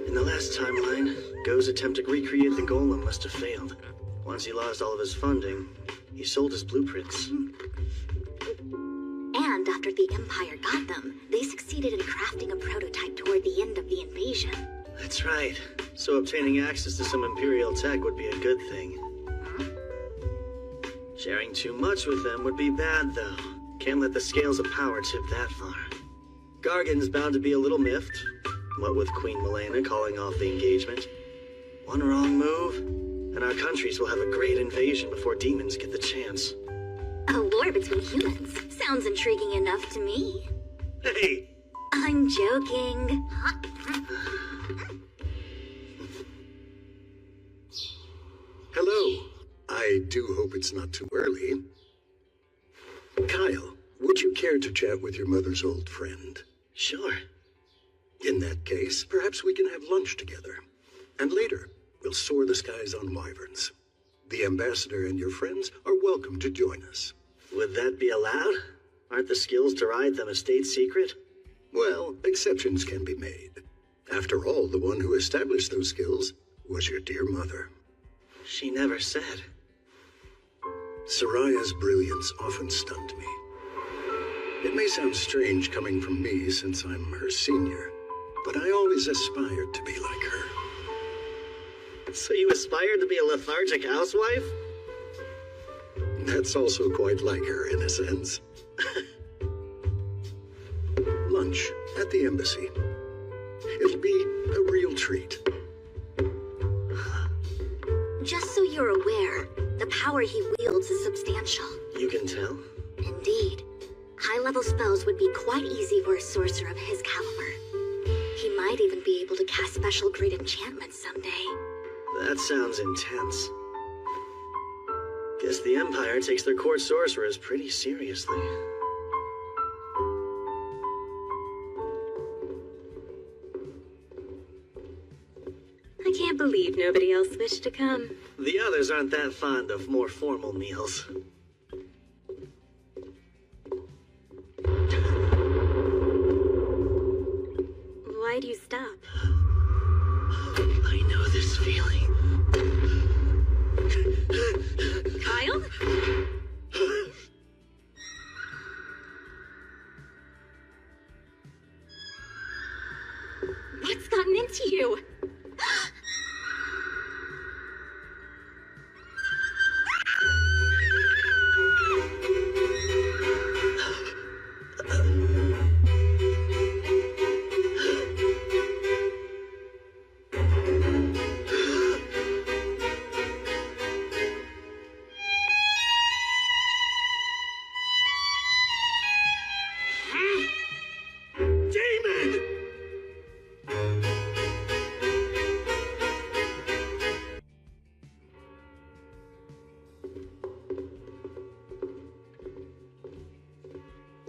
In the last timeline, Go's attempt to recreate the golem must have failed. Once he lost all of his funding, he sold his blueprints. And after the Empire got them, they succeeded in crafting a prototype toward the end of the invasion. That's right. So obtaining access to some Imperial tech would be a good thing. Sharing too much with them would be bad, though. Can't let the scales of power tip that far. Gargan's bound to be a little miffed, what with Queen Milena calling off the engagement. One wrong move, and our countries will have a great invasion before demons get the chance. A war between humans. Sounds intriguing enough to me. Hey! I'm joking. Hello. I do hope it's not too early. Kyle, would you care to chat with your mother's old friend? Sure. In that case, perhaps we can have lunch together. And later, we'll soar the skies on wyverns. The ambassador and your friends are welcome to join us. Would that be allowed? Aren't the skills to ride them a state secret? Well, exceptions can be made. After all, the one who established those skills was your dear mother. She never said. Soraya's brilliance often stunned me. It may sound strange coming from me since I'm her senior, but I always aspired to be like her. So you aspired to be a lethargic housewife? That's also quite like her in a sense. Lunch at the embassy. It'll be a real treat. Just so you're aware, the power he wields is substantial. You can tell? Indeed. High-level spells would be quite easy for a sorcerer of his caliber. He might even be able to cast special great enchantments someday. That sounds intense. Guess the Empire takes their court sorcerers pretty seriously. I can't believe nobody else wished to come. The others aren't that fond of more formal meals. Why do you stop? I know this feeling. Kyle? What's gotten into you?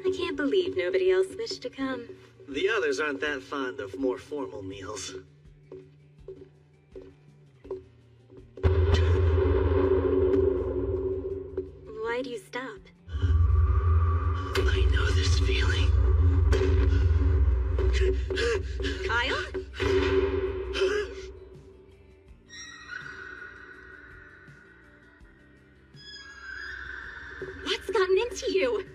I can't believe nobody else wished to come. The others aren't that fond of more formal meals. Why do you stop? I know this feeling. Kyle? What's gotten into you?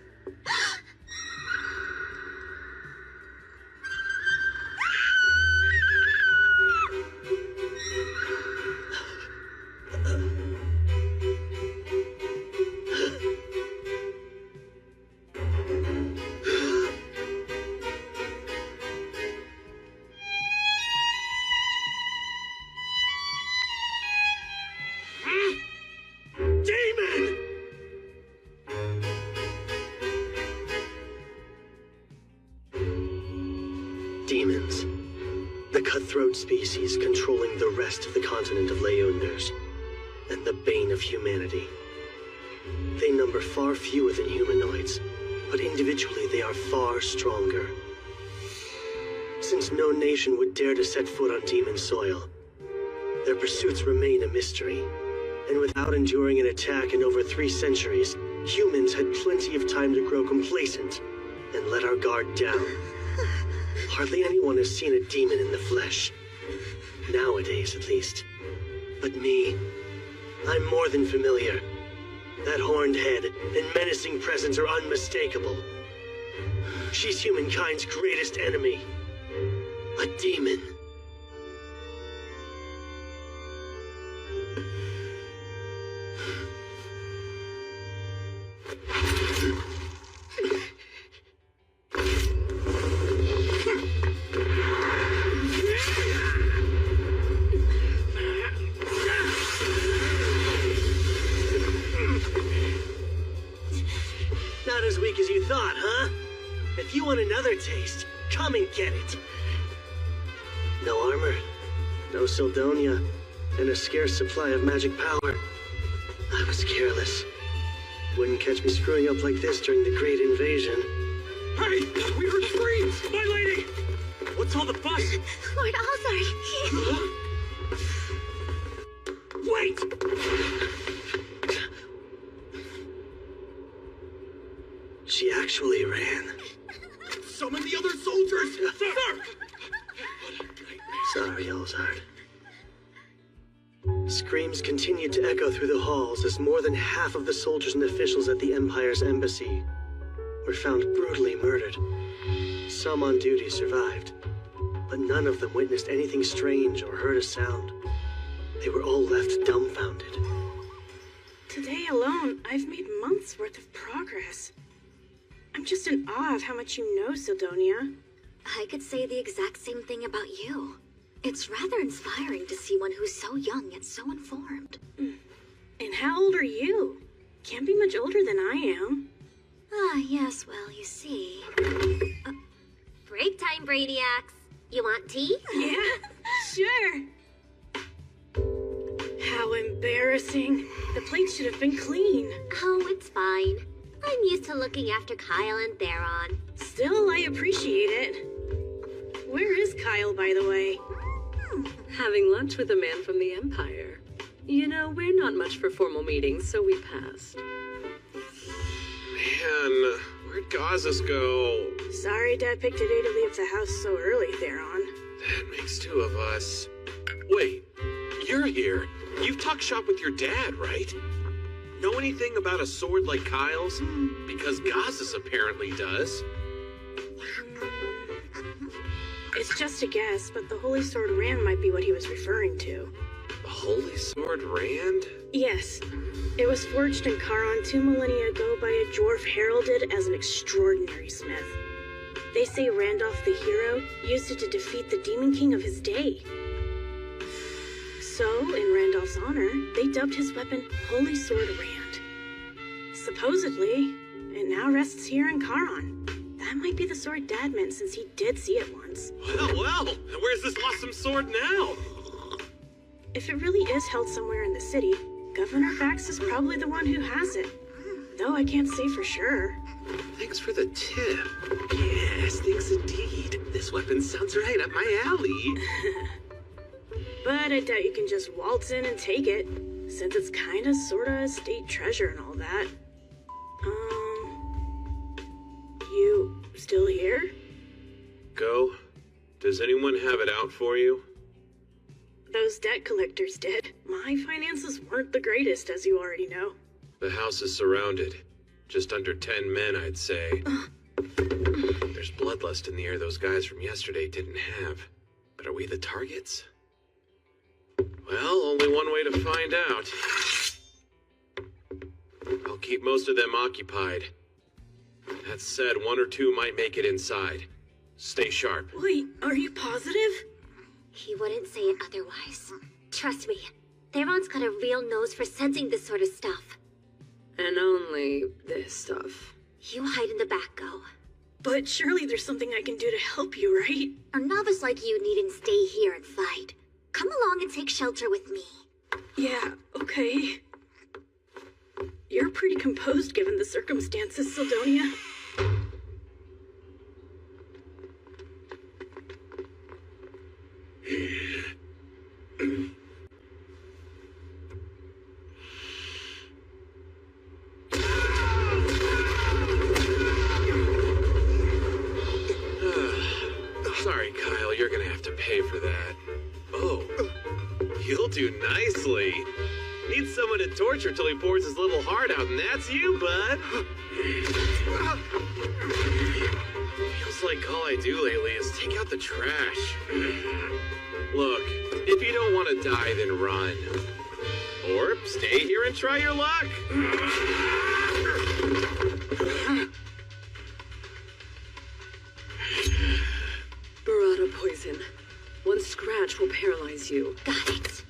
Demons. The cutthroat species controlling the rest of the continent of Leonders, and the bane of humanity. They number far fewer than humanoids, but individually they are far stronger. Since no nation would dare to set foot on demon soil, their pursuits remain a mystery, and without enduring an attack in over 3 centuries, humans had plenty of time to grow complacent and let our guard down. Hardly anyone has seen a demon in the flesh. Nowadays, at least. But me, I'm more than familiar. That horned head and menacing presence are unmistakable. She's humankind's greatest enemy. A demon. not as weak as you thought, huh? If you want another taste, come and get it. No armor, no Sildonia, and a scarce supply of magic power. I was careless. Wouldn't catch me screwing up like this during the Great Invasion. Hey! We heard screams! My lady! What's all the fuss? Lord Alzar, Wait! She actually ran. Summon the other soldiers! Sir! Sorry, Elzard. Screams continued to echo through the halls as more than half of the soldiers and officials at the Empire's embassy were found brutally murdered. Some on duty survived, but none of them witnessed anything strange or heard a sound. They were all left dumbfounded. Today alone, I've made months' worth of progress. I'm just in awe of how much you know, Sildonia. I could say the exact same thing about you. It's rather inspiring to see one who's so young yet so informed. And how old are you? Can't be much older than I am. Ah, yes, well, you see. break time, Brainiacs. You want tea? Yeah, sure. How embarrassing. The plates should have been clean. Oh, it's fine. I'm used to looking after Kyle and Theron. Still, I appreciate it. Where is Kyle, by the way? Having lunch with a man from the Empire. You know, we're not much for formal meetings, so we passed. Man, where'd Gazas go? Sorry Dad picked a day to leave the house so early, Theron. That makes two of us. Wait, you're here. You've talked shop with your dad, right? Know anything about a sword like Kyle's? Because Gazas apparently does. It's just a guess, but the Holy Sword Rand might be what he was referring to. The Holy Sword Rand? Yes. It was forged in Charon 2 millennia ago by a dwarf heralded as an extraordinary smith. They say Randolph the hero used it to defeat the Demon King of his day. So, in Randolph's honor, they dubbed his weapon Holy Sword Rand. Supposedly, it now rests here in Charon. That might be the sword Dad meant since he did see it once. Well, and where's this awesome sword now? If it really is held somewhere in the city, Governor Fax is probably the one who has it. Though I can't say for sure. Thanks for the tip. Yes, thanks indeed. This weapon sounds right up my alley. But I doubt you can just waltz in and take it, since it's kinda sorta a state treasure and all that. You still here? Go. Does anyone have it out for you? Those debt collectors did. My finances weren't the greatest, as you already know. The house is surrounded. Just under 10 men, I'd say. There's bloodlust in the air those guys from yesterday didn't have. But are we the targets? Well, only one way to find out. I'll keep most of them occupied. That said, one or two might make it inside. Stay sharp. Wait, are you positive? He wouldn't say it otherwise. Trust me, Theron's got a real nose for sensing this sort of stuff. And only this stuff. You hide in the back, Go. But surely there's something I can do to help you, right? A novice like you needn't stay here and fight. Come along and take shelter with me. Yeah, okay. You're pretty composed given the circumstances, Sildonia. Sorry, Kyle, you're gonna have to pay for that. Oh, you'll do nicely. Need someone to torture till he pours his little heart out, and that's you, bud. Feels like all I do lately is take out the trash. Look, if you don't want to die, then run. Or stay here and try your luck. Burrata poison. One scratch will paralyze you. Got it.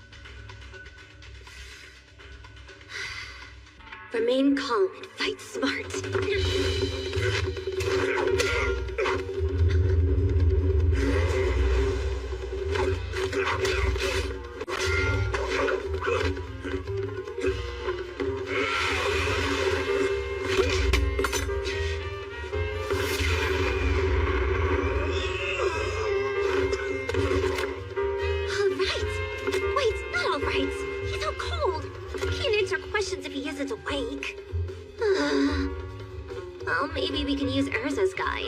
Remain calm and fight smart. Well, maybe we can use Urza's guy.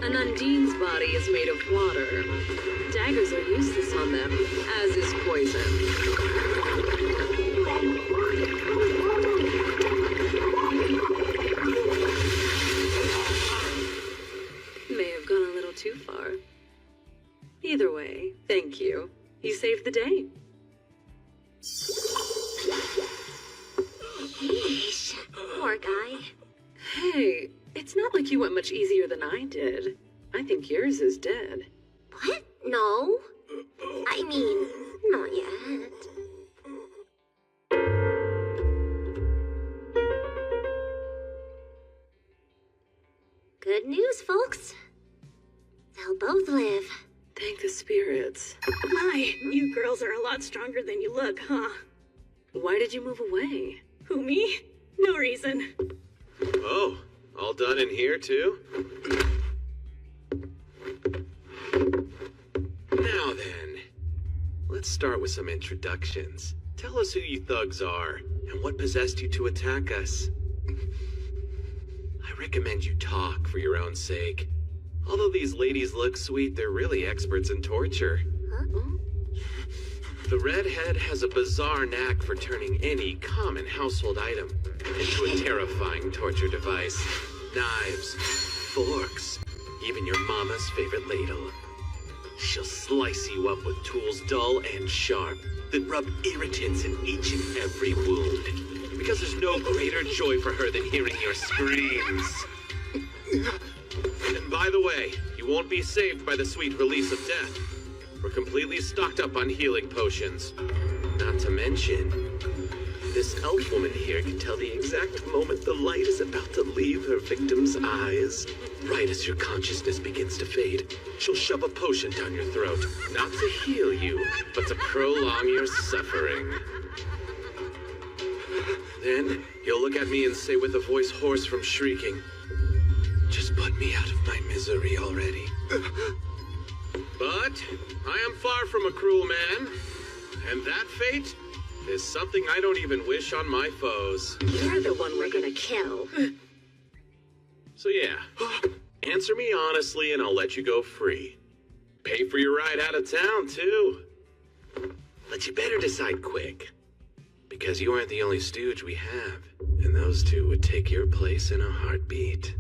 An Undine's body is made of water. Daggers are useless on them, as is poison. May have gone a little too far. Either way, thank you. You saved the day. Yeesh, poor guy. Hey, it's not like you went much easier than I did. I think yours is dead. What? No. I mean, not yet. Good news, folks. They'll both live. Thank the spirits. My, you girls are a lot stronger than you look, huh? Why did you move away? Who, me? No reason. Oh, all done in here, too? Now then, let's start with some introductions. Tell us who you thugs are, and what possessed you to attack us. I recommend you talk for your own sake. Although these ladies look sweet, they're really experts in torture. Huh? The redhead has a bizarre knack for turning any common household item into a terrifying torture device. Knives, forks, even your mama's favorite ladle. She'll slice you up with tools dull and sharp that rub irritants in each and every wound. Because there's no greater joy for her than hearing your screams. And by the way, you won't be saved by the sweet release of death. We're completely stocked up on healing potions. Not to mention, this elf woman here can tell the exact moment the light is about to leave her victim's eyes. Right as your consciousness begins to fade, she'll shove a potion down your throat. Not to heal you, but to prolong your suffering. Then, you'll look at me and say with a voice hoarse from shrieking, "Just put me out of my misery already." But I am far from a cruel man, and that fate is something I don't even wish on my foes. You're the one we're gonna kill. So yeah, answer me honestly and I'll let you go free. Pay for your ride out of town, too. But you better decide quick, because you aren't the only stooge we have, and those two would take your place in a heartbeat.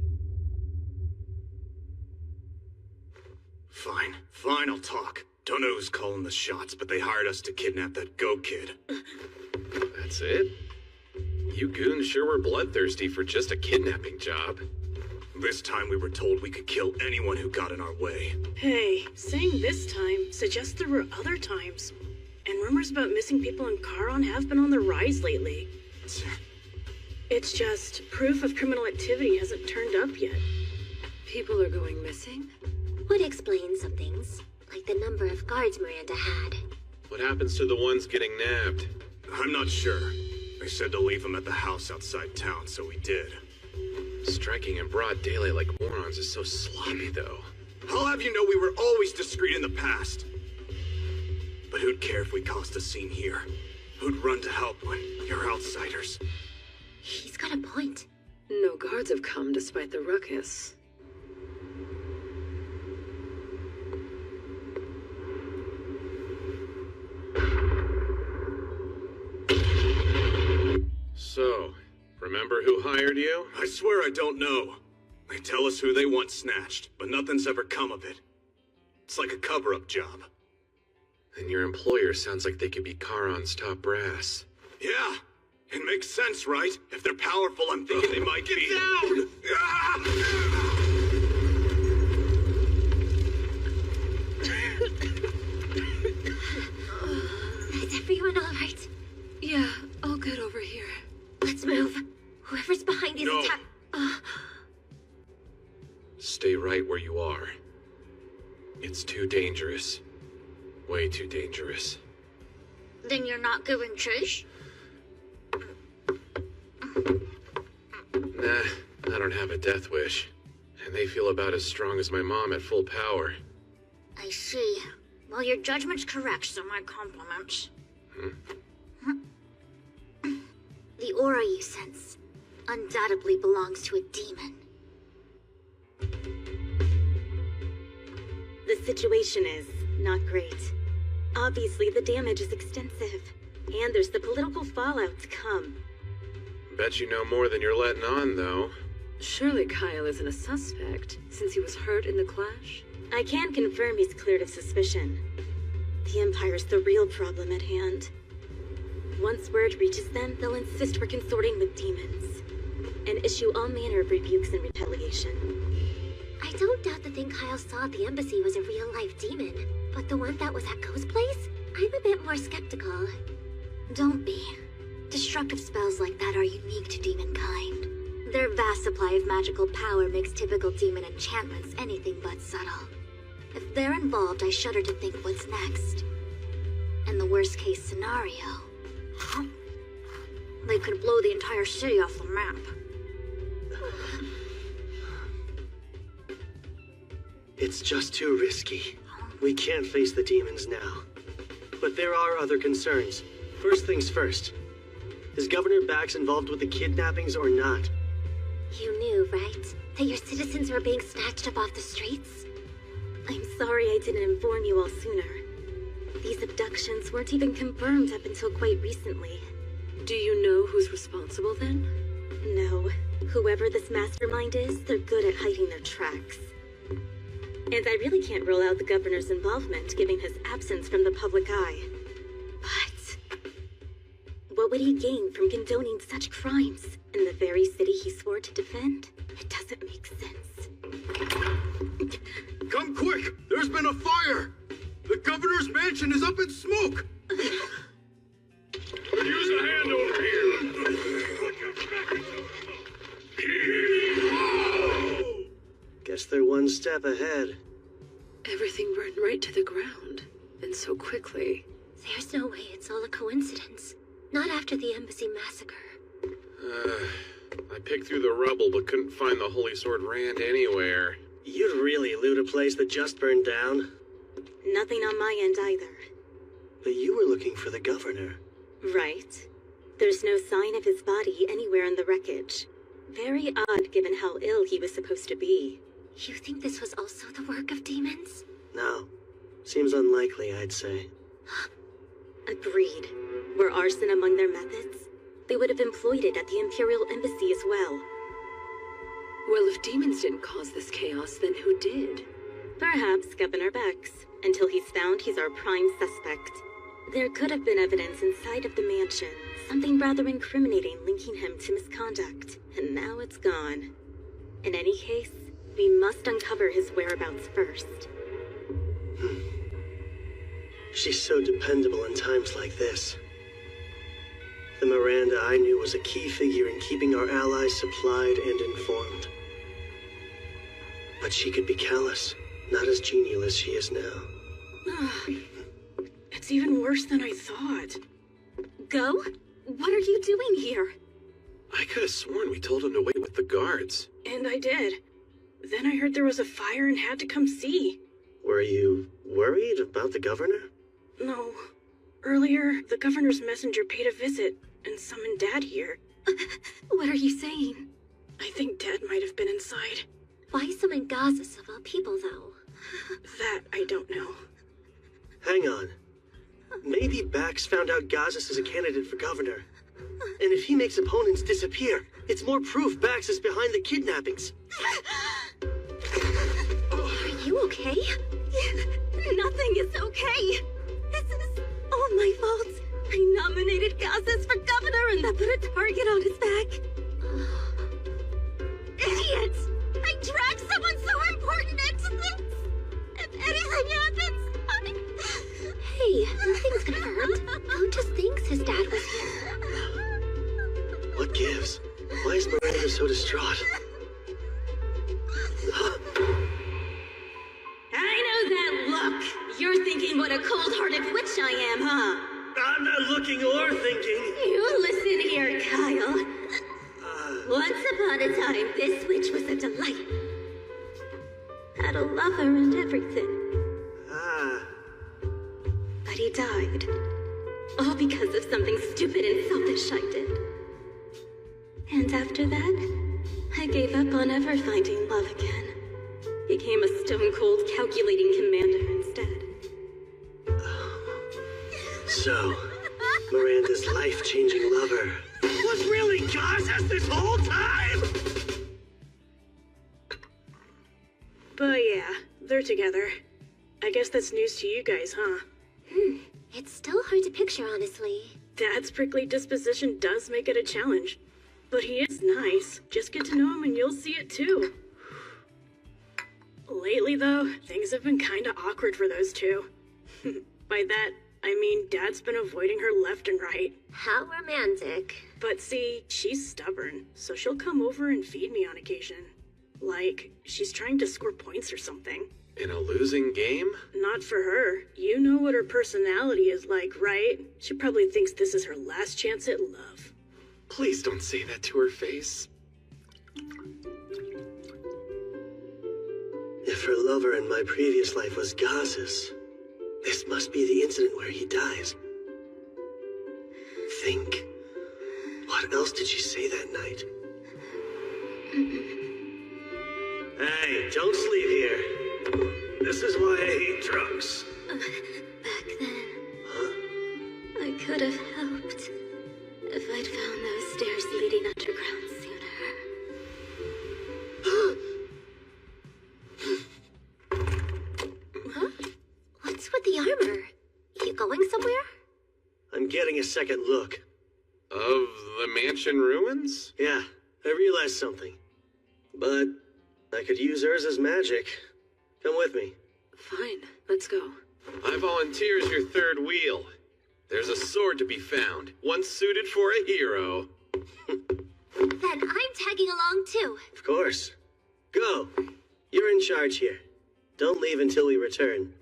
Fine, I'll talk. Don't know who's calling the shots, but they hired us to kidnap that Go Kid. That's it? You goons sure were bloodthirsty for just a kidnapping job. This time we were told we could kill anyone who got in our way. Hey, saying this time suggests there were other times. And rumors about missing people in Charon have been on the rise lately. It's just proof of criminal activity hasn't turned up yet. People are going missing? Would explain some things, like the number of guards Miranda had. What happens to the ones getting nabbed? I'm not sure. They said to leave them at the house outside town, so we did. Striking in broad daylight like morons is so sloppy, though. I'll have you know we were always discreet in the past. But who'd care if we caused a scene here? Who'd run to help when you're outsiders? He's got a point. No guards have come despite the ruckus. So, remember who hired you? I swear I don't know. They tell us who they want snatched, but nothing's ever come of it. It's like a cover-up job. And your employer sounds like they could be Charon's top brass. Yeah, it makes sense, right? If they're powerful, I'm thinking they might Get down! Is everyone all right? Yeah, all good over here. Let's move. Whoever's behind these No. attacks. Stay right where you are. It's too dangerous. Way too dangerous. Then you're not going, Trish? Nah, I don't have a death wish. And they feel about as strong as my mom at full power. I see. Well, your judgment's correct, so my compliments. aura you sense undoubtedly belongs to a demon. The situation is not great. Obviously, the damage is extensive, and there's the political fallout to come. Bet you know more than you're letting on, though. Surely Kyle isn't a suspect, since he was hurt in the clash? I can confirm he's cleared of suspicion. The Empire's the real problem at hand. Once word reaches them, they'll insist we're consorting with demons, and issue all manner of rebukes in retaliation. I don't doubt the thing Kyle saw at the embassy was a real-life demon, but the one that was at Co's place? I'm a bit more skeptical. Don't be. Destructive spells like that are unique to demon kind. Their vast supply of magical power makes typical demon enchantments anything but subtle. If they're involved, I shudder to think what's next. And the worst-case scenario, they could blow the entire city off the map. It's just too risky. We can't face the demons now. But there are other concerns. First things first. Is Governor Bax involved with the kidnappings or not? You knew, right? That your citizens were being snatched up off the streets? I'm sorry I didn't inform you all sooner. These abductions weren't even confirmed up until quite recently. Do you know who's responsible then? No. Whoever this mastermind is, they're good at hiding their tracks. And I really can't rule out the governor's involvement, given his absence from the public eye. But what would he gain from condoning such crimes in the very city he swore to defend? It doesn't make sense. Come quick! There's been a fire! The governor's mansion is up in smoke! Use a hand over here! Guess they're one step ahead. Everything burned right to the ground, and so quickly. There's no way it's all a coincidence. Not after the embassy massacre. I picked through the rubble but couldn't find the Holy Sword Rand anywhere. You'd really loot a place that just burned down. Nothing on my end either. But you were looking for the governor. Right. There's no sign of his body anywhere in the wreckage. Very odd given how ill he was supposed to be. You think this was also the work of demons? No. Seems unlikely, I'd say. Agreed. Were arson among their methods? They would have employed it at the Imperial Embassy as well. Well, if demons didn't cause this chaos, then who did? Perhaps Governor Bex. Until he's found, he's our prime suspect. There could have been evidence inside of the mansion, something rather incriminating linking him to misconduct, and now it's gone. In any case, we must uncover his whereabouts first. She's so dependable in times like this. The Miranda I knew was a key figure in keeping our allies supplied and informed. But she could be callous, not as genial as she is now. It's even worse than I thought. Go? What are you doing here? I could have sworn we told him to wait with the guards. And I did. Then I heard there was a fire and had to come see. Were you worried about the governor? No. Earlier, the governor's messenger paid a visit and summoned Dad here. What are you saying? I think Dad might have been inside. Why summon Gazas of all people, though? That I don't know. Hang on. Maybe Bax found out Gazas is a candidate for governor. And if he makes opponents disappear, it's more proof Bax is behind the kidnappings. Are you okay? Nothing is okay. This is all my fault. I nominated Gazas for governor and that put a target on his back. Idiot! I dragged someone so important into this. If anything happens, Hey, nothing's confirmed. Go just thinks his dad was here. What gives? Why is Miranda so distraught? I know that look. You're thinking what a cold-hearted witch I am, huh? I'm not looking or thinking. You listen here, Kyle. Once upon a time, this witch was a delight. Had a lover and everything. But he died. All because of something stupid and selfish I did. never finding love again. Became a stone-cold calculating commander instead. So, Miranda's life-changing lover was really Gaza's this whole time? But yeah, they're together. I guess that's news to you guys, huh? It's still hard to picture, honestly. Dad's prickly disposition does make it a challenge. But he is nice. Just get to know him and you'll see it too. Lately, though, things have been kinda awkward for those two. By that, I mean Dad's been avoiding her left and right. How romantic. But see, she's stubborn, so she'll come over and feed me on occasion. Like, she's trying to score points or something. In a losing game? Not for her. You know what her personality is like, right? She probably thinks this is her last chance at love. Please don't say that to her face. If her lover in my previous life was Gaz's, this must be the incident where he dies. Think. What else did she say that night? Hey, don't sleep here. This is why I hate drugs. Back then, I could have helped if I'd found those stairs leading underground sooner. Huh? What's with the armor? You going somewhere? I'm getting a second look. Of the mansion ruins? Yeah, I realized something. But I could use Urza's magic. Come with me. Fine, let's go. I volunteer as your third wheel. There's a sword to be found, one suited for a hero. Then I'm tagging along too. Of course. Go. You're in charge here. Don't leave until we return.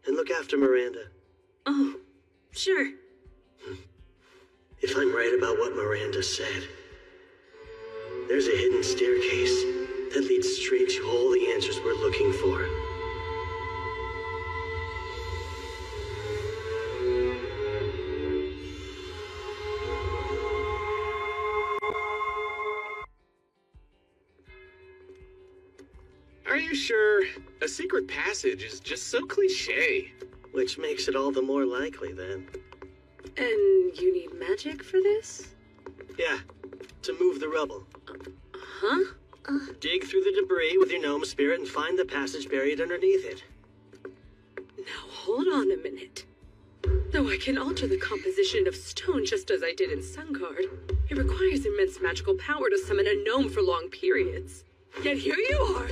And look after Miranda. Oh, sure. If I'm right about what Miranda said, there's a hidden staircase that leads straight to all the answers we're looking for. Are you sure? A secret passage is just so cliche. Which makes it all the more likely, then. And you need magic for this? Yeah, to move the rubble. Huh? Dig through the debris with your gnome spirit and find the passage buried underneath it. Now hold on a minute. Though I can alter the composition of stone just as I did in Sungard, it requires immense magical power to summon a gnome for long periods. Yet here you are,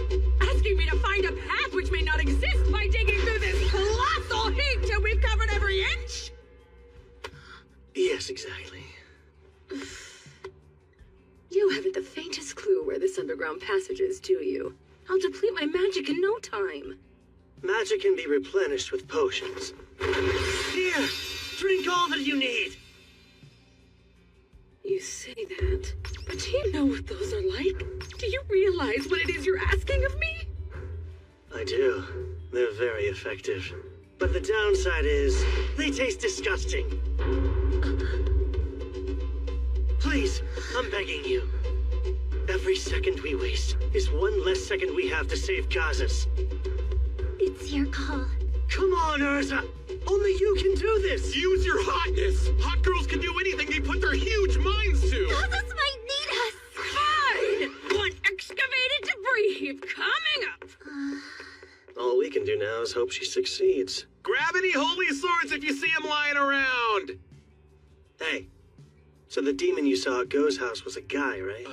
asking me to find a path which may not exist by digging through this colossal heap till we've covered every inch? Yes, exactly. You haven't the faintest clue where this underground passage is, do you? I'll deplete my magic in no time. Magic can be replenished with potions. Here, drink all that you need. You say that, but do you know what those are like? Do you realize what it is you're asking of me? I do. They're very effective. But the downside is, they taste disgusting. Please, I'm begging you. Every second we waste is one less second we have to save Gazas. It's your call. Come on, Urza! Only you can do this! Use your hotness! Hot girls can do anything they put their huge minds to! Gazas might need us! Fine! One excavated debris heap coming up! All we can do now is hope she succeeds. Grab any holy swords if you see them lying around! Hey, so the demon you saw at Go's house was a guy, right?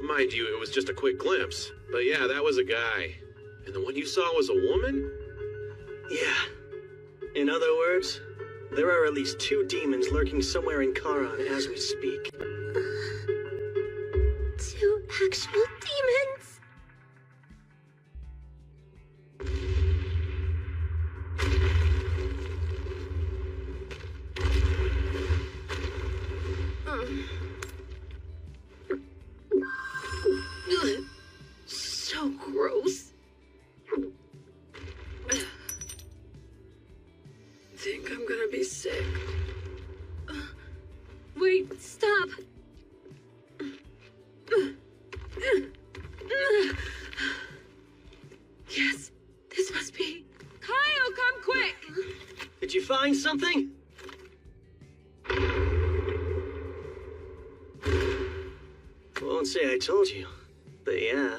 Mind you, it was just a quick glimpse. But yeah, that was a guy. And the one you saw was a woman? Yeah. In other words, there are at least 2 demons lurking somewhere in Charon as we speak. 2 actual demons? So gross. Think I'm gonna be sick. Wait, stop. something? Won't say I told you, but yeah,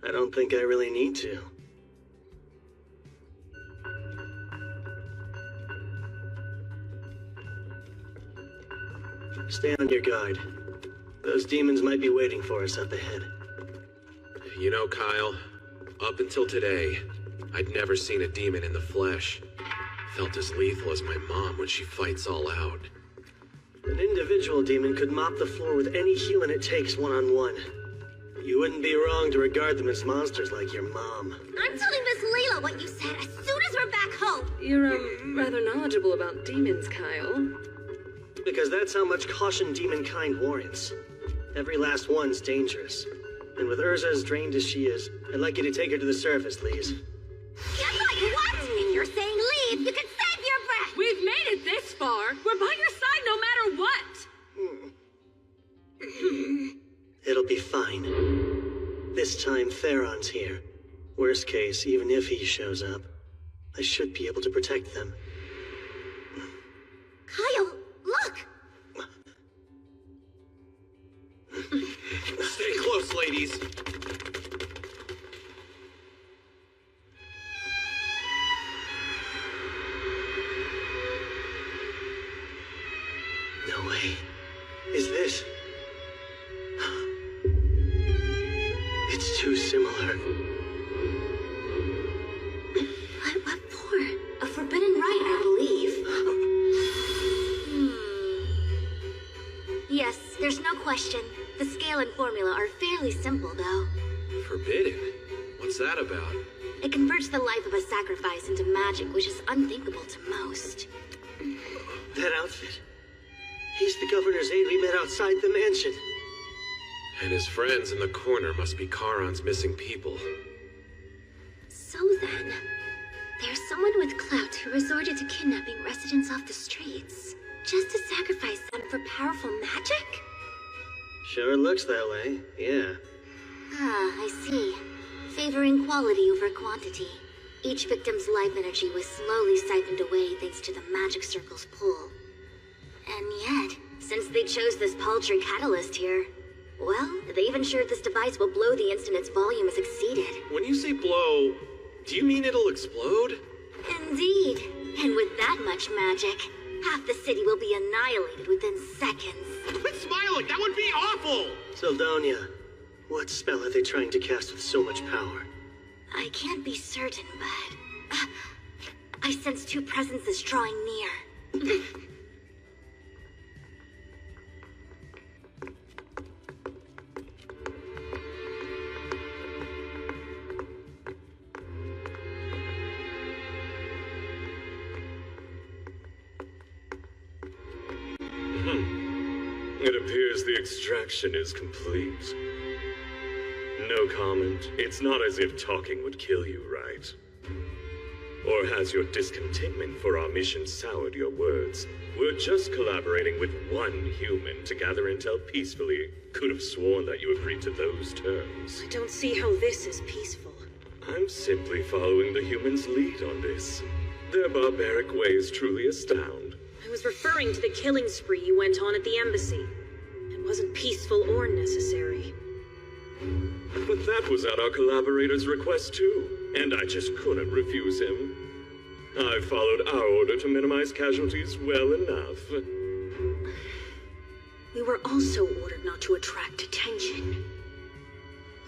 I don't think I really need to. Stay on your guard. Those demons might be waiting for us up ahead. You know, Kyle, up until today, I'd never seen a demon in the flesh. Felt as lethal as my mom when she fights all out. An individual demon could mop the floor with any healing it takes one-on-one. You wouldn't be wrong to regard them as monsters like your mom. I'm telling Miss Layla what you said as soon as we're back home. You're, rather knowledgeable about demons, Kyle. Because that's how much caution demonkind warrants. Every last one's dangerous. And with Urza as drained as she is, I'd like you to take her to the surface, Lise. Guess what? If you're saying leave, you can save your breath. We've made it this far. We're by your side no matter what. It'll be fine. This time, Theron's here. Worst case, even if he shows up, I should be able to protect them. Kyle, look! Stay close, ladies. No way. Is this... It's too similar. What for? A forbidden rite, I believe. Yes, there's no question. The scale and formula are fairly simple, though. Forbidden? What's that about? It converts the life of a sacrifice into magic, which is unthinkable to most. That outfit. He's the governor's aide we met outside the mansion. And his friends in the corner must be Charon's missing people. So then, there's someone with clout who resorted to kidnapping residents off the streets, just to sacrifice them for powerful magic? Sure looks that way, yeah. Ah, I see. Favoring quality over quantity. Each victim's life energy was slowly siphoned away thanks to the magic circle's pull. And yet, since they chose this paltry catalyst here, well, they've ensured this device will blow the instant its volume is exceeded. When you say blow, do you mean it'll explode? Indeed. And with that much magic, half the city will be annihilated within seconds. Quit smiling! That would be awful! Seldonia, what spell are they trying to cast with so much power? I can't be certain, but... I sense two presences drawing near. It appears the extraction is complete. No comment. It's not as if talking would kill you, right? Or has your discontentment for our mission soured your words? We're just collaborating with one human to gather intel peacefully. Could have sworn that you agreed to those terms. I don't see how this is peaceful. I'm simply following the humans' lead on this. Their barbaric ways truly astound. I was referring to the killing spree you went on at the embassy. It wasn't peaceful or necessary. But that was at our collaborator's request too, and I just couldn't refuse him. I followed our order to minimize casualties well enough. We were also ordered not to attract attention.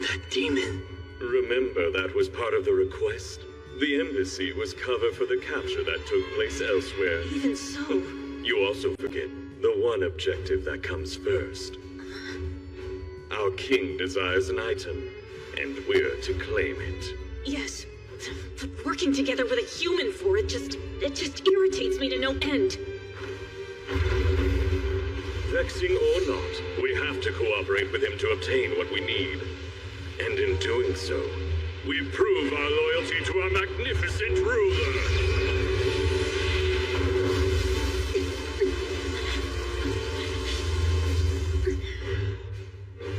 That demon. Remember, that was part of the request. The embassy was cover for the capture that took place elsewhere. Even so... You also forget the one objective that comes first. Our king desires an item, and we're to claim it. Yes, but working together with a human for it just irritates me to no end. Vexing or not, we have to cooperate with him to obtain what we need. And in doing so, we prove our loyalty to our magnificent ruler.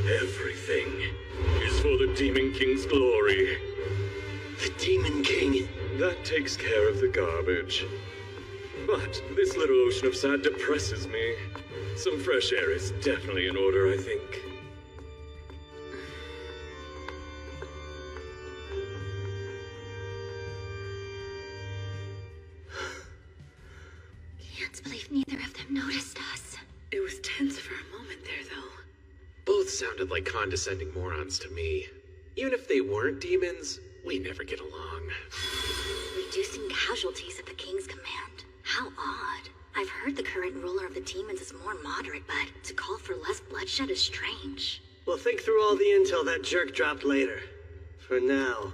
Everything is for the Demon King's glory. The Demon King? That takes care of the garbage. But this little ocean of sad depresses me. Some fresh air is definitely in order, I think. Can't believe neither of them noticed us. It was tense for a moment there, though. Both sounded like condescending morons to me. Even if they weren't demons, we never get along. Reducing casualties at the King's command. How odd. I've heard the current ruler of the demons is more moderate, but to call for less bloodshed is strange. We'll think through all the intel that jerk dropped later. For now,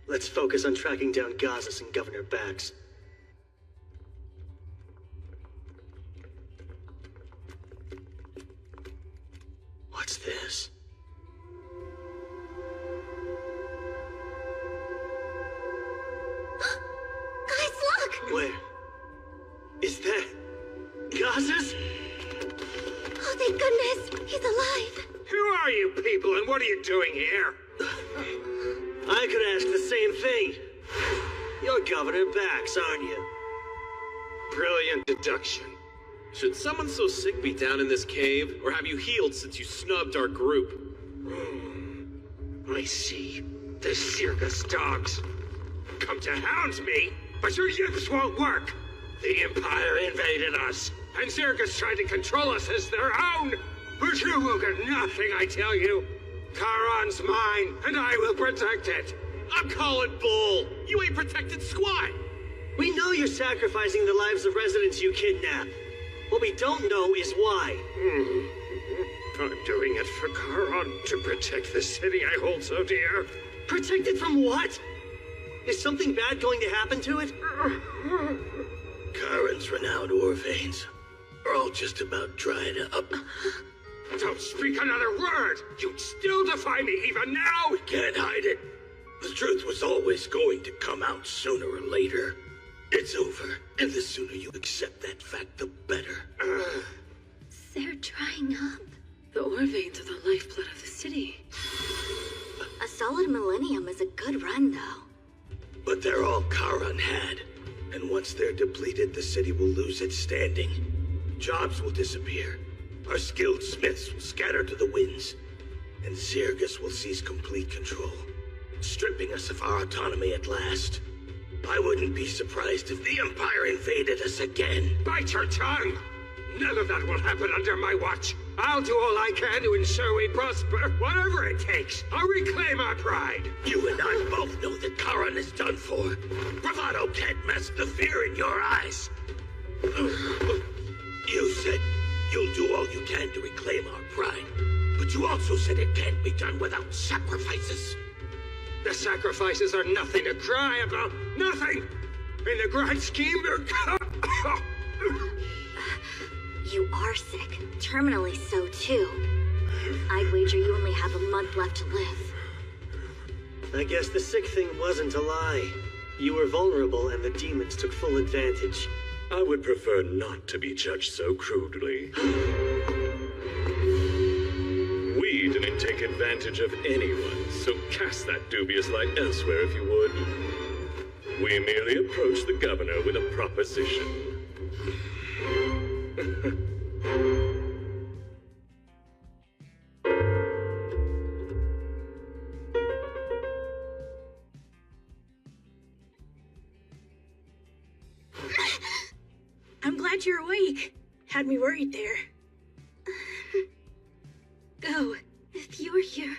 let's focus on tracking down Gazas and Governor Bax. What's this? Guys, look! Where? Is that Gazas? Oh, thank goodness! He's alive! Who are you people and what are you doing here? I could ask the same thing. You're Governor Bax, aren't you? Brilliant deduction. Should someone so sick be down in this cave, or have you healed since you snubbed our group? I see. The circus dogs come to hound me, but your yips won't work. The Empire invaded us, and Circus tried to control us as their own. But you will get nothing, I tell you. Charon's mine, and I will protect it. I'm calling bull. You ain't protected squat. We know you're sacrificing the lives of residents you kidnap. What we don't know is why. I'm doing it for Charon, to protect the city I hold so dear. Protect it from what? Is something bad going to happen to it? Charon's renowned ore veins are all just about dried up. Don't speak another word! You'd still defy me even now! We can't hide it. The truth was always going to come out sooner or later. It's over, and the sooner you accept that fact, the better. They're drying up. The ore veins are the lifeblood of the city. A solid millennium is a good run, though. But they're all Charon had. And once they're depleted, the city will lose its standing. Jobs will disappear. Our skilled smiths will scatter to the winds. And Zirgus will seize complete control, stripping us of our autonomy at last. I wouldn't be surprised if the Empire invaded us again. Bite your tongue! None of that will happen under my watch. I'll do all I can to ensure we prosper, whatever it takes. I'll reclaim our pride. You and I both know that Charon is done for. Bravado can't mask the fear in your eyes. You said you'll do all you can to reclaim our pride, but you also said it can't be done without sacrifices. The sacrifices are nothing to cry about. Nothing! In the grand scheme, they're... You are sick. Terminally so, too. I'd wager you only have a month left to live. I guess the sick thing wasn't a lie. You were vulnerable and the demons took full advantage. I would prefer not to be judged so crudely. We didn't take advantage of anyone, so cast that dubious light elsewhere if you would. We merely approached the governor with a proposition. I'm glad you're awake. Had me worried there. Go. If you're here,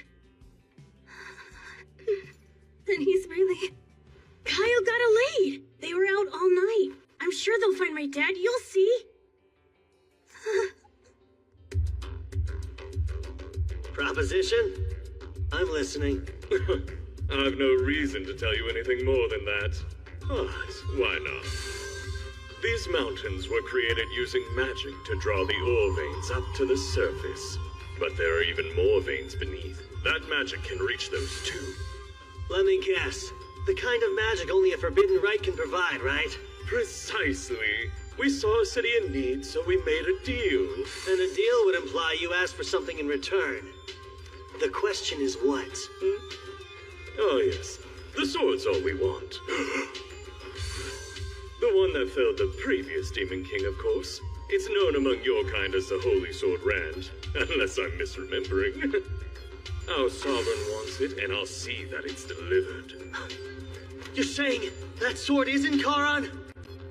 then he's really... Kyle got a lead. They were out all night. I'm sure they'll find my dad. You'll see. Proposition? I'm listening. I've no reason to tell you anything more than that. But why not? These mountains were created using magic to draw the ore veins up to the surface. But there are even more veins beneath. That magic can reach those too. Let me guess. The kind of magic only a forbidden right can provide, right? Precisely. We saw a city in need, so we made a deal. And a deal would imply you asked for something in return. The question is what? Oh yes, the sword's all we want. The one that felled the previous Demon King, of course. It's known among your kind as the Holy Sword Rand, unless I'm misremembering. Our sovereign wants it, and I'll see that it's delivered. You're saying that sword is in Charon?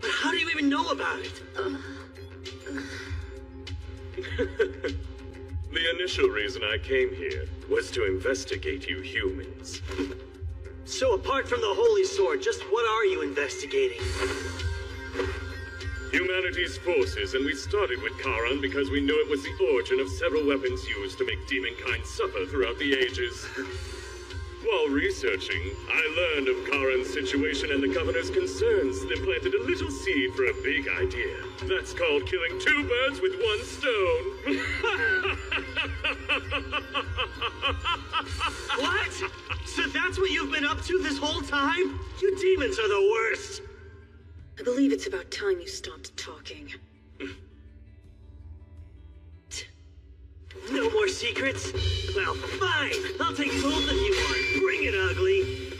But how do you even know about it? The initial reason I came here was to investigate you humans. So apart from the Holy Sword, just what are you investigating? Humanity's forces, and we started with Charon because we knew it was the origin of several weapons used to make demonkind suffer throughout the ages. While researching, I learned of Charon's situation and the governor's concerns, then planted a little seed for a big idea. That's called killing two birds with one stone. What? So that's what you've been up to this whole time? You demons are the worst. I believe it's about time you stopped talking. No more secrets? Well, fine. I'll take both of you on. Bring it, ugly.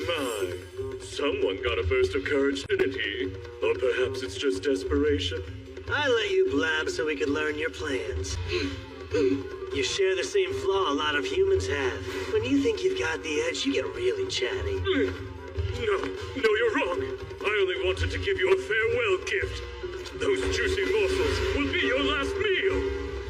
My, someone got a burst of courage, didn't he? Or perhaps it's just desperation. I let you blab so we could learn your plans. You share the same flaw a lot of humans have. When you think you've got the edge, you get really chatty. No, you're wrong. I only wanted to give you a farewell gift. Those juicy morsels will be your last meal.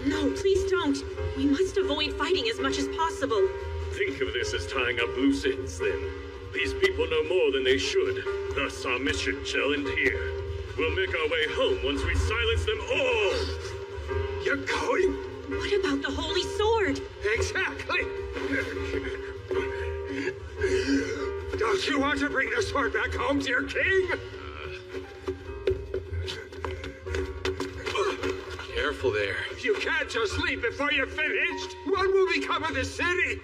No, please don't. We must avoid fighting as much as possible. Think of this as tying up loose ends, then. These people know more than they should. Thus, our mission shall end here. We'll make our way home once we silence them all. You're going? What about the Holy Sword? Exactly. Don't you want to bring the sword back home, dear king? Careful there. You can't just leave before you're finished. What will become of the city?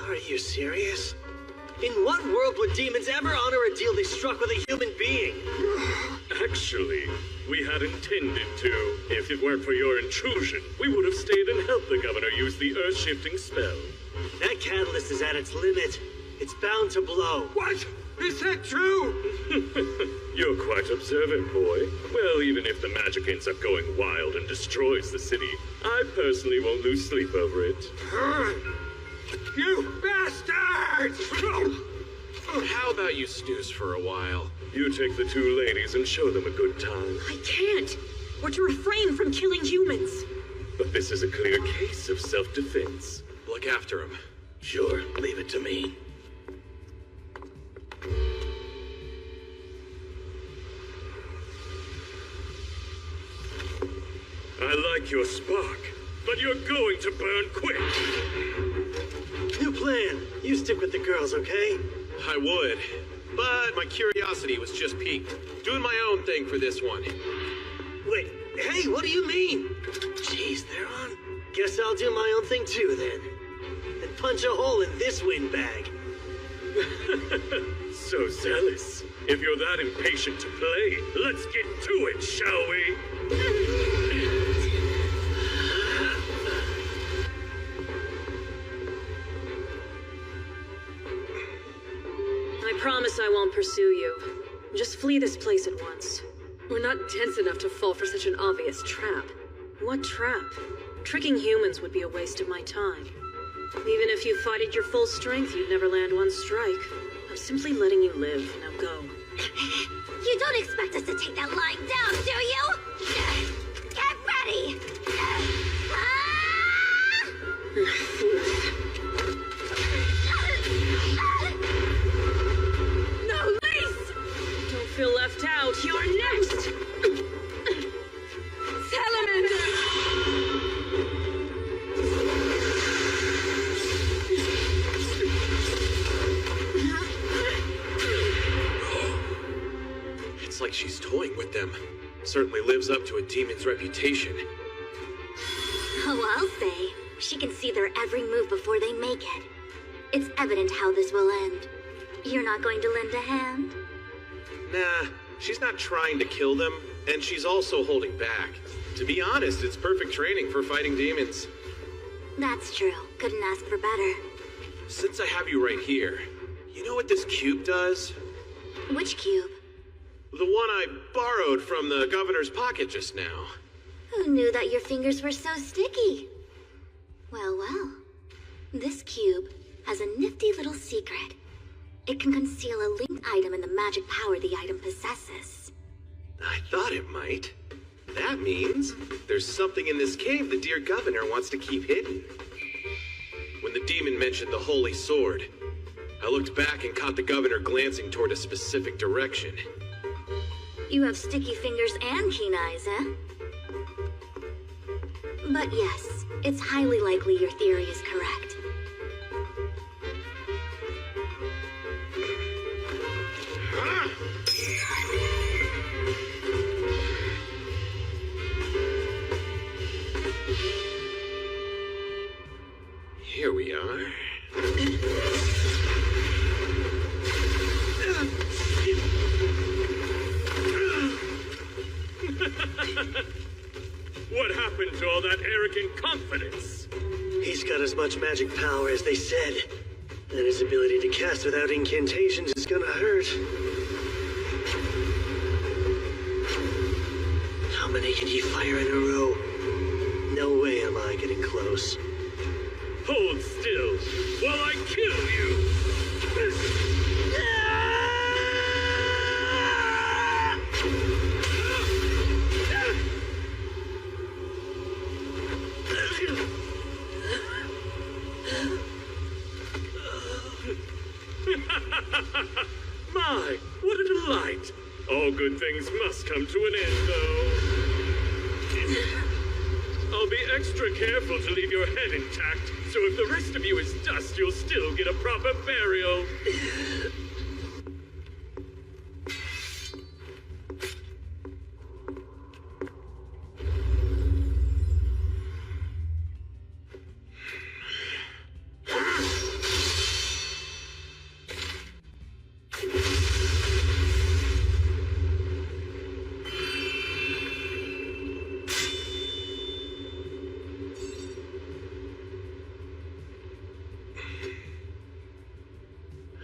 Are you serious? In what world would demons ever honor a deal they struck with a human being? Actually, we had intended to. If it weren't for your intrusion, we would have stayed and helped the governor use the earth-shifting spell. That catalyst is at its limit. It's bound to blow. What? Is that true? You're quite observant, boy. Well, even if the magic ends up going wild and destroys the city, I personally won't lose sleep over it. You bastards! How about you snooze for a while? You take the two ladies and show them a good time. I can't. We're to refrain from killing humans. But this is a clear case of self-defense. Look after him. Sure, leave it to me. I like your spark, but you're going to burn quick. New plan. You stick with the girls, okay? I would, but my curiosity was just piqued. Doing my own thing for this one. Wait, hey, what do you mean? Jeez, they're on. Guess I'll do my own thing too, then. And punch a hole in this windbag. So zealous. If you're that impatient to play, let's get to it, shall we? I promise I won't pursue you. Just flee this place at once. We're not dense enough to fall for such an obvious trap. What trap? Tricking humans would be a waste of my time. Even if you fought at your full strength, you'd never land one strike. I'm simply letting you live. Now go. You don't expect us to take that lying down, do you? Get ready! No, Lace! Don't feel left out. You're next! Salamander! It's like she's toying with them. Certainly lives up to a demon's reputation. Oh, I'll say. She can see their every move before they make it. It's evident how this will end. You're not going to lend a hand? Nah, she's not trying to kill them, and she's also holding back. To be honest, it's perfect training for fighting demons. That's true. Couldn't ask for better. Since I have you right here, you know what this cube does? Which cube? The one I borrowed from the governor's pocket just now. Who knew that your fingers were so sticky? Well, well. This cube has a nifty little secret. It can conceal a linked item in the magic power the item possesses. I thought it might. That means there's something in this cave the dear governor wants to keep hidden. When the demon mentioned the holy sword, I looked back and caught the governor glancing toward a specific direction. You have sticky fingers and keen eyes, eh? But yes, it's highly likely your theory is correct. Here we are. What happened to all that arrogant confidence? He's got as much magic power as they said. And his ability to cast without incantations is gonna hurt. How many can he fire in a row? No way am I getting close. Hold still while I kill you! My, what a delight! All good things must come to an end, though. I'll be extra careful to leave your head intact, so if the rest of you is dust, you'll still get a proper burial.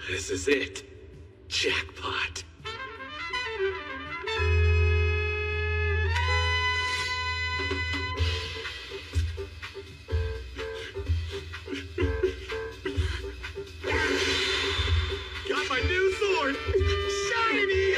This is it. Jackpot. Got my new sword! Shiny!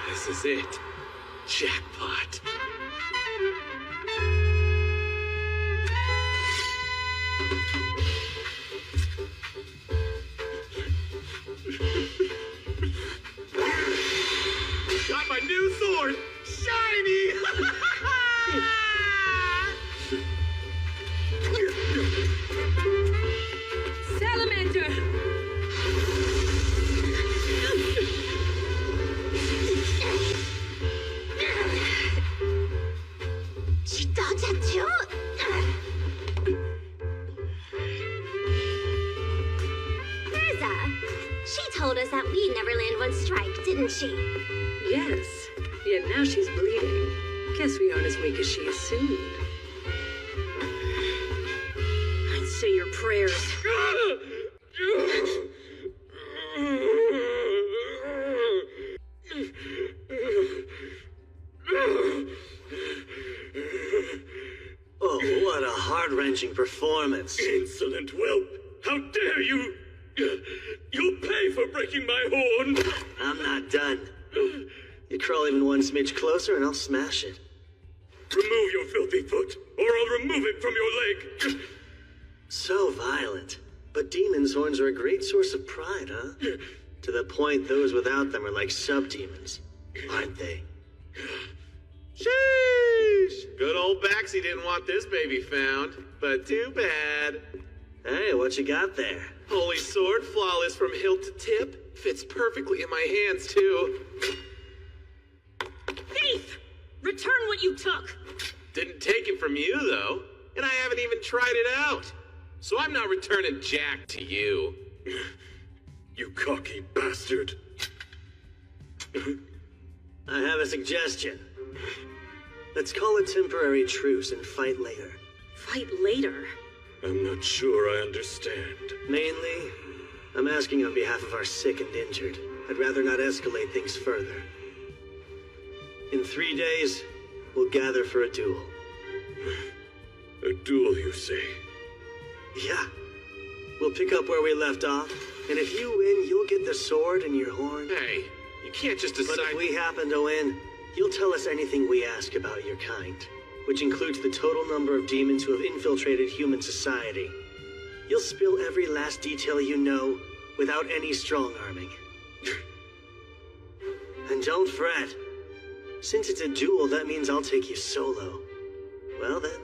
This is it. Jackpot. Got my new sword! Shiny! Salamander! She told us that we'd never land one strike, didn't she? Yes, yet now she's bleeding. Guess we aren't as weak as she assumed. I'd say your prayers. Oh, what a heart-wrenching performance. Insolent whelp! How dare you! You'll pay for breaking my horn! I'm not done. You crawl even one smidge closer and I'll smash it. Remove your filthy foot, or I'll remove it from your leg! So violent. But demons' horns are a great source of pride, huh? To the point those without them are like sub-demons, aren't they? Sheesh! Good old Baxi didn't want this baby found, but too bad. Hey, what you got there? Holy sword, flawless from hilt to tip. Fits perfectly in my hands, too. Thief! Return what you took! Didn't take it from you, though. And I haven't even tried it out. So I'm not returning Jack to you. You cocky bastard. I have a suggestion. Let's call a temporary truce and fight later. Fight later? I'm not sure I understand. Mainly, I'm asking on behalf of our sick and injured. I'd rather not escalate things further. In 3 days, we'll gather for a duel. A duel, you say? Yeah. We'll pick up where we left off, and if you win, you'll get the sword and your horn. Hey, you can't just decide... But if we happen to win, you'll tell us anything we ask about your kind, which includes the total number of demons who have infiltrated human society. You'll spill every last detail you know, without any strong-arming. And don't fret. Since it's a duel, that means I'll take you solo. Well then,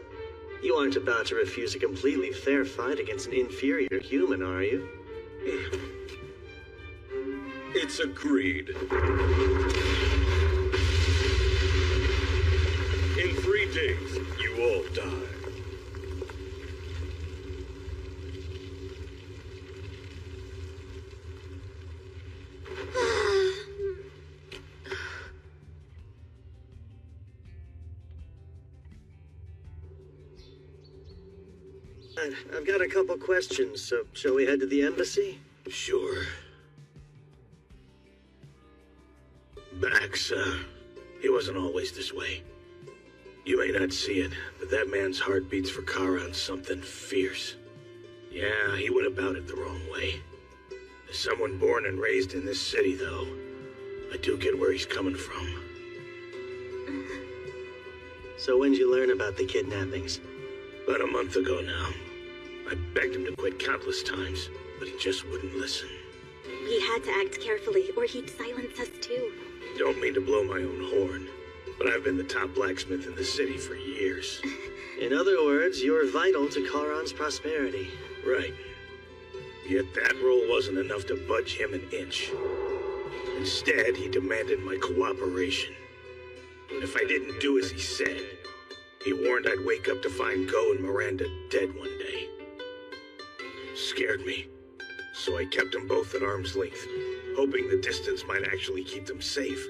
you aren't about to refuse a completely fair fight against an inferior human, are you? It's agreed. In 3 days, you all die. I've got a couple questions, so shall we head to the embassy? Sure. Bax, he wasn't always this way. You may not see it, but that man's heart beats for Charon something fierce. Yeah, he went about it the wrong way. As someone born and raised in this city, though, I do get where he's coming from. So when'd you learn about the kidnappings? About a month ago now. I begged him to quit countless times, but he just wouldn't listen. We had to act carefully, or he'd silence us too. Don't mean to blow my own horn, but I've been the top blacksmith in the city for years. In other words, you're vital to Charon's prosperity. Right. Yet that role wasn't enough to budge him an inch. Instead, he demanded my cooperation. If I didn't do as he said, he warned I'd wake up to find Go and Miranda dead one day. Scared me, so I kept them both at arm's length, hoping the distance might actually keep them safe.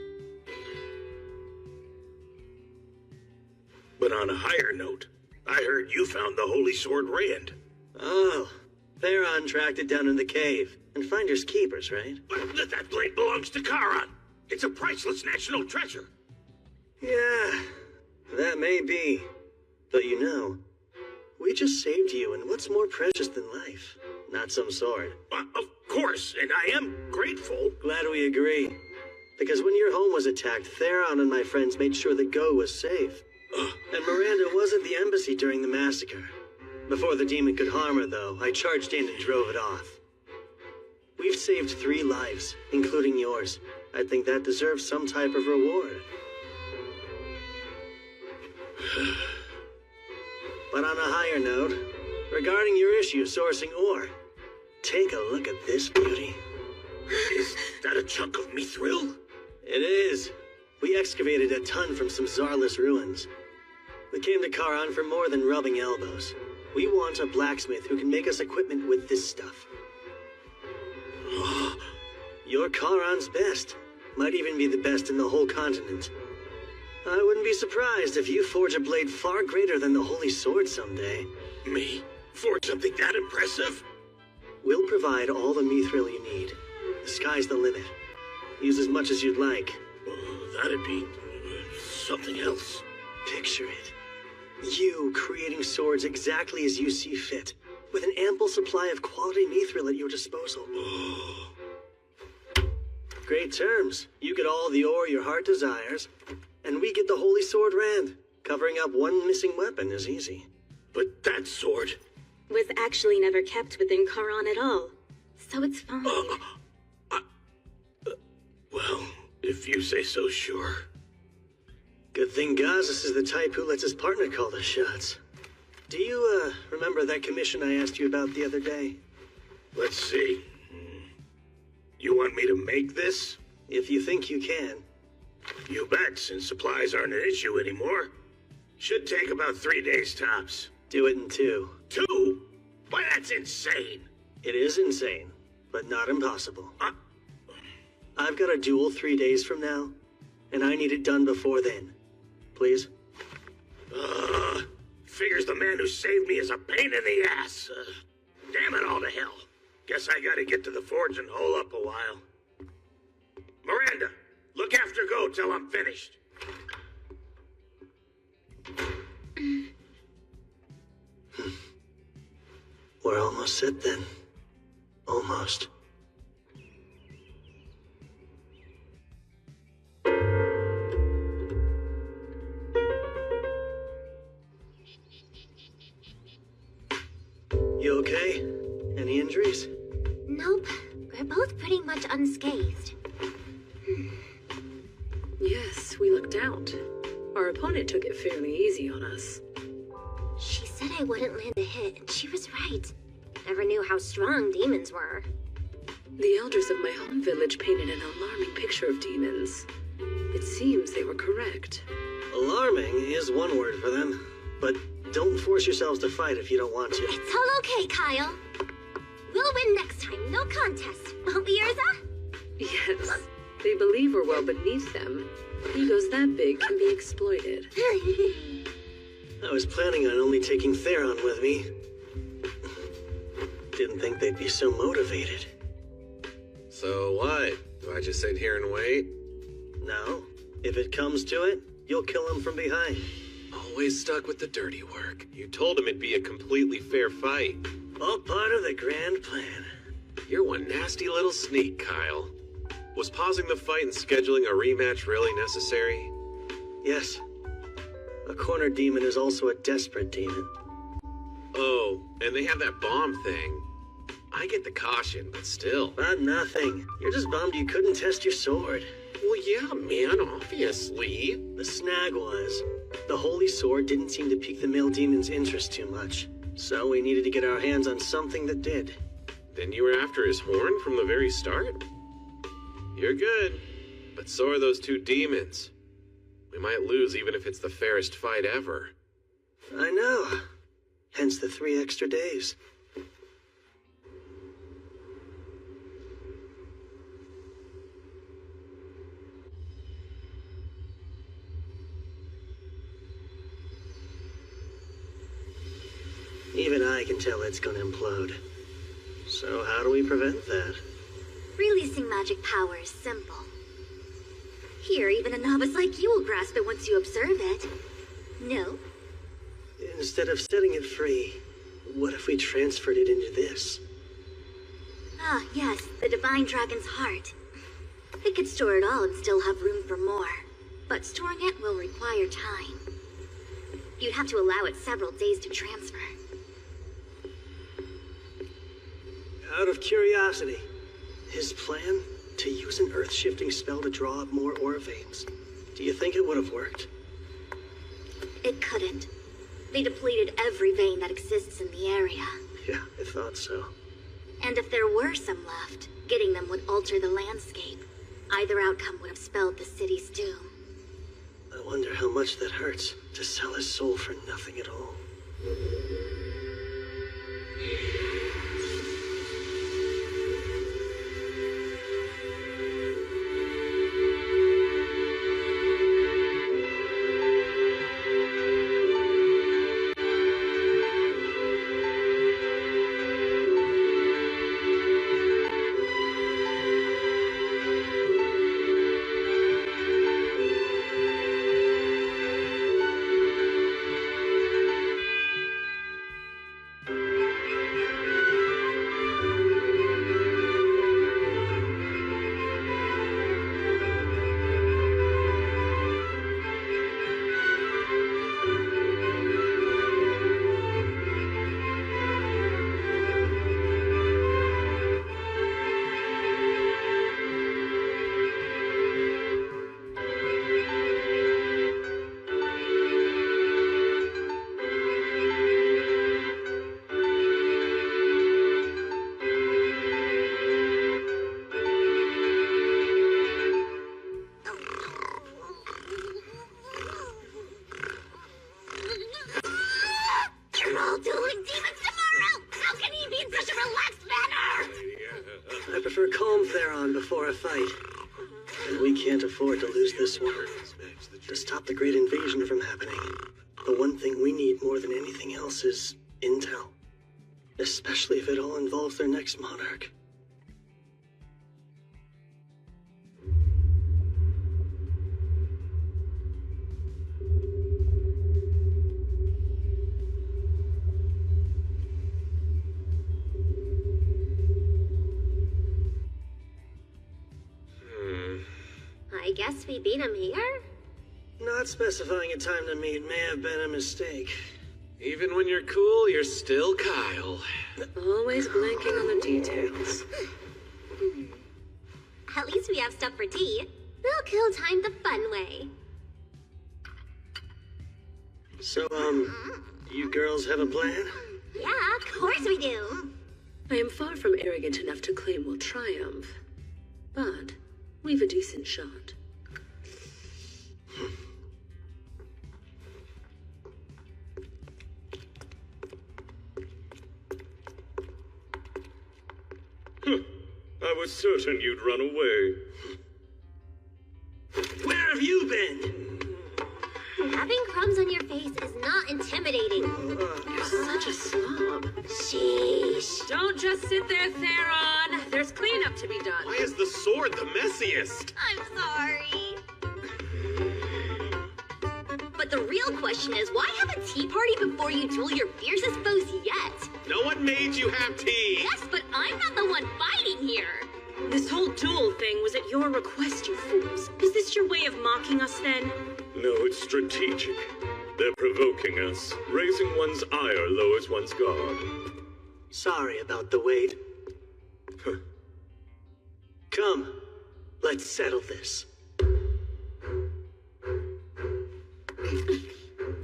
But on a higher note, I heard you found the Holy Sword Rand. Oh, Theron tracked it down in the cave. And finders keepers, right? But that blade belongs to Charon. It's a priceless national treasure. Yeah, that may be. But you know, we just saved you, and what's more precious than life? Not some sword. Of course, and I am grateful. Glad we agree. Because when your home was attacked, Theron and my friends made sure that Go was safe. And Miranda was at the embassy during the massacre. Before the demon could harm her, though, I charged in and drove it off. We've saved 3 lives, including yours. I think that deserves some type of reward. But on a higher note, regarding your issue sourcing ore, take a look at this beauty. Is that a chunk of mithril? It is. We excavated a ton from some Zarless ruins. We came to Charon for more than rubbing elbows. We want a blacksmith who can make us equipment with this stuff. You're Charon's best. Might even be the best in the whole continent. I wouldn't be surprised if you forge a blade far greater than the Holy Sword someday. Me? Forge something that impressive? We'll provide all the mithril you need. The sky's the limit. Use as much as you'd like. That'd be something else. Picture it. You creating swords exactly as you see fit, with an ample supply of quality mithril at your disposal. Great terms. You get all the ore your heart desires, and we get the Holy Sword Rand. Covering up one missing weapon is easy. But that sword was actually never kept within Charon at all, so it's fine. Well, if you say so, sure. Good thing Gazas is the type who lets his partner call the shots. Do you, remember that commission I asked you about the other day? Let's see. You want me to make this? If you think you can. You bet, since supplies aren't an issue anymore. Should take about 3 days tops. Do it in 2. 2? Why, that's insane. It is insane, but not impossible. I've got a duel 3 days from now, and I need it done before then. Please? Figures the man who saved me is a pain in the ass. Damn it all to hell. Guess I gotta get to the forge and hole up a while. Miranda, look after Go till I'm finished. We're almost set then. Almost. You okay? Any injuries? Nope. We're both pretty much unscathed. Yes, we lucked out. Our opponent took it fairly easy on us. She said I wouldn't land a hit, and she was right. Never knew how strong demons were. The elders of my home village painted an alarming picture of demons. It seems they were correct. Alarming is one word for them, but don't force yourselves to fight if you don't want to. It's all okay, Kyle. We'll win next time, no contest. Won't we, Urza? Yes, they believe we're well beneath them. Egos that big can be exploited. I was planning on only taking Theron with me. Didn't think they'd be so motivated. So what? Do I just sit here and wait? No. If it comes to it, you'll kill him from behind. Always stuck with the dirty work. You told him it'd be a completely fair fight. All part of the grand plan. You're one nasty little sneak, Kyle. Was pausing the fight and scheduling a rematch really necessary? Yes. A corner demon is also a desperate demon. Oh, and they have that bomb thing. I get the caution, but still. Nothing. You're just bummed you couldn't test your sword. Well, yeah, man, obviously. The snag was, the holy sword didn't seem to pique the male demon's interest too much. So we needed to get our hands on something that did. Then you were after his horn from the very start? You're good, but so are those 2 demons. We might lose even if it's the fairest fight ever. I know. Hence the 3 extra days. Even I can tell it's gonna implode. So how do we prevent that? Releasing magic power is simple. Here, even a novice like you will grasp it once you observe it. No? Instead of setting it free, what if we transferred it into this? Ah, yes, the Divine Dragon's Heart. It could store it all and still have room for more. But storing it will require time. You'd have to allow it several days to transfer. Out of curiosity, his plan to use an earth-shifting spell to draw up more aura veins. Do you think it would have worked? It couldn't. They depleted every vein that exists in the area. Yeah, I thought so. And if there were some left, getting them would alter the landscape. Either outcome would have spelled the city's doom. I wonder how much that hurts, to sell his soul for nothing at all. Theron before a fight. And we can't afford to lose this one. To stop the Great Invasion from happening, the one thing we need more than anything else is intel. Especially if it all involves their next monarch. I guess we beat him here? Not specifying a time to meet may have been a mistake. Even when you're cool, you're still Kyle. Always blanking on the details. At least we have stuff for tea. We'll kill time the fun way. So, you girls have a plan? Yeah, of course we do. I am far from arrogant enough to claim we'll triumph. But we've a decent shot. I was certain you'd run away. Where have you been? Having crumbs on your face is not intimidating. You're such a slob. Sheesh. Don't just sit there, Theron. There's cleanup to be done. Why is the sword the messiest? I'm sorry. But the real question is, why have a tea party before you duel your fiercest foes yet? No one made you have tea. Yes, but I'm not the one fighting here. This whole duel thing was at your request, you fools. Is this your way of mocking us, then? No, it's strategic. They're provoking us. Raising one's ire lowers one's guard. Sorry about the wait. Come, let's settle this.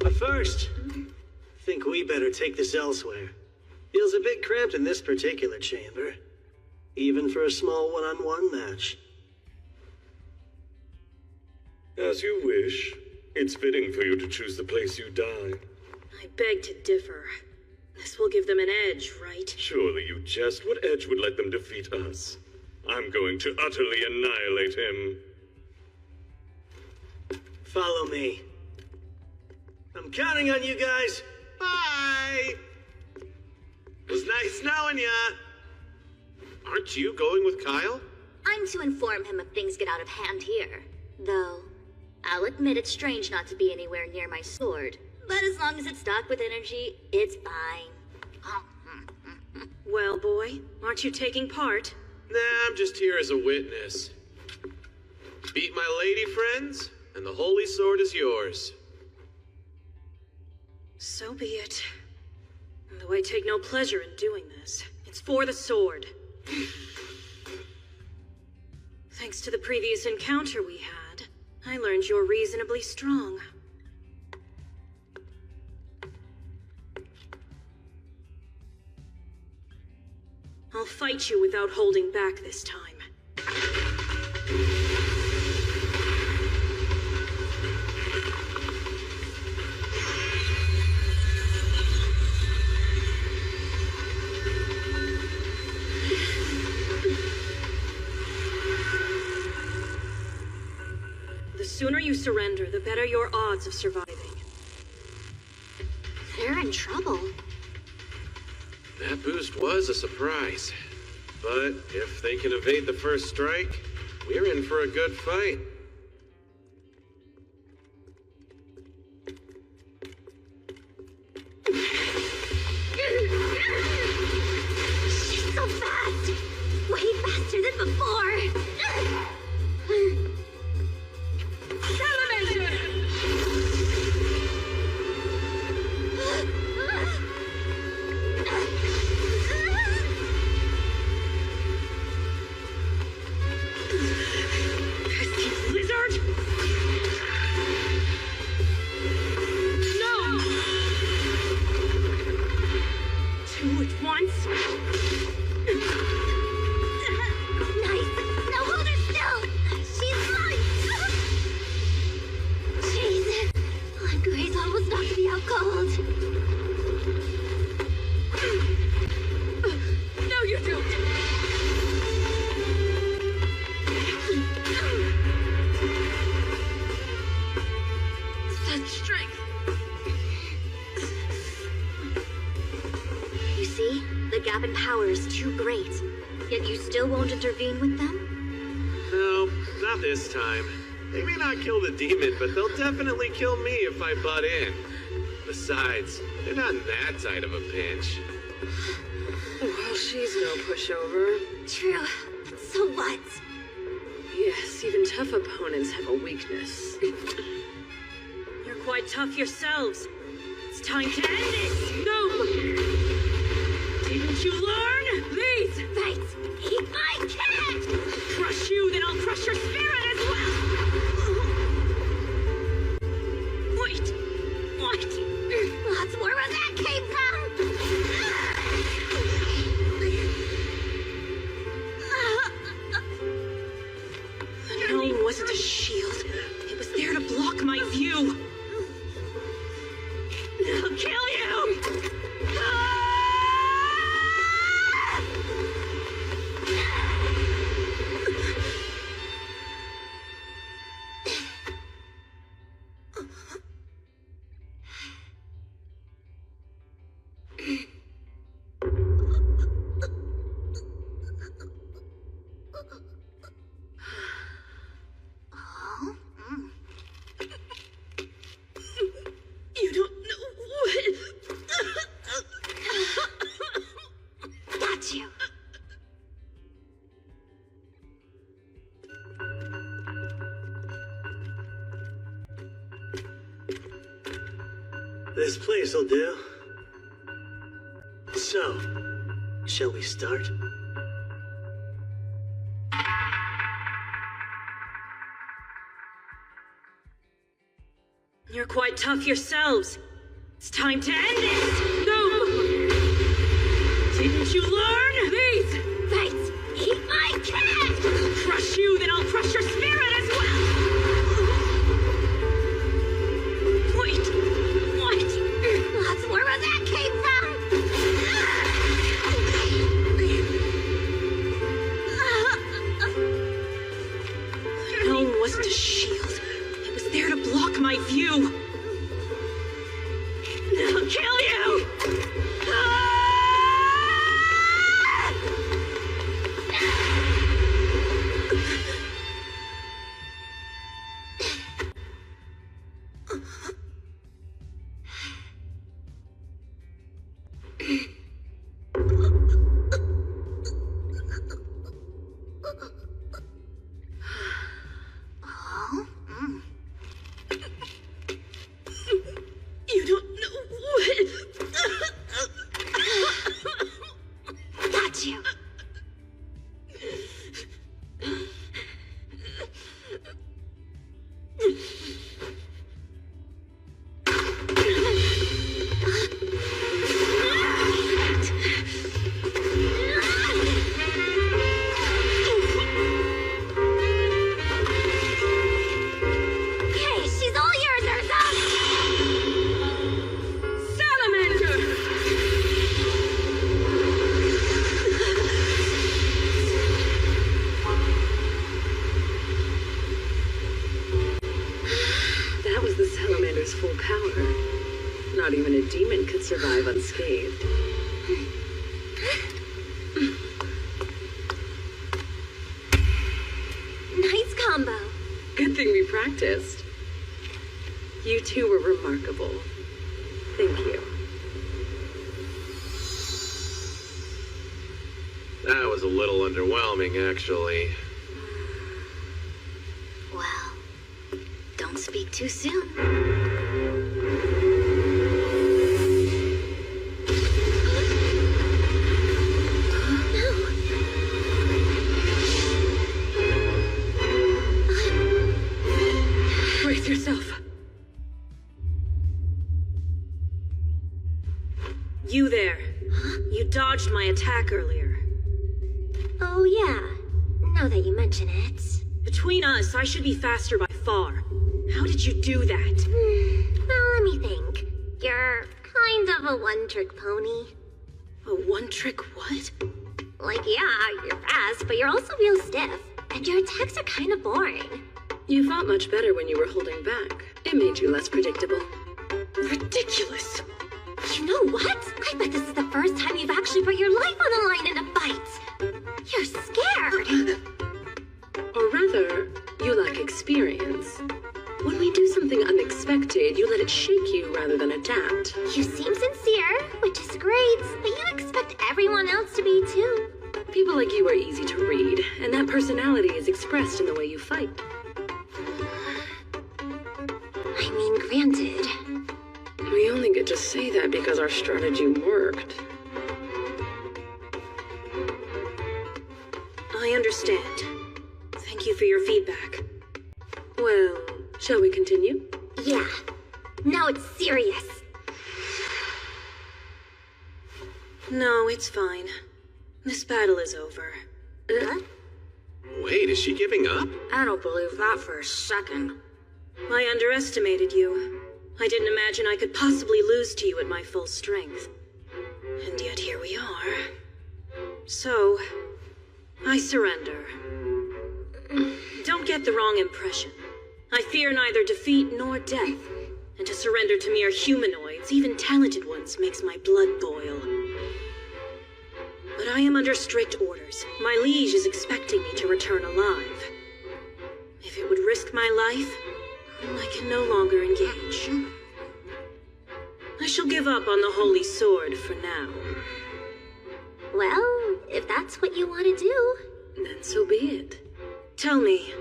But first, think we better take this elsewhere. Feels a bit cramped in this particular chamber. Even for a small one-on-one match. As you wish. It's fitting for you to choose the place you die. I beg to differ. This will give them an edge, right? Surely you jest. What edge would let them defeat us? I'm going to utterly annihilate him. Follow me. I'm counting on you guys. Bye. Was nice knowing ya. Aren't you going with Kyle? I'm to inform him if things get out of hand here. Though, I'll admit it's strange not to be anywhere near my sword. But as long as it's stocked with energy, it's fine. Well, boy, aren't you taking part? Nah, I'm just here as a witness. Beat my lady friends, and the holy sword is yours. So be it. Though I take no pleasure in doing this. It's for the sword. Thanks to the previous encounter we had, I learned you're reasonably strong. I'll fight you without holding back this time. The sooner you surrender, the better your odds of surviving. They're in trouble. That boost was a surprise. But if they can evade the first strike, we're in for a good fight. She's so fast! Way faster than before! Nice! Now hold her still! See? The gap in power is too great. Yet you still won't intervene with them? No, not this time. They may not kill the demon, but they'll definitely kill me if I butt in. Besides, they're not in that tight of a pinch. Well, she's no pushover. True. So what? Yes, even tough opponents have a weakness. You're quite tough yourselves. It's time to end this! Go! Didn't you learn? Please! Right! Eat my cat! Crush you, then I'll crush your spirit as well! Wait! What? Lots more where that came from! The gnome wasn't a shield. It was there to block my view. I'll kill you! You don't know what. Got you. This place'll do. So, shall we start? You're quite tough yourselves. It's time to end this! Go! Didn't you learn? Please! Right! Eat my cat! Crush you, then I'll crush your spirit as well! Wait! What? Lots more where that came from! The gnome wasn't a shield. It was there to block my view. I'll kill you! You don't know what. Got you. Okay, she's all yours, Urza! Salamander! That was the salamander's full power. Not even a demon could survive unscathed. Nice combo. Good thing we practiced. You two were remarkable. Thank you. That was a little underwhelming, actually. Well, don't speak too soon. Brace yourself. You there. You dodged my attack earlier. Oh, yeah. Now that you mention it. Between us, I should be faster by far. How did you do that? Well, let me think. You're kind of a one-trick pony. A one-trick what? Like, yeah, you're fast, but you're also real stiff. And your attacks are kind of boring. You fought much better when you were holding back. It made you less predictable. Ridiculous. You know what? I bet this is the first time you've actually put your life on the line in a fight. You're scared. Or rather, you lack experience. When we do something unexpected, you let it shake you rather than adapt. You seem sincere, which is great, but you expect everyone else to be too. People like you are easy to read, and that personality is expressed in the way you fight. I mean, granted. We only get to say that because our strategy worked. I understand. Thank you for your feedback. Well, shall we continue? Yeah. Now it's serious. No, it's fine. This battle is over. Wait, is she giving up? I don't believe that for a second. I underestimated you. I didn't imagine I could possibly lose to you at my full strength. And yet here we are. So, I surrender. Don't get the wrong impression. I fear neither defeat nor death. And to surrender to mere humanoids, even talented ones, makes my blood boil. But I am under strict orders. My liege is expecting me to return alive. If it would risk my life, I can no longer engage. I shall give up on the holy sword for now. Well, if that's what you want to do, then so be it. Tell me,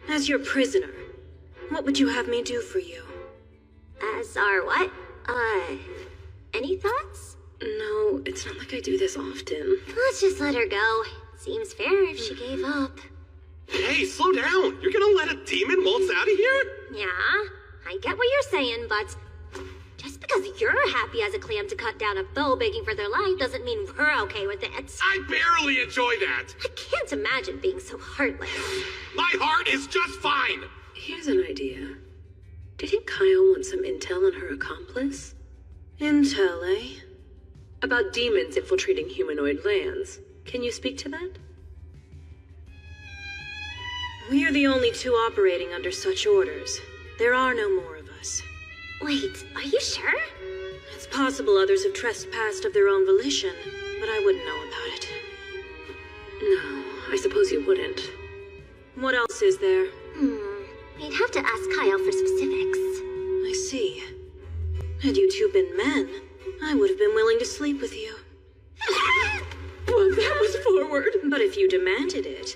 as your prisoner, what would you have me do for you? As our what? Any thoughts? No, it's not like I do this often. Let's just let her go. Seems fair if she gave up. Hey, slow down! You're gonna let a demon waltz out of here? Yeah, I get what you're saying, but just because you're happy as a clam to cut down a foe begging for their life doesn't mean we're okay with it. I barely enjoy that! I can't imagine being so heartless. My heart is just fine! Here's an idea. Didn't Kyle want some intel on her accomplice? Intel, eh? About demons infiltrating humanoid lands. Can you speak to that? We are the only two operating under such orders. There are no more of us. Wait, are you sure? It's possible others have trespassed of their own volition, but I wouldn't know about it. No, I suppose you wouldn't. What else is there? We'd have to ask Kyle for specifics. I see. Had you two been men, I would have been willing to sleep with you. Well, that was forward. But if you demanded it,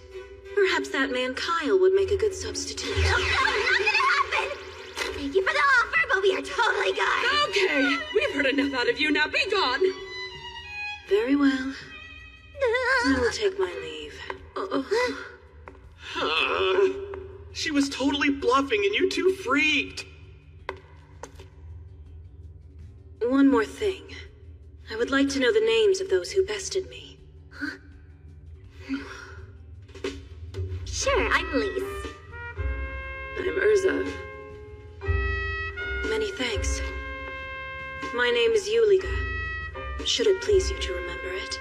perhaps that man Kyle would make a good substitute. No, not gonna happen! Thank you for the offer, but we are totally gone. Okay, we've heard enough out of you. Now be gone. Very well. I will take my leave. She was totally bluffing and you two freaked. One more thing. I would like to know the names of those who bested me. Sure, I'm Lise. I'm Urza. Many thanks. My name is Yuliga. Should it please you to remember it?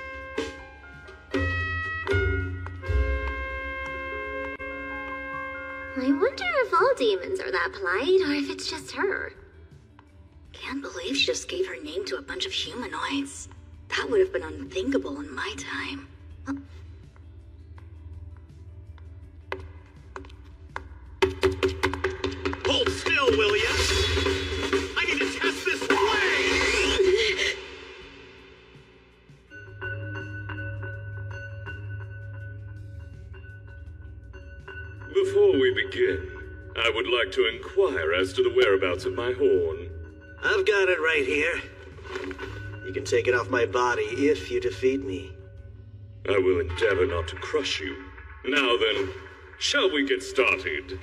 I wonder if all demons are that polite, or if it's just her. Can't believe she just gave her name to a bunch of humanoids. That would have been unthinkable in my time. Hold still, will ya? I need to test this blade! Before we begin, I would like to inquire as to the whereabouts of my horn. I've got it right here. You can take it off my body if you defeat me. I will endeavor not to crush you. Now then, shall we get started?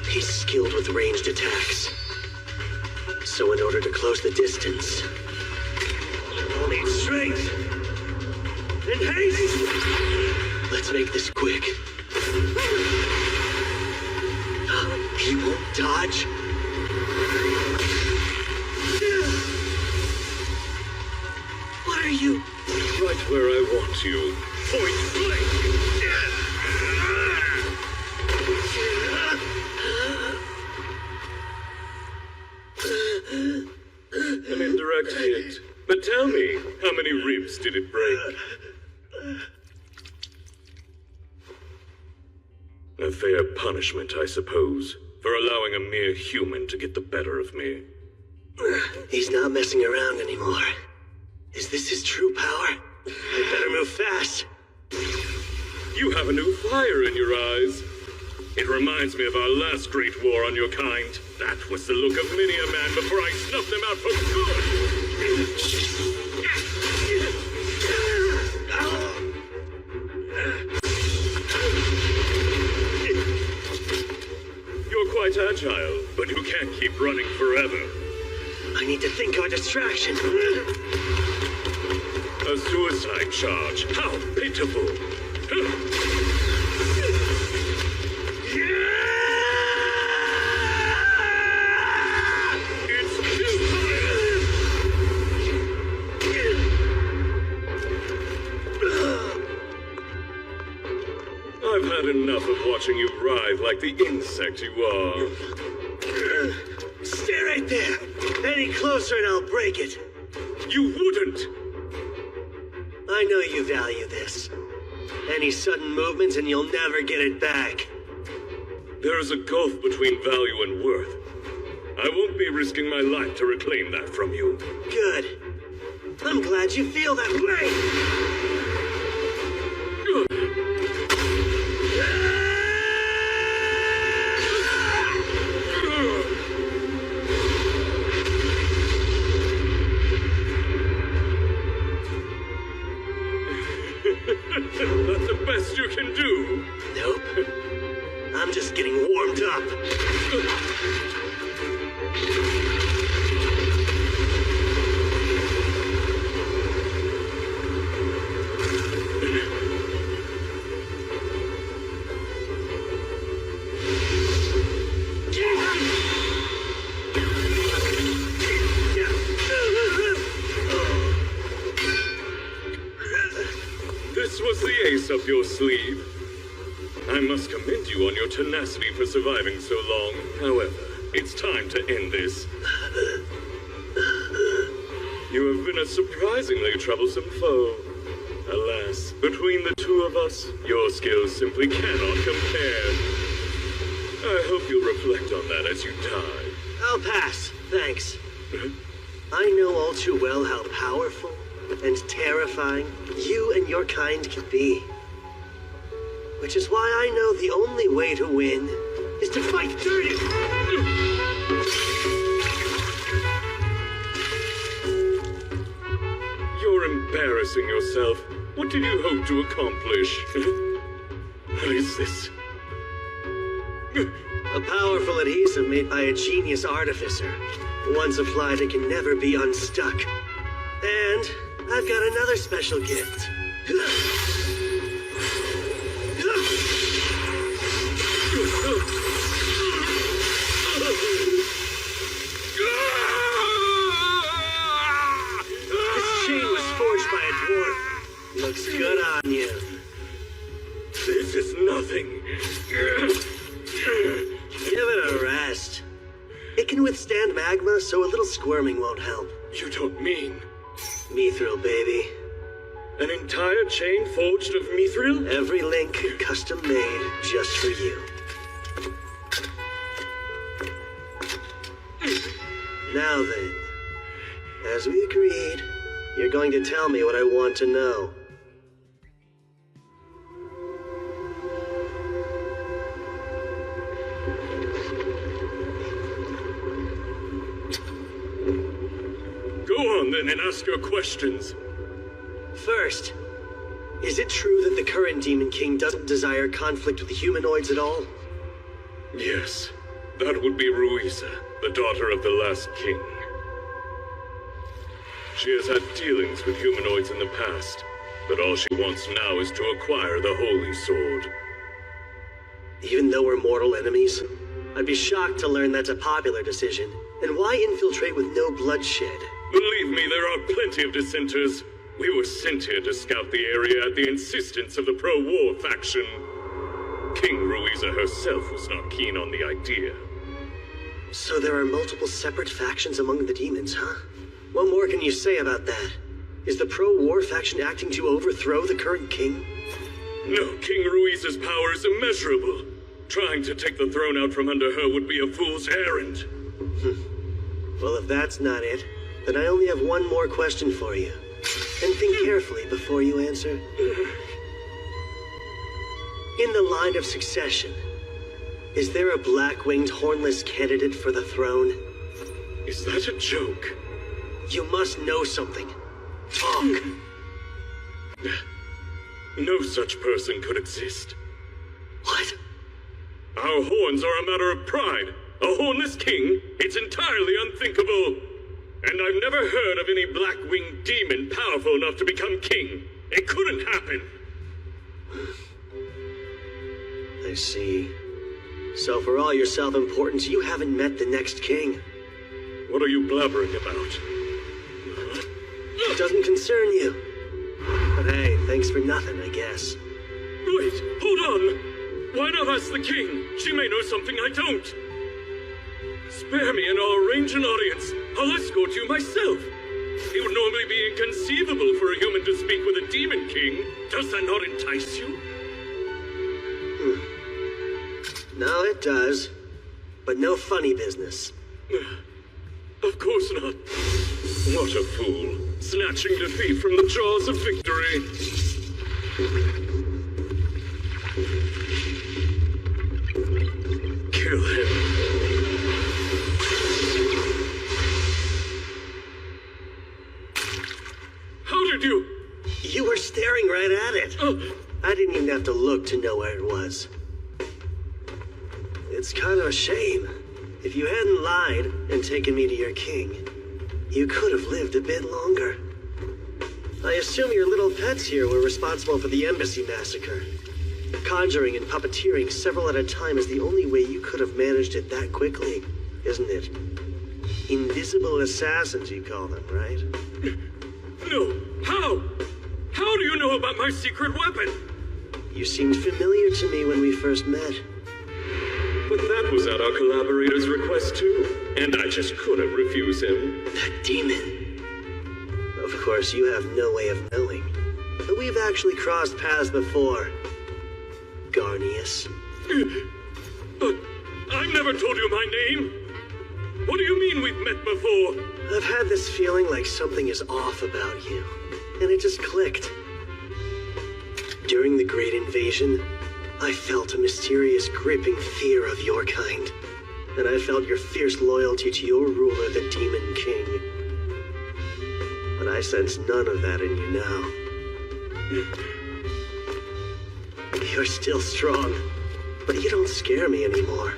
He's skilled with ranged attacks. So in order to close the distance, I'll need strength and haste. Let's make this quick. He won't dodge. What are you? Right where I want you. Point blank. An cracked yet. But tell me, how many ribs did it break? A fair punishment, I suppose, for allowing a mere human to get the better of me. He's not messing around anymore. Is this his true power? I better move fast. You have a new fire in your eyes. It reminds me of our last great war on your kind. That was the look of many a man before I snuffed them out for good. You're quite agile, but you can't keep running forever. I need to think of a distraction. A suicide charge. How pitiful. I've had enough of watching you writhe like the insect you are. Stay right there. Any closer and I'll break it. You wouldn't. I know you value this. Any sudden movements and you'll never get it back. There is a gulf between value and worth. I won't be risking my life to reclaim that from you. Good. I'm glad you feel that way. That's the best you can do. Nope. I'm just getting warmed up. This was the ace up your sleeve. I must commend you on your tenacity for surviving so long. However, it's time to end this. You have been a surprisingly troublesome foe. Alas, between the two of us, your skills simply cannot compare. I hope you'll reflect on that as you die. I'll pass, thanks. I know all too well how powerful and terrifying you and your kind can be. Which is why I know the only way to win is to fight dirty. You're embarrassing yourself. What did you hope to accomplish? What is this? A powerful adhesive made by a genius artificer. Once applied, it can never be unstuck. And I've got another special gift. This chain was forged by a dwarf. Looks good on you. This is nothing. Give it a rest. It can withstand magma, so a little squirming won't help. You don't mean... Mithril, baby. An entire chain forged of mithril? Every link custom made just for you. Now then, as we agreed, you're going to tell me what I want to know. Go on then and ask your questions. First, is it true that the current Demon King doesn't desire conflict with the humanoids at all? Yes, that would be Ruiza, the daughter of the last king. She has had dealings with humanoids in the past, but all she wants now is to acquire the Holy Sword. Even though we're mortal enemies, I'd be shocked to learn that's a popular decision. And why infiltrate with no bloodshed? Believe me, there are plenty of dissenters. We were sent here to scout the area at the insistence of the pro-war faction. King Ruiza herself was not keen on the idea. So there are multiple separate factions among the demons, huh? What more can you say about that? Is the pro-war faction acting to overthrow the current king? No, King Ruiz's power is immeasurable. Trying to take the throne out from under her would be a fool's errand. Well, if that's not it, then I only have one more question for you. And think carefully before you answer. In the line of succession, is there a black-winged hornless candidate for the throne? Is that a joke? You must know something. Talk. No such person could exist. What? Our horns are a matter of pride. A hornless king? It's entirely unthinkable. And I've never heard of any black-winged demon powerful enough to become king. It couldn't happen. I see. So for all your self-importance, you haven't met the next king. What are you blabbering about? It doesn't concern you. But hey, thanks for nothing, I guess. Wait, hold on! Why not ask the king? She may know something I don't. Spare me and I'll arrange an audience. I'll escort you myself. It would normally be inconceivable for a human to speak with a demon king. Does that not entice you? No, it does. But no funny business. Of course not. What a fool. Snatching defeat from the jaws of victory. Kill him. How did you? You were staring right at it. I didn't even have to look to know where it was. It's kind of a shame. If you hadn't lied and taken me to your king, you could have lived a bit longer. I assume your little pets here were responsible for the embassy massacre. Conjuring and puppeteering several at a time is the only way you could have managed it that quickly, isn't it? Invisible assassins, you call them, right? No. How? How do you know about my secret weapon? You seemed familiar to me when we first met. But that was at our collaborator's request too, and I just couldn't refuse him. That demon. Of course, you have no way of knowing. But we've actually crossed paths before. Garnius. But I've never told you my name. What do you mean we've met before? I've had this feeling like something is off about you, and it just clicked. During the Great Invasion, I felt a mysterious, gripping fear of your kind, and I felt your fierce loyalty to your ruler, the Demon King. But I sense none of that in you now. You're still strong, but you don't scare me anymore.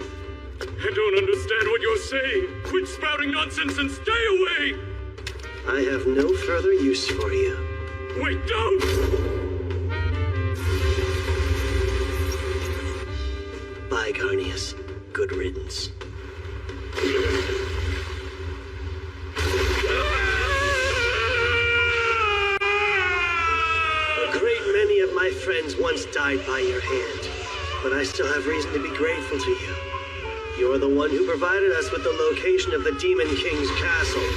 I don't understand what you're saying. Quit spouting nonsense and stay away! I have no further use for you. Wait, don't! Bye, Garnius. Good riddance. A great many of my friends once died by your hand, but I still have reason to be grateful to you. You're the one who provided us with the location of the Demon King's castle.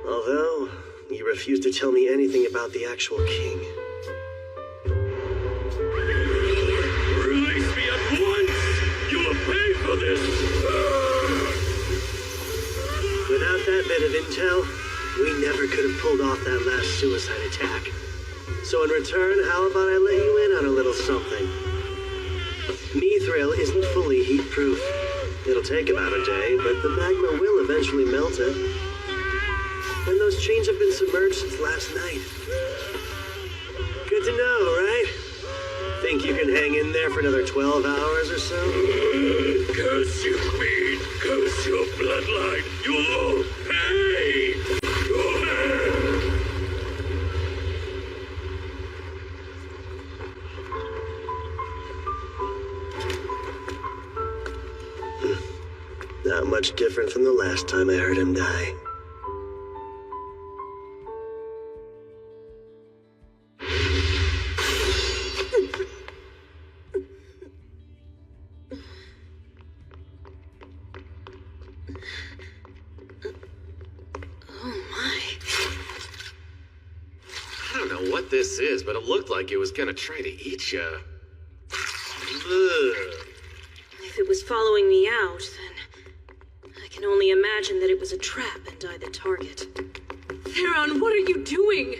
Although, you refuse to tell me anything about the actual king. Release me at once! You will pay for this! Without that bit of intel, we never could have pulled off that last suicide attack. So in return, how about I let you in on a little something? Mithril isn't fully heat-proof. It'll take about a day, but the magma will eventually melt it. And those chains have been submerged since last night. Good to know, right? Think you can hang in there for another 12 hours or so? Curse you, Queen! Curse your bloodline! You'll all pay! Not much different from the last time I heard him die. what this is, but it looked like it was gonna try to eat ya. If it was following me out, then I can only imagine that it was a trap and I the target. Theron, what are you doing?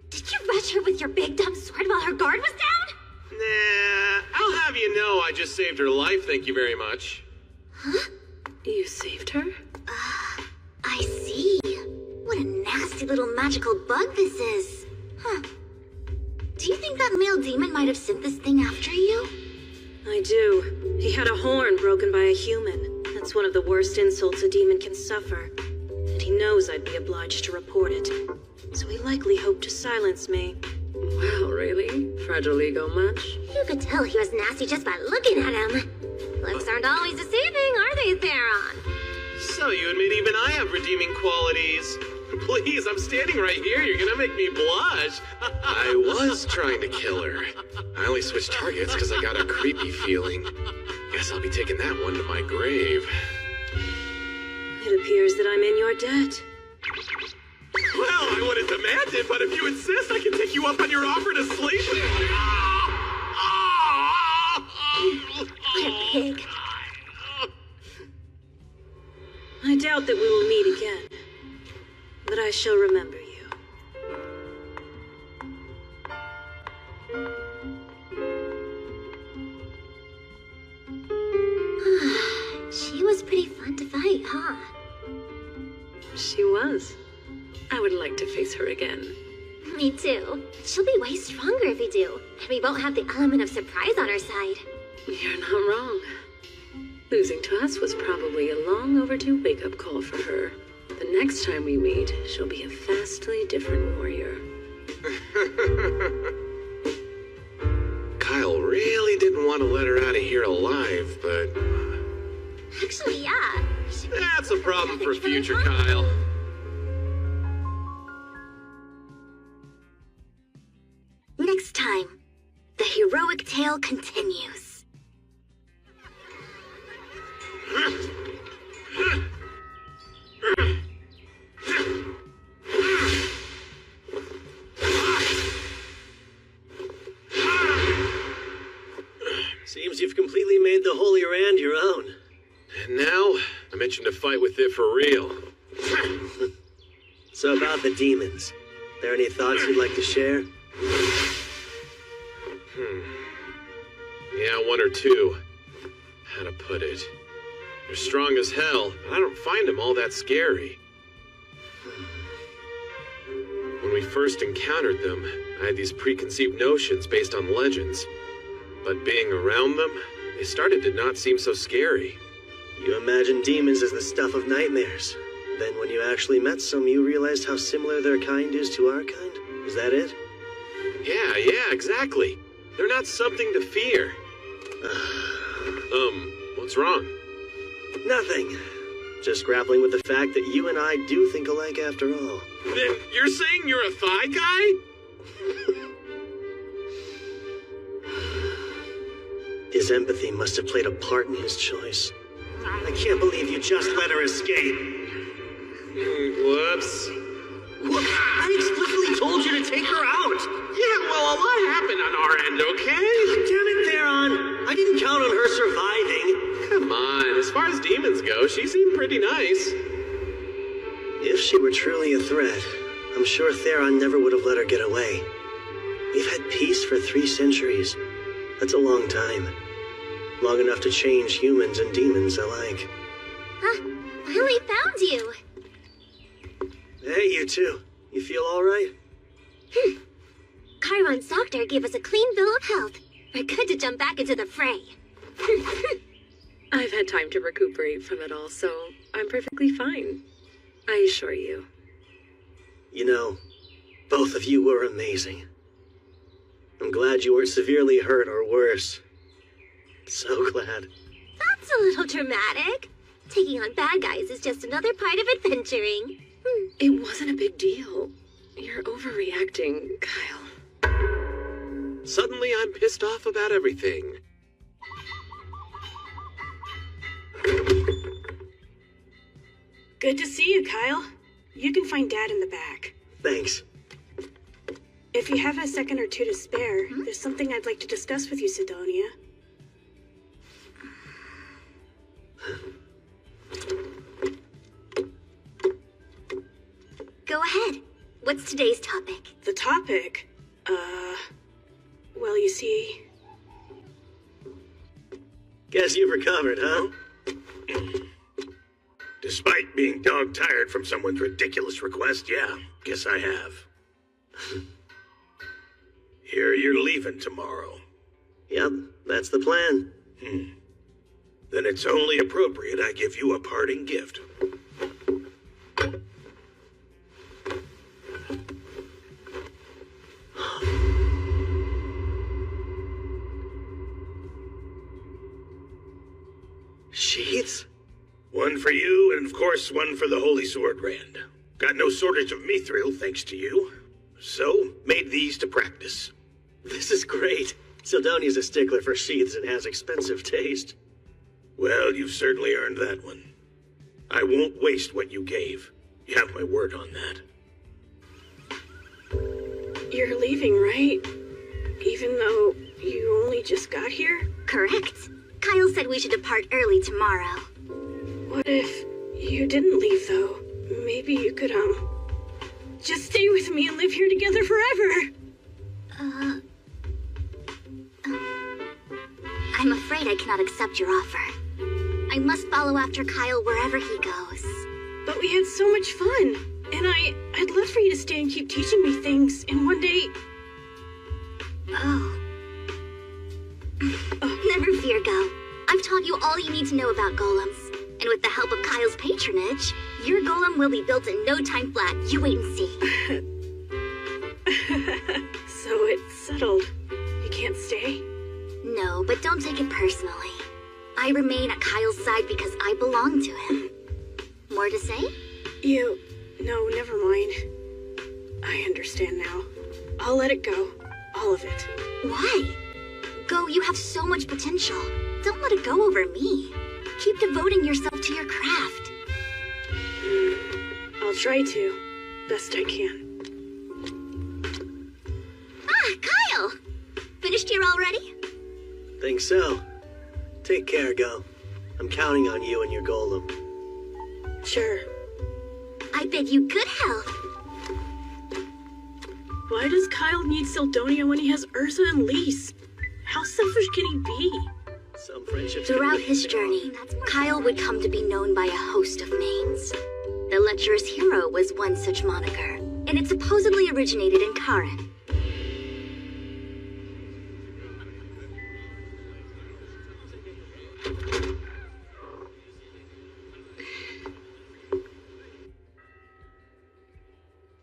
Did you rush her with your big dumb sword while her guard was down? Nah, I'll have you know I just saved her life, thank you very much. Huh? You saved her? I see. What a nasty little magical bug this is. Huh. Do you think that male demon might have sent this thing after you? I do. He had a horn broken by a human. That's one of the worst insults a demon can suffer. And he knows I'd be obliged to report it. So he likely hoped to silence me. Wow, really? Fragile ego much? You could tell he was nasty just by looking at him. Looks aren't always deceiving, are they, Theron? So you admit even I have redeeming qualities. Please, I'm standing right here. You're gonna make me blush. I was trying to kill her. I only switched targets because I got a creepy feeling. Guess I'll be taking that one to my grave. It appears that I'm in your debt. Well, I wouldn't demand it, but if you insist, I can take you up on your offer to sleep. What a pig. I doubt that we will meet again, but I shall remember you. She was pretty fun to fight, huh? She was. I would like to face her again. Me too. She'll be way stronger if we do, and we won't have the element of surprise on our side. You're not wrong. Losing to us was probably a long overdue wake-up call for her. The next time we meet, she'll be a vastly different warrior. Kyle really didn't want to let her out of here alive, but... Actually, yeah. That's a problem for future Kyle. Next time, the heroic tale continues. Seems you've completely made the Holy Rand your own. And now, I mentioned to fight with it for real. So about the demons. There any thoughts you'd like to share? Yeah, one or two. How to put it? They're strong as hell, but I don't find them all that scary. When we first encountered them, I had these preconceived notions based on legends. But being around them, they started to not seem so scary. You imagine demons as the stuff of nightmares. Then when you actually met some, you realized how similar their kind is to our kind? Is that it? Yeah, exactly. They're not something to fear. What's wrong? Nothing. Just grappling with the fact that you and I do think alike after all. Then you're saying you're a thigh guy? His empathy must have played a part in his choice. I can't believe you just let her escape. Whoops. I explicitly told you to take her out. Yeah, well, a lot happened on our end, okay? Damn it, Theron. I didn't count on her surviving. Come on, as far as demons go, she seemed pretty nice. If she were truly a threat, I'm sure Theron never would have let her get away. We've had peace for 3 centuries. That's a long time. Long enough to change humans and demons alike. Finally found you. Hey, you two. You feel all right? Chiron's doctor gave us a clean bill of health. We're good to jump back into the fray. I've had time to recuperate from it all, so I'm perfectly fine. I assure you. You know, both of you were amazing. I'm glad you weren't severely hurt or worse. So glad. That's a little dramatic. Taking on bad guys is just another part of adventuring. It wasn't a big deal. You're overreacting, Kyle. Suddenly I'm pissed off about everything. Good to see you, Kyle. You can find Dad in the back. Thanks. If you have a second or two to spare, there's something I'd like to discuss with you, Sidonia. Go ahead. What's today's topic? The topic? Well, you see... Guess you've recovered, huh? Despite being dog-tired from someone's ridiculous request, yeah, guess I have. Here, you're leaving tomorrow. Yep, that's the plan. Then it's only appropriate I give you a parting gift. Sheaths? One for you, and of course, one for the Holy Sword Rand. Got no shortage of mithril, thanks to you. So, made these to practice. This is great. Sidonia's a stickler for sheaths and has expensive taste. Well, you've certainly earned that one. I won't waste what you gave. You have my word on that. You're leaving, right? Even though you only just got here? Correct. Kyle said we should depart early tomorrow. What if you didn't leave, though? Maybe you could, just stay with me and live here together forever. I'm afraid I cannot accept your offer. I must follow after Kyle wherever he goes. But we had so much fun, and I'd love for you to stay and keep teaching me things, and one day... Oh. Never fear, Go. I've taught you all you need to know about golems. And with the help of Kyle's patronage, your golem will be built in no time flat. You wait and see. So it's settled. You can't stay? No, but don't take it personally. I remain at Kyle's side because I belong to him. More to say? No, never mind. I understand now. I'll let it go. All of it. Why? Go, you have so much potential. Don't let it go over me. Keep devoting yourself to your craft. I'll try to. Best I can. Ah, Kyle! Finished here already? Think so. Take care, Go. I'm counting on you and your golem. Sure. I bid you good health. Why does Kyle need Sidonia when he has Ursa and Lise? How selfish can he be? Some friendships. Throughout his journey, Kyle would come to be known by a host of names. The lecherous hero was one such moniker, and it supposedly originated in Karen.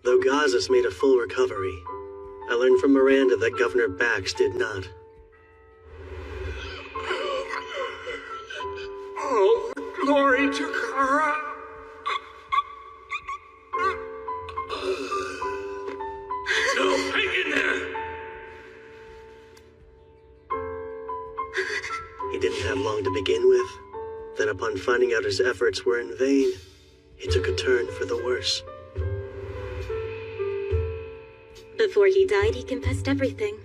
Though Gazas made a full recovery, I learned from Miranda that Governor Bax did not. All glory to Kara. No, hang in there. He didn't have long to begin with. Then upon finding out his efforts were in vain, he took a turn for the worse. Before he died, he confessed everything.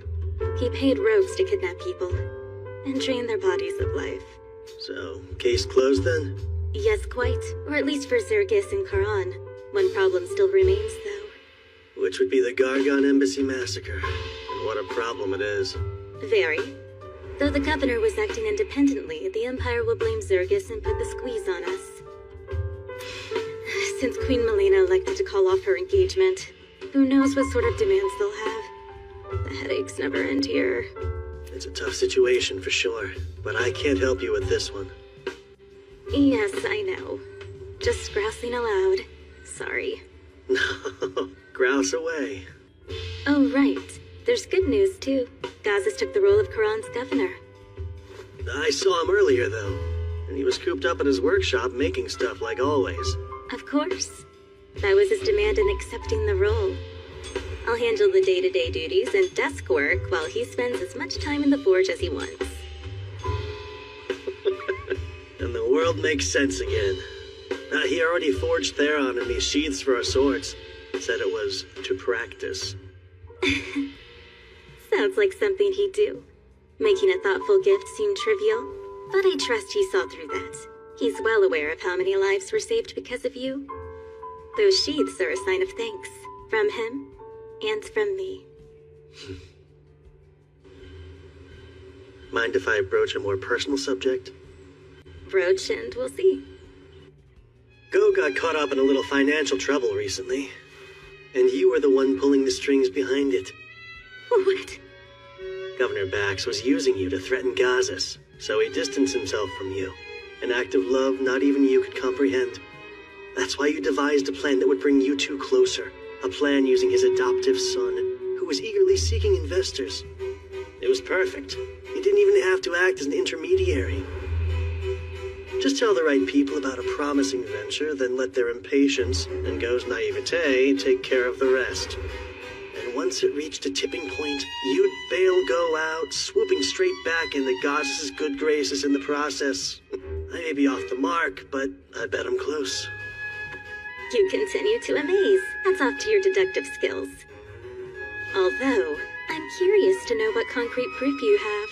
He paid rogues to kidnap people and drain their bodies of life. So, case closed then? Yes, quite. Or at least for Zergis and Karan. One problem still remains, though. Which would be the Gargon Embassy massacre. And what a problem it is. Very. Though the governor was acting independently, the Empire will blame Zergis and put the squeeze on us. Since Queen Melina elected to call off her engagement, who knows what sort of demands they'll have. The headaches never end here. It's a tough situation for sure, but I can't help you with this one. Yes, I know. Just grousing aloud. Sorry. No, grouse away. Oh, right. There's good news, too. Gazas took the role of Karan's governor. I saw him earlier, though, and he was cooped up in his workshop making stuff like always. Of course. That was his demand in accepting the role. I'll handle the day-to-day duties and desk work while he spends as much time in the forge as he wants. And the world makes sense again. He already forged Theron and these sheaths for our swords. Said it was to practice. Sounds like something he'd do. Making a thoughtful gift seemed trivial, but I trust he saw through that. He's well aware of how many lives were saved because of you. Those sheaths are a sign of thanks, from him and from me. Mind if I broach a more personal subject? Broach and we'll see. Go got caught up in a little financial trouble recently, and you were the one pulling the strings behind it. What? Governor Bax was using you to threaten Gazas, so he distanced himself from you. An act of love not even you could comprehend. That's why you devised a plan that would bring you two closer. A plan using his adoptive son, who was eagerly seeking investors. It was perfect. You didn't even have to act as an intermediary. Just tell the right people about a promising venture, then let their impatience and Go's naivete take care of the rest. And once it reached a tipping point, you'd bail Go out, swooping straight back into Gazas' good graces in the process. I may be off the mark, but I bet I'm close. You continue to amaze. Hats off to your deductive skills. Although, I'm curious to know what concrete proof you have.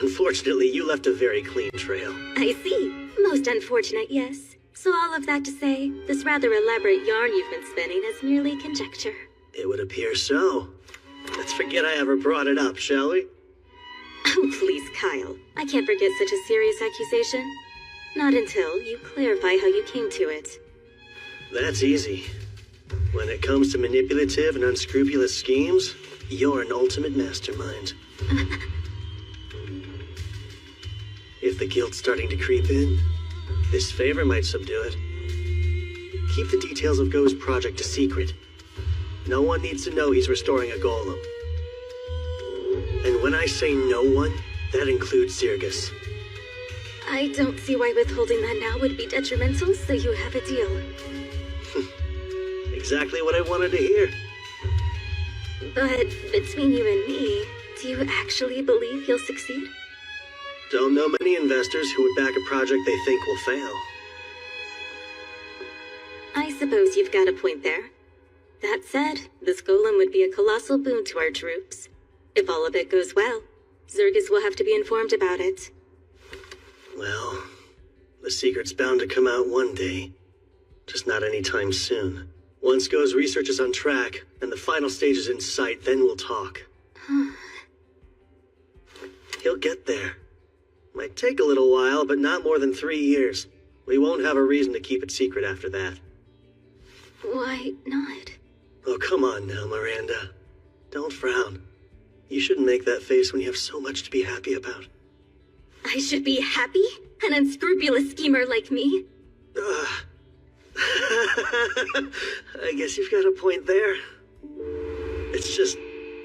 Unfortunately, you left a very clean trail. I see. Most unfortunate, yes. So all of that to say, this rather elaborate yarn you've been spinning is merely conjecture. It would appear so. Let's forget I ever brought it up, shall we? Oh, please, Kyle. I can't forget such a serious accusation. Not until you clarify how you came to it. That's easy. When it comes to manipulative and unscrupulous schemes, you're an ultimate mastermind. If the guilt's starting to creep in, this favor might subdue it. Keep the details of Go's project a secret. No one needs to know he's restoring a golem. And when I say no one, that includes Zirgus. I don't see why withholding that now would be detrimental, so you have a deal. Exactly what I wanted to hear. But between you and me, do you actually believe you'll succeed? Don't know many investors who would back a project they think will fail. I suppose you've got a point there. That said, this golem would be a colossal boon to our troops. If all of it goes well, Zirgus will have to be informed about it. Well, the secret's bound to come out one day. Just not anytime soon. Once Go's research is on track, and the final stage is in sight, then we'll talk. He'll get there. Might take a little while, but not more than 3 years. We won't have a reason to keep it secret after that. Why not? Oh, come on now, Miranda. Don't frown. You shouldn't make that face when you have so much to be happy about. I should be happy? An unscrupulous schemer like me? I guess you've got a point there. It's just,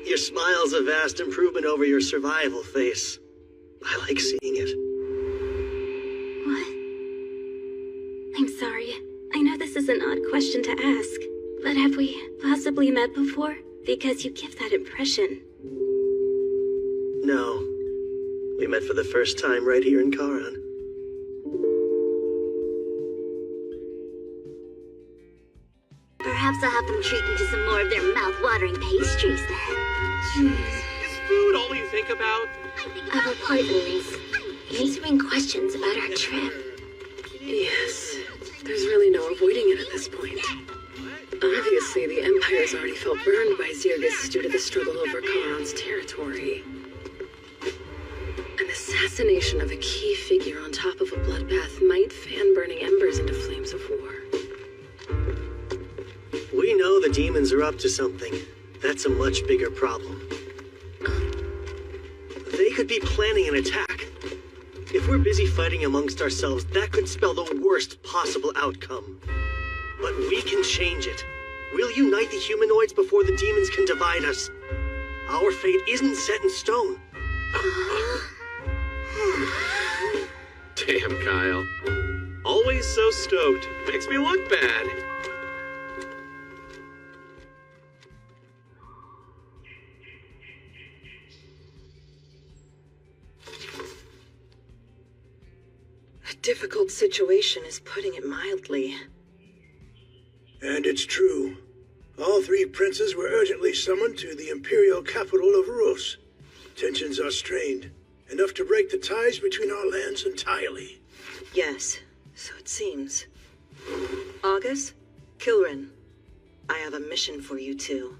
your smile's a vast improvement over your survival face. I like seeing it. What? I'm sorry. I know this is an odd question to ask, but have we possibly met before? Because you give that impression. No. We met for the first time right here in Karan. Perhaps I'll have them treat me to some more of their mouth-watering pastries then. Is food all you think about? Our poisonings. Answering questions about our trip. Yes. There's really no avoiding it at this point. Obviously, the Empire's already felt burned by Zirgus due to the struggle over Karan's territory. An assassination of a key figure on top of a bloodbath might fan burning embers into flames of war. We know the demons are up to something. That's a much bigger problem. They could be planning an attack. If we're busy fighting amongst ourselves, that could spell the worst possible outcome. But we can change it. We'll unite the humanoids before the demons can divide us. Our fate isn't set in stone. Damn, Kyle. Always so stoked. Makes me look bad. A difficult situation is putting it mildly. And it's true. All three princes were urgently summoned to the imperial capital of Rus. Tensions are strained, enough to break the ties between our lands entirely. Yes, so it seems. August, Kilrin, I have a mission for you two.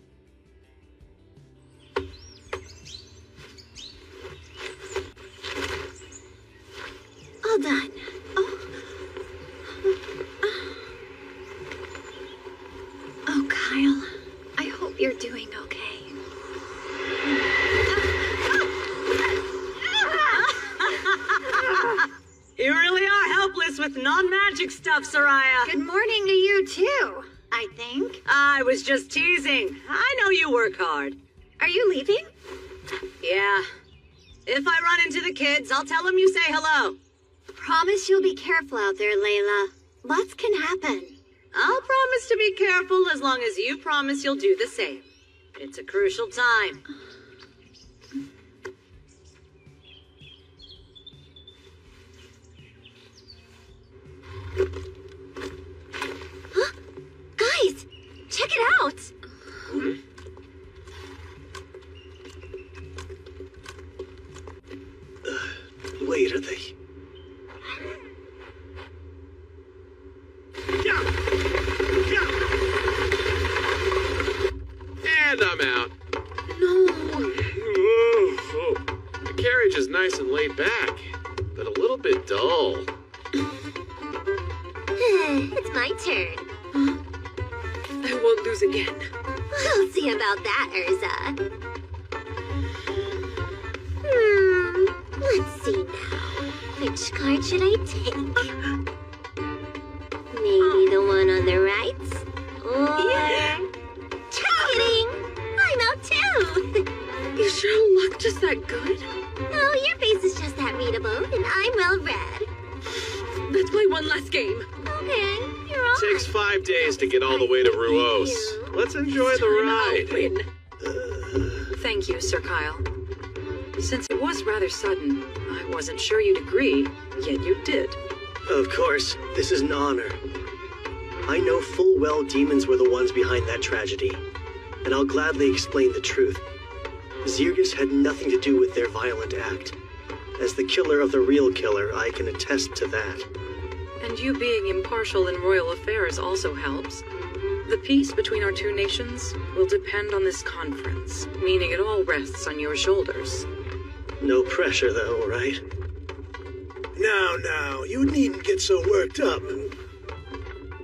All done. Oh, Kyle. I hope you're doing okay. You really are helpless with non-magic stuff, Soraya. Good morning to you, too, I think. I was just teasing. I know you work hard. Are you leaving? Yeah. If I run into the kids, I'll tell them you say hello. Promise you'll be careful out there, Layla. Lots can happen. I'll promise to be careful as long as you promise you'll do the same. It's a crucial time. Huh? Guys, check it out! Wait, are they? And I'm out. No. The carriage is nice and laid back, but a little bit dull. It's my turn. I won't lose again. We'll see about that, Urza. Let's see now. Which card should I take? Maybe the one on the right? Or... Yeah. Kidding! I'm out too! You sure look just that good? Oh, your face is just that readable, and I'm well read. Let's play one last game. Okay, you're all Takes 5 days to get all the way to Ruos. Let's enjoy the ride. Win. Thank you, Sir Kyle. Since it was rather sudden, I wasn't sure you'd agree, yet you did. Of course, this is an honor. I know full well demons were the ones behind that tragedy, and I'll gladly explain the truth. Zirgus had nothing to do with their violent act. As the killer of the real killer, I can attest to that. And you being impartial in royal affairs also helps. The peace between our two nations will depend on this conference, meaning it all rests on your shoulders. No pressure, though, right? Now, you needn't get so worked up.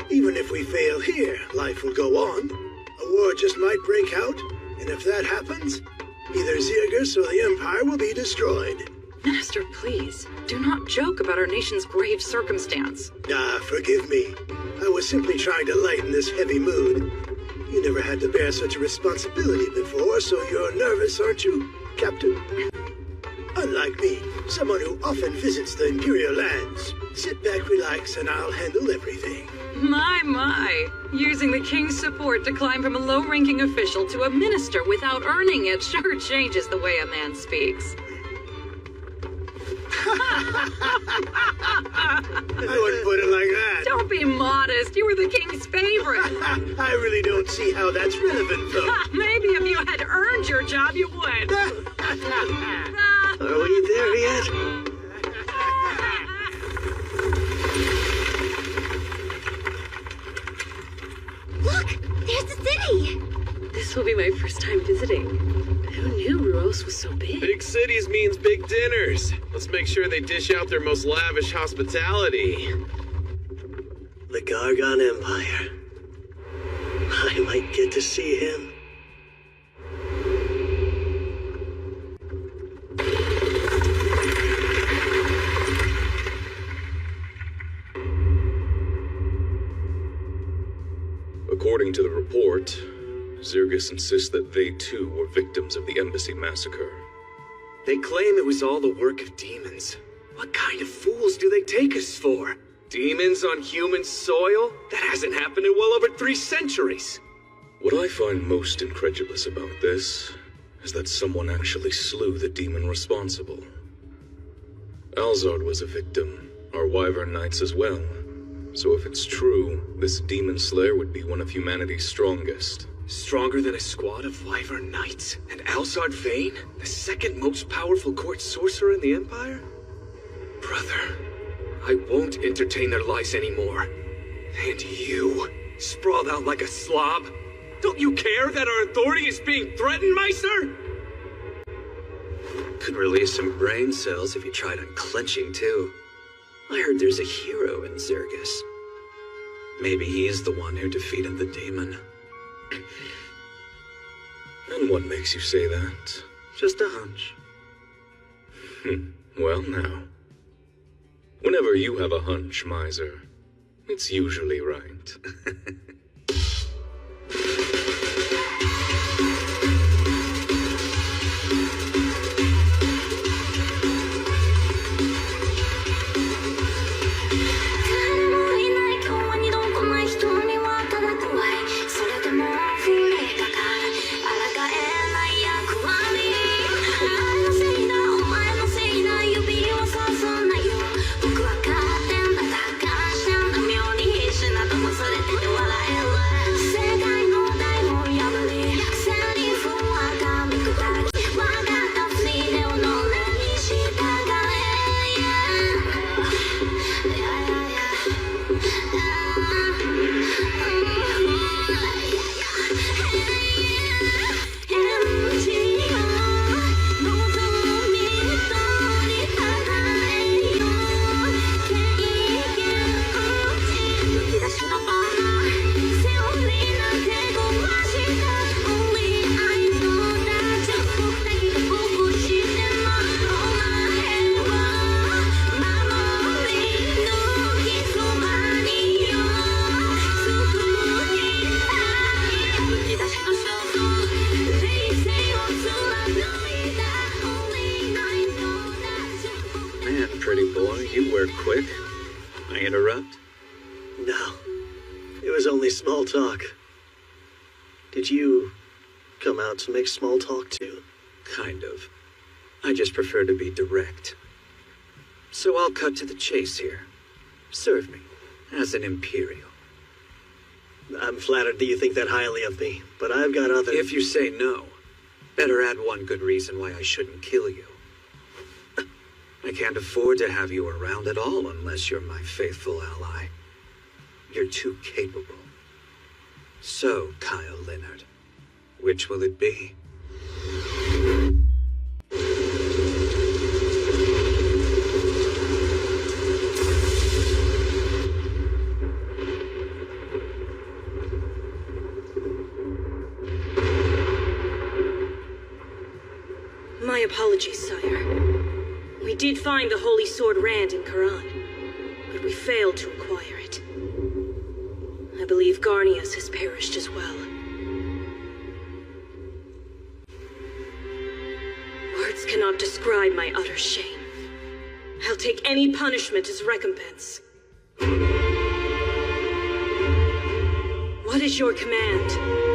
Even if we fail here, life will go on. A war just might break out, and if that happens, either Zirgus or the Empire will be destroyed. Minister, please, do not joke about our nation's grave circumstance. Forgive me. I was simply trying to lighten this heavy mood. You never had to bear such a responsibility before, so you're nervous, aren't you, Captain? Unlike me, someone who often visits the Imperial lands. Sit back, relax, and I'll handle everything. My. Using the king's support to climb from a low-ranking official to a minister without earning it sure changes the way a man speaks. I wouldn't put it like that. Don't be modest. You were the king's favorite. I really don't see how that's relevant, though. Maybe if you had earned your job, you would. Are we there yet? Look! There's the city! This will be my first time visiting. Who knew Ruos was so big? Big cities means big dinners. Let's make sure they dish out their most lavish hospitality. The Gargon Empire. I might get to see him. According to the report, Zirgus insists that they too were victims of the embassy massacre. They claim it was all the work of demons. What kind of fools do they take us for? Demons on human soil? That hasn't happened in well over 3 centuries. What I find most incredulous about this is that someone actually slew the demon responsible. Alzard was a victim, our Wyvern Knights as well. So if it's true, this demon slayer would be one of humanity's strongest. Stronger than a squad of Wyvern Knights? And Alsard Vane, the second most powerful court sorcerer in the Empire? Brother, I won't entertain their lies anymore. And you, sprawled out like a slob? Don't you care that our authority is being threatened, Meister? Could release some brain cells if you tried unclenching too. I heard there's a hero in Zergus. Maybe he's the one who defeated the demon. And what makes you say that? Just a hunch. Well now. Whenever you have a hunch, Miser, it's usually right. Quick. I interrupt? No. It was only small talk. Did you come out to make small talk too? Kind of. I just prefer to be direct. So I'll cut to the chase here. Serve me as an Imperial. I'm flattered that you think that highly of me, but I've got other... If you say no, better add one good reason why I shouldn't kill you. I can't afford to have you around at all unless you're my faithful ally. You're too capable. So, Kyle Leonard, which will it be? My apologies, sire. We did find the Holy Sword Rand in Karan, but we failed to acquire it. I believe Garnius has perished as well. Words cannot describe my utter shame. I'll take any punishment as recompense. What is your command?